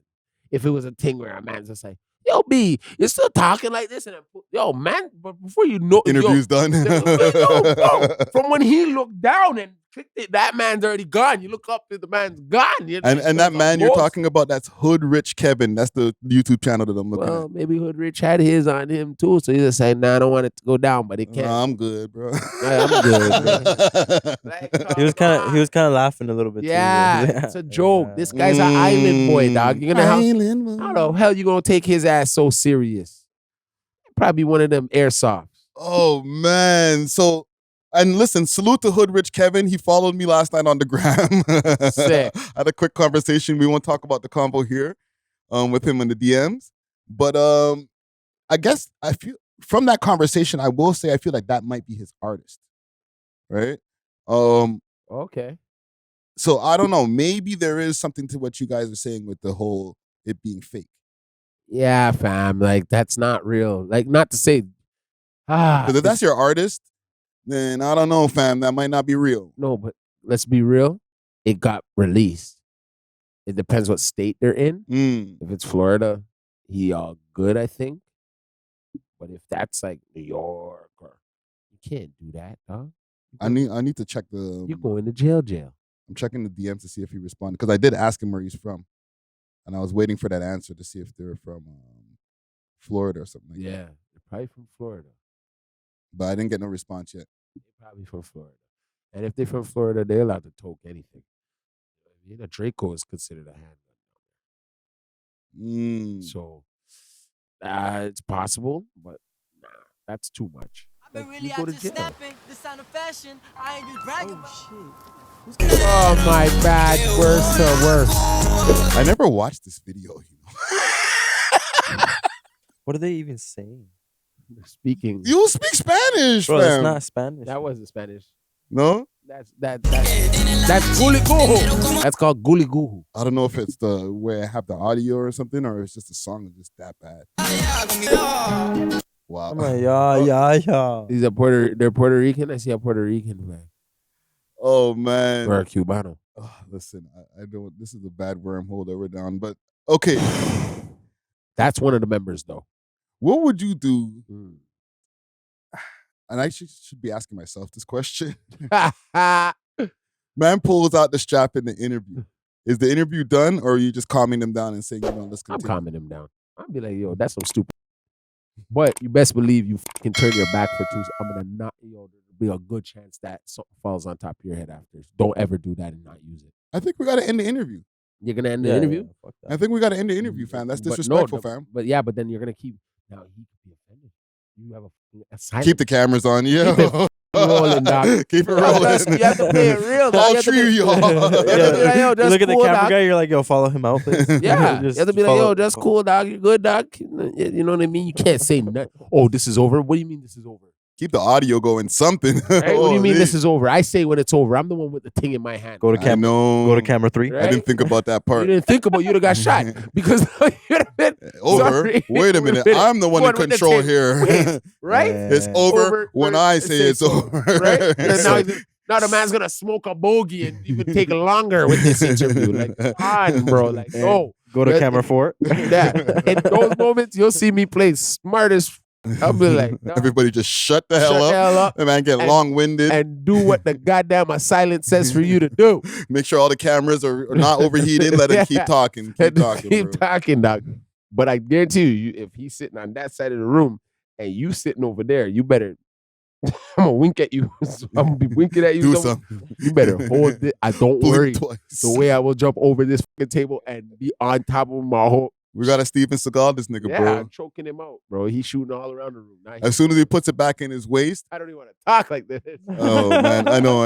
Speaker 4: If it was a thing where a man's just like, yo, B, you're still talking like this, and yo, man, but before you know,
Speaker 2: interview's done.
Speaker 4: Bro, from when he looked down and clicked it, that man's already gone. You look up, the man's gone.
Speaker 2: And that man you're talking about, that's Hood Rich Kevin. That's the YouTube channel that I'm looking at.
Speaker 4: Maybe Hood Rich had his on him too, so he's just saying, nah, I don't want it to go down, but it can't.
Speaker 2: Nah, I'm good, bro.
Speaker 4: I'm good, bro.
Speaker 3: He was kind of laughing a little bit.
Speaker 4: Yeah,
Speaker 3: too.
Speaker 4: it's a joke. This guy's an island boy, dog. You're gonna how the hell you gonna take his ass so serious? Probably one of them airsofts.
Speaker 2: Oh man, so. And listen, salute to Hood Rich Kevin. He followed me last night on the gram.
Speaker 4: Sick.
Speaker 2: I had a quick conversation. We won't talk about the combo here with him in the DMs. But I guess I feel from that conversation, I will say I feel like that might be his artist. Right?
Speaker 4: Okay.
Speaker 2: So I don't know. Maybe there is something to what you guys are saying with the whole it being fake.
Speaker 4: Yeah, fam. Like, that's not real. Like, not to say,
Speaker 2: Because if that's your artist, then I don't know, fam. That might not be real.
Speaker 4: No, but let's be real, it got released. It depends what state they're in. If it's Florida, he all good, I think. But if that's like New York, or you can't do that, dog.
Speaker 2: I need to check the.
Speaker 4: You go into jail.
Speaker 2: I'm checking the DMs to see if he responded because I did ask him where he's from, and I was waiting for that answer to see if they're from Florida or something like that.
Speaker 4: Yeah, they're probably from Florida.
Speaker 2: But I didn't get no response yet.
Speaker 4: They're probably from Florida. And if they're from Florida, they're allowed to toke anything. A Draco is considered a handgun. So it's possible, but nah, that's too much.
Speaker 7: I've been really
Speaker 4: you go
Speaker 7: out
Speaker 4: to
Speaker 7: to
Speaker 4: jail.
Speaker 7: snapping. The sound of fashion. I ain't just bragging about
Speaker 4: Oh my bad, worse to worse.
Speaker 2: I never watched this video.
Speaker 3: What are they even saying?
Speaker 4: Speaking.
Speaker 2: You speak Spanish,
Speaker 3: Bro,
Speaker 2: fam.
Speaker 3: that's not Spanish.
Speaker 4: That wasn't Spanish.
Speaker 2: No?
Speaker 4: That's guli guhu. That's called guli guhu.
Speaker 2: I don't know if it's the way I have the audio or something, or it's just the song is just that bad. Wow.
Speaker 3: I'm like, yeah.
Speaker 4: They're Puerto Rican. I see a Puerto Rican man.
Speaker 2: Oh man.
Speaker 4: Or a Cubano.
Speaker 2: Oh, listen, I don't. This is a bad wormhole that we're down, but okay.
Speaker 4: That's one of the members, though.
Speaker 2: What would you do? And I should be asking myself this question. Man pulls out the strap in the interview. Is the interview done, or are you just calming them down and saying, let's continue?
Speaker 4: I'm calming them down. I'll be like, yo, that's some stupid. But you best believe you can turn your back for 2 seconds. I'm gonna not, there'll be a good chance that something falls on top of your head after. Don't ever do that and not use it.
Speaker 2: I think we gotta end the interview.
Speaker 4: You're gonna end the interview?
Speaker 2: Yeah, fuck that. I think we gotta end the interview, fam. That's
Speaker 4: But
Speaker 2: disrespectful,
Speaker 4: no,
Speaker 2: fam.
Speaker 4: But yeah, but then you're gonna keep. Now he could be offended. You have a silence.
Speaker 2: Keep the cameras on, yeah.
Speaker 4: Keep it rolling, dog.
Speaker 2: Keep it rolling.
Speaker 4: You have to play it real, dog.
Speaker 2: All three of y'all.
Speaker 3: You look at the camera guy, you're like, yo, follow him out, please.
Speaker 4: Yeah,
Speaker 3: Just
Speaker 4: you have to be like,
Speaker 3: follow-
Speaker 4: yo, that's cool, dog. You're good, dog. You know what I mean? You can't say nothing. Oh, this is over. What do you mean this is over?
Speaker 2: Keep the audio going, something.
Speaker 4: Right? What do you mean this is over? I say when it's over. I'm the one with the thing in my hand.
Speaker 3: Go to camera. Go to camera 3.
Speaker 2: I didn't think about that
Speaker 4: You
Speaker 2: part.
Speaker 4: didn't think about you'd have got shot because you'd have been
Speaker 2: Over.
Speaker 4: sorry.
Speaker 2: Wait a minute. I'm the one in
Speaker 4: with the
Speaker 2: control
Speaker 4: tape.
Speaker 2: here.
Speaker 4: Wait, right?
Speaker 2: It's over when I say it's over.
Speaker 4: Right? And now the man's gonna smoke a bogey and even take longer with this interview. Like, come on, bro. Like, no.
Speaker 3: Go to camera 4.
Speaker 4: Yeah. In those moments, you'll see me play smart as. I'll be like, no.
Speaker 2: Everybody just shut the hell up. The man get long-winded.
Speaker 4: And do what the goddamn silence says for you to do.
Speaker 2: Make sure all the cameras are not overheated. Let him keep talking. Keep talking, bro.
Speaker 4: Keep talking, dog. But I guarantee you, if he's sitting on that side of the room and you sitting over there, you better. I'm gonna wink at you. I'm gonna be winking at you.
Speaker 2: Do something.
Speaker 4: You better hold it. I don't
Speaker 2: Blink
Speaker 4: worry.
Speaker 2: twice.
Speaker 4: The way I will jump over this fucking table and be on top of my whole.
Speaker 2: We got a Steven Seagal, this nigga,
Speaker 4: Yeah,
Speaker 2: bro.
Speaker 4: I'm choking him out, bro. He's shooting all around the room. Now
Speaker 2: As soon as he puts it back in his waist.
Speaker 4: I don't even want to talk like this.
Speaker 2: Oh man, I know.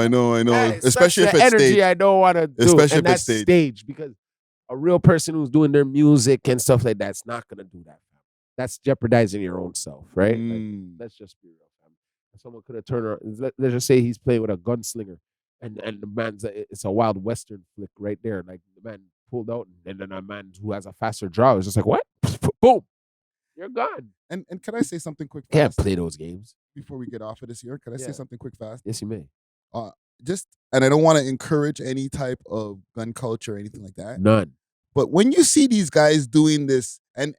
Speaker 2: Especially if
Speaker 4: the
Speaker 2: it's
Speaker 4: energy
Speaker 2: staged.
Speaker 4: I don't want to do.
Speaker 2: Especially
Speaker 4: and
Speaker 2: if it's
Speaker 4: that's
Speaker 2: staged.
Speaker 4: because a real person who's doing their music and stuff like that's not gonna do that. That's jeopardizing your own self, right? Like, let's just be real, fam. Someone could have turned around. Let's just say he's playing with a gunslinger, and the man's it's a Wild Western flick right there. Like the man pulled out, and then a man who has a faster draw is just like, what? Boom, you're gone.
Speaker 2: And can I say something quick?
Speaker 4: Can't
Speaker 2: fast?
Speaker 4: play those games
Speaker 2: Before we get off of this here, can I say
Speaker 4: Yeah.
Speaker 2: something quick fast?
Speaker 4: Yes, you may.
Speaker 2: And I don't want to encourage any type of gun culture or anything like that.
Speaker 4: None.
Speaker 2: But when you see these guys doing this and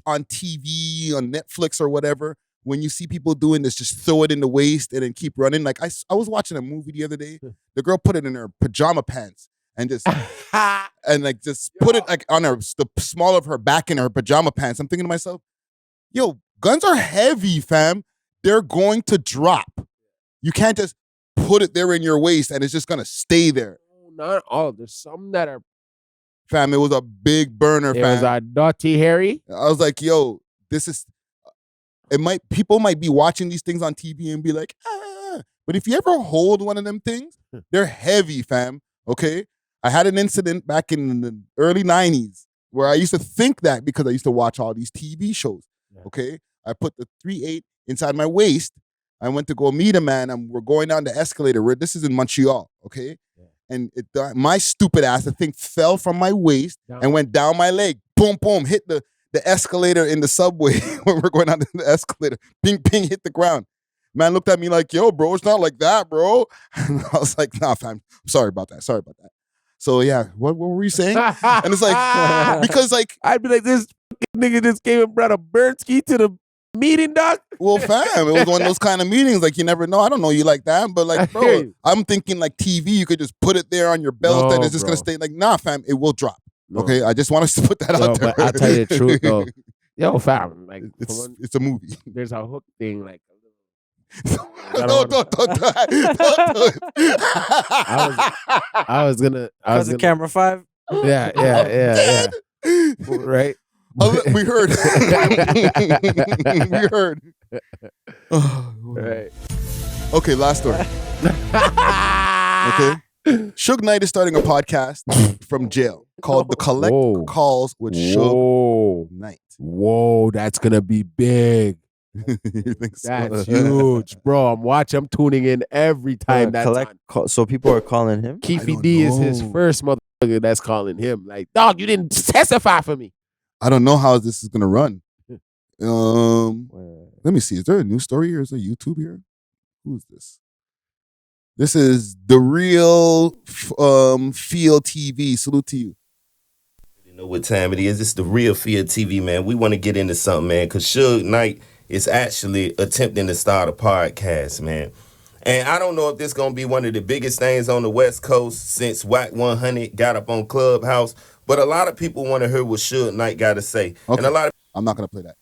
Speaker 2: on TV, on Netflix or whatever, when you see people doing this, just throw it in the waist and then keep running. Like I was watching a movie the other day. The girl put it in her pajama pants and just and like just put it like on the small of her back in her pajama pants. I'm thinking to myself, yo, guns are heavy, fam. They're going to drop. You can't just put it there in your waist and it's just gonna stay there.
Speaker 4: Not all. There's some that are.
Speaker 2: Fam, it was a big burner,
Speaker 4: It
Speaker 2: fam.
Speaker 4: was a dirty Harry.
Speaker 2: I was like, yo, this is. People might be watching these things on TV and be like, ah. But if you ever hold one of them things, they're heavy, fam. Okay? I had an incident back in the early 90s where I used to think that because I used to watch all these TV shows. Okay? I put the 3.8 inside my waist. I went to go meet a man and we're going down the escalator. This is in Montreal, okay? And my stupid ass, the thing fell from my waist and went down my leg. Boom, boom, hit the escalator in the subway when we're going down the escalator. Ping, ping, hit the ground. Man looked at me like, yo, bro, it's not like that, bro. And I was like, nah, fam, sorry about that. So yeah, what were we saying? And it's like, because like,
Speaker 4: I'd be like, this nigga just came and brought a bird ski to the meeting, dog.
Speaker 2: well, fam, it was one of those kind of meetings. Like, you never know. I don't know you like that, but like, bro, I'm thinking like TV, you could just put it there on your belt and it's just gonna stay. Like, nah, fam, it will drop.
Speaker 4: No.
Speaker 2: Okay, I just want us to put that out there.
Speaker 4: But I'll tell you the truth, though. Yo, fam, like
Speaker 2: it's a movie.
Speaker 4: There's a hook thing, like.
Speaker 2: Don't do it.
Speaker 4: I was gonna.
Speaker 3: Camera 5.
Speaker 4: Yeah. Right.
Speaker 2: We heard. We heard.
Speaker 4: Right.
Speaker 2: Okay, last story. Okay. Suge Knight is starting a podcast from jail called The Collect Calls with Suge Knight.
Speaker 4: Whoa, that's gonna be big.
Speaker 2: You think so?
Speaker 4: That's huge, bro. I'm tuning in every time that's on.
Speaker 3: So people are calling him?
Speaker 4: Keefe D is his first motherfucker that's calling him. Like, dog, you didn't testify for me.
Speaker 2: I don't know how this is gonna run. Let me see. Is there a news story here? Is there YouTube here? Who's this? This is The Real Feel TV. Salute to you.
Speaker 18: You know what time it is. This is The Real Feel TV, man. We want to get into something, man, because Suge Knight is actually attempting to start a podcast, man. And I don't know if this is going to be one of the biggest things on the West Coast since Wack 100 got up on Clubhouse. But a lot of people want to hear what Suge Knight got to say.
Speaker 2: Okay.
Speaker 18: And a lot of
Speaker 2: I'm not going to play that.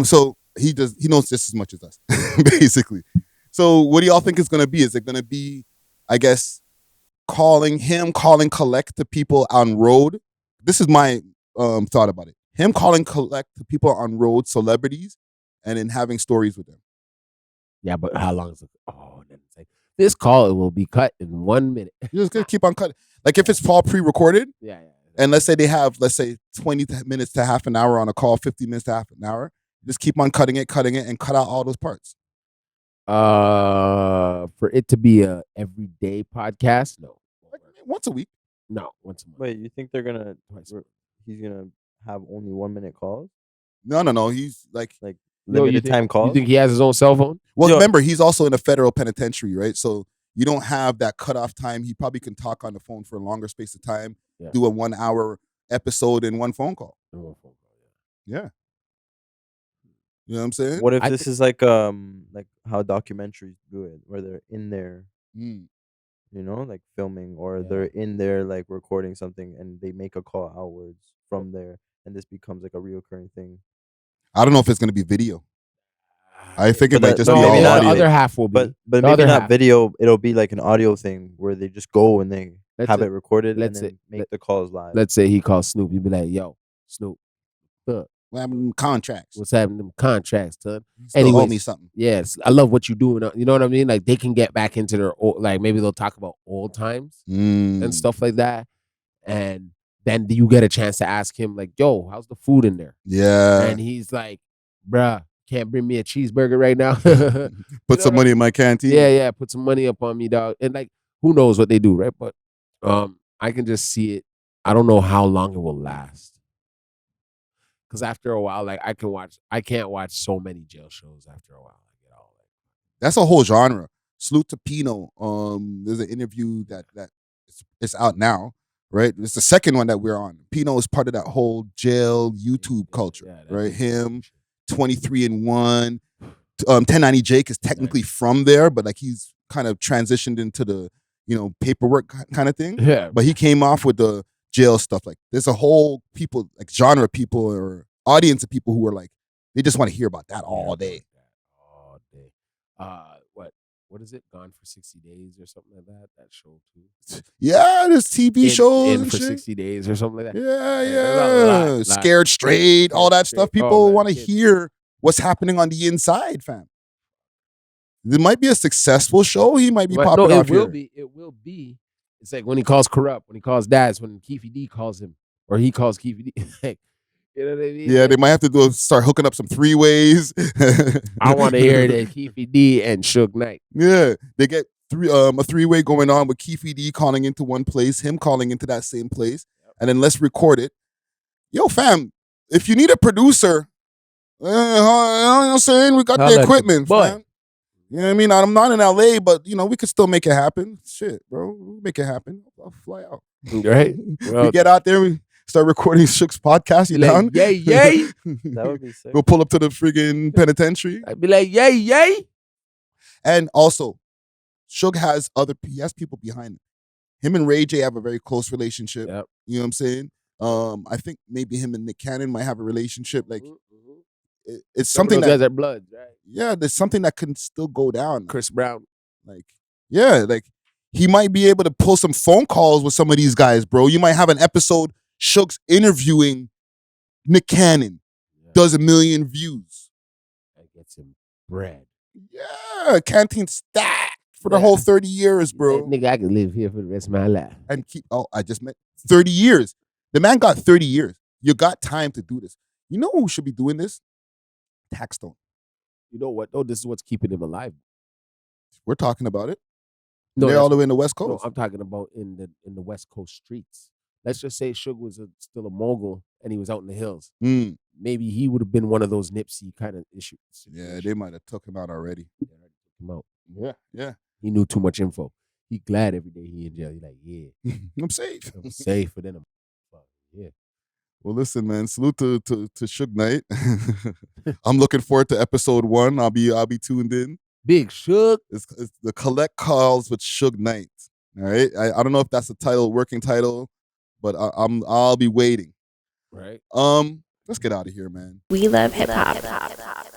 Speaker 2: So he knows just as much as us, basically. So what do y'all think it's going to be? Is it going to be, I guess, calling collect to people on road? This is my thought about it. Him calling collect to people on road, celebrities, and then having stories with them.
Speaker 4: Yeah, but how long is it? Oh, this call will be cut in 1 minute.
Speaker 2: You're just going to keep on cutting. Like if it's all pre-recorded,
Speaker 4: yeah.
Speaker 2: And let's say they have, 20 minutes to half an hour on a call, 50 minutes to half an hour. Just keep on cutting it, and cut out all those parts.
Speaker 4: For it to be a everyday podcast, no.
Speaker 2: Once a week.
Speaker 4: No, once a month.
Speaker 3: Wait, you think he's gonna have only 1 minute calls?
Speaker 2: No. He's like
Speaker 3: limited time calls.
Speaker 4: You think he has his own cell phone?
Speaker 2: Well, remember, he's also in a federal penitentiary, right? So you don't have that cutoff time. He probably can talk on the phone for a longer space of time, do a 1 hour episode in one phone call. Yeah. You know what I'm saying?
Speaker 3: What if this is like how documentaries do it, where they're in there, you know, like filming, or they're in there like recording something, and they make a call outwards from there, and this becomes like a reoccurring thing.
Speaker 2: I don't know if it's going to be video. I think it
Speaker 3: But
Speaker 2: might just
Speaker 3: no,
Speaker 2: be all
Speaker 3: maybe not
Speaker 2: audio.
Speaker 4: The other half will be.
Speaker 3: But
Speaker 4: The
Speaker 3: maybe
Speaker 4: other
Speaker 3: not
Speaker 4: half.
Speaker 3: video. It'll be like an audio thing where they just go and they have
Speaker 4: say-
Speaker 3: it recorded
Speaker 4: let's
Speaker 3: and then make the calls live.
Speaker 4: Let's say he calls Snoop. He'd be like, yo, Snoop, look,
Speaker 2: What happened to them contracts?
Speaker 4: what's happening to them contracts, son?
Speaker 2: Still owe me something.
Speaker 4: Yes, I love what you're doing. You know what I mean? Like they can get back into their old, like maybe they'll talk about old times and stuff like that. And then you get a chance to ask him, like, yo, how's the food in there?
Speaker 2: Yeah.
Speaker 4: And he's like, bruh, can't bring me a cheeseburger right now.
Speaker 2: Put some money in my canteen.
Speaker 4: Yeah, put some money up on me, dog. And like, who knows what they do, right? But I can just see it. I don't know how long it will last. Because after a while, like I can't watch so many jail shows after a while.
Speaker 2: That's a whole genre. Salute to Pino. There's an interview that it's out now, right? It's the second one that we're on. Pino is part of that whole jail YouTube culture, right? Him, 23-in-1, 1090 Jake is technically from there, but like he's kind of transitioned into the paperwork kind of thing.
Speaker 4: Yeah.
Speaker 2: But he came off with the jail stuff. Like there's a whole people, like genre of people or audience of people who are like, they just want to hear about that all day.
Speaker 4: All day. What is it? Gone for 60 days or something like that? That show too.
Speaker 2: Yeah, there's TV shows
Speaker 4: in
Speaker 2: and
Speaker 4: for
Speaker 2: shit.
Speaker 4: 60 days or something like that.
Speaker 2: Yeah. Scared Straight, all that stuff. People want to hear what's happening on the inside, fam. It might be a successful show. He might be popping
Speaker 4: no,
Speaker 2: off here.
Speaker 4: It will be. It's like when he calls Corrupt, when he calls Dads, when Keefe D calls him, or he calls Keefe D. Like, you know what I mean?
Speaker 2: Yeah, they might have to start hooking up some three-ways.
Speaker 4: I want to hear that Keefe D and Suge Knight.
Speaker 2: Yeah, they get a three-way going on with Keefe D calling into one place, him calling into that same place, and then let's record it. Yo, fam, if you need a producer, you know what I'm saying? We got the equipment, fam. You know what I mean? I'm not in LA, but you know, we could still make it happen. Shit, bro. We'll make it happen. I'll fly out.
Speaker 4: Right?
Speaker 2: We get out there, we start recording Shook's podcast. You down?
Speaker 4: Yay, yay.
Speaker 3: That would be sick.
Speaker 2: We'll pull up to the friggin' penitentiary.
Speaker 4: I'd be like, yay, yay.
Speaker 2: And also, Suge has he has people behind him. Him and Ray J have a very close relationship.
Speaker 4: Yep.
Speaker 2: You know what I'm saying? I think maybe him and Nick Cannon might have a relationship. Like, it's something
Speaker 4: Some of those guys are bloods, right?
Speaker 2: yeah, there's something that can still go down.
Speaker 4: Chris Brown.
Speaker 2: Like, yeah, like he might be able to pull some phone calls with some of these guys, bro. You might have an episode, Suge's interviewing Nick Cannon, does 1 million views.
Speaker 4: That gets him bread.
Speaker 2: Yeah, canteen stacked for the whole 30 years, bro.
Speaker 4: Nigga, I can live here for the rest of my life.
Speaker 2: And I just meant 30 years. The man got 30 years. You got time to do this. You know who should be doing this? Taxstone.
Speaker 4: You know what? Oh, this is what's keeping him alive.
Speaker 2: We're talking about it.
Speaker 4: No,
Speaker 2: They're
Speaker 4: that's-
Speaker 2: all the way in the West
Speaker 4: No,
Speaker 2: Coast.
Speaker 4: I'm talking about in the West Coast streets. Let's just say Suge was still a mogul and he was out in the hills.
Speaker 2: Mm.
Speaker 4: Maybe he would have been one of those Nipsey kind of issues.
Speaker 2: Yeah, they might have took him out already.
Speaker 4: Him out.
Speaker 2: Yeah, yeah.
Speaker 4: He knew too much info. He glad every day he in jail. He like, yeah,
Speaker 2: I'm safe.
Speaker 4: I'm safe. But then I'm, yeah.
Speaker 2: Well, listen, man. Salute to Suge Knight. I'm looking forward to episode 1. I'll be tuned in.
Speaker 4: Big Suge.
Speaker 2: It's the Collect Calls with Suge Knight. All right. I don't know if that's the title, working title, but I'll be waiting.
Speaker 4: Right.
Speaker 2: Let's get out of here, man.
Speaker 19: We love hip hop.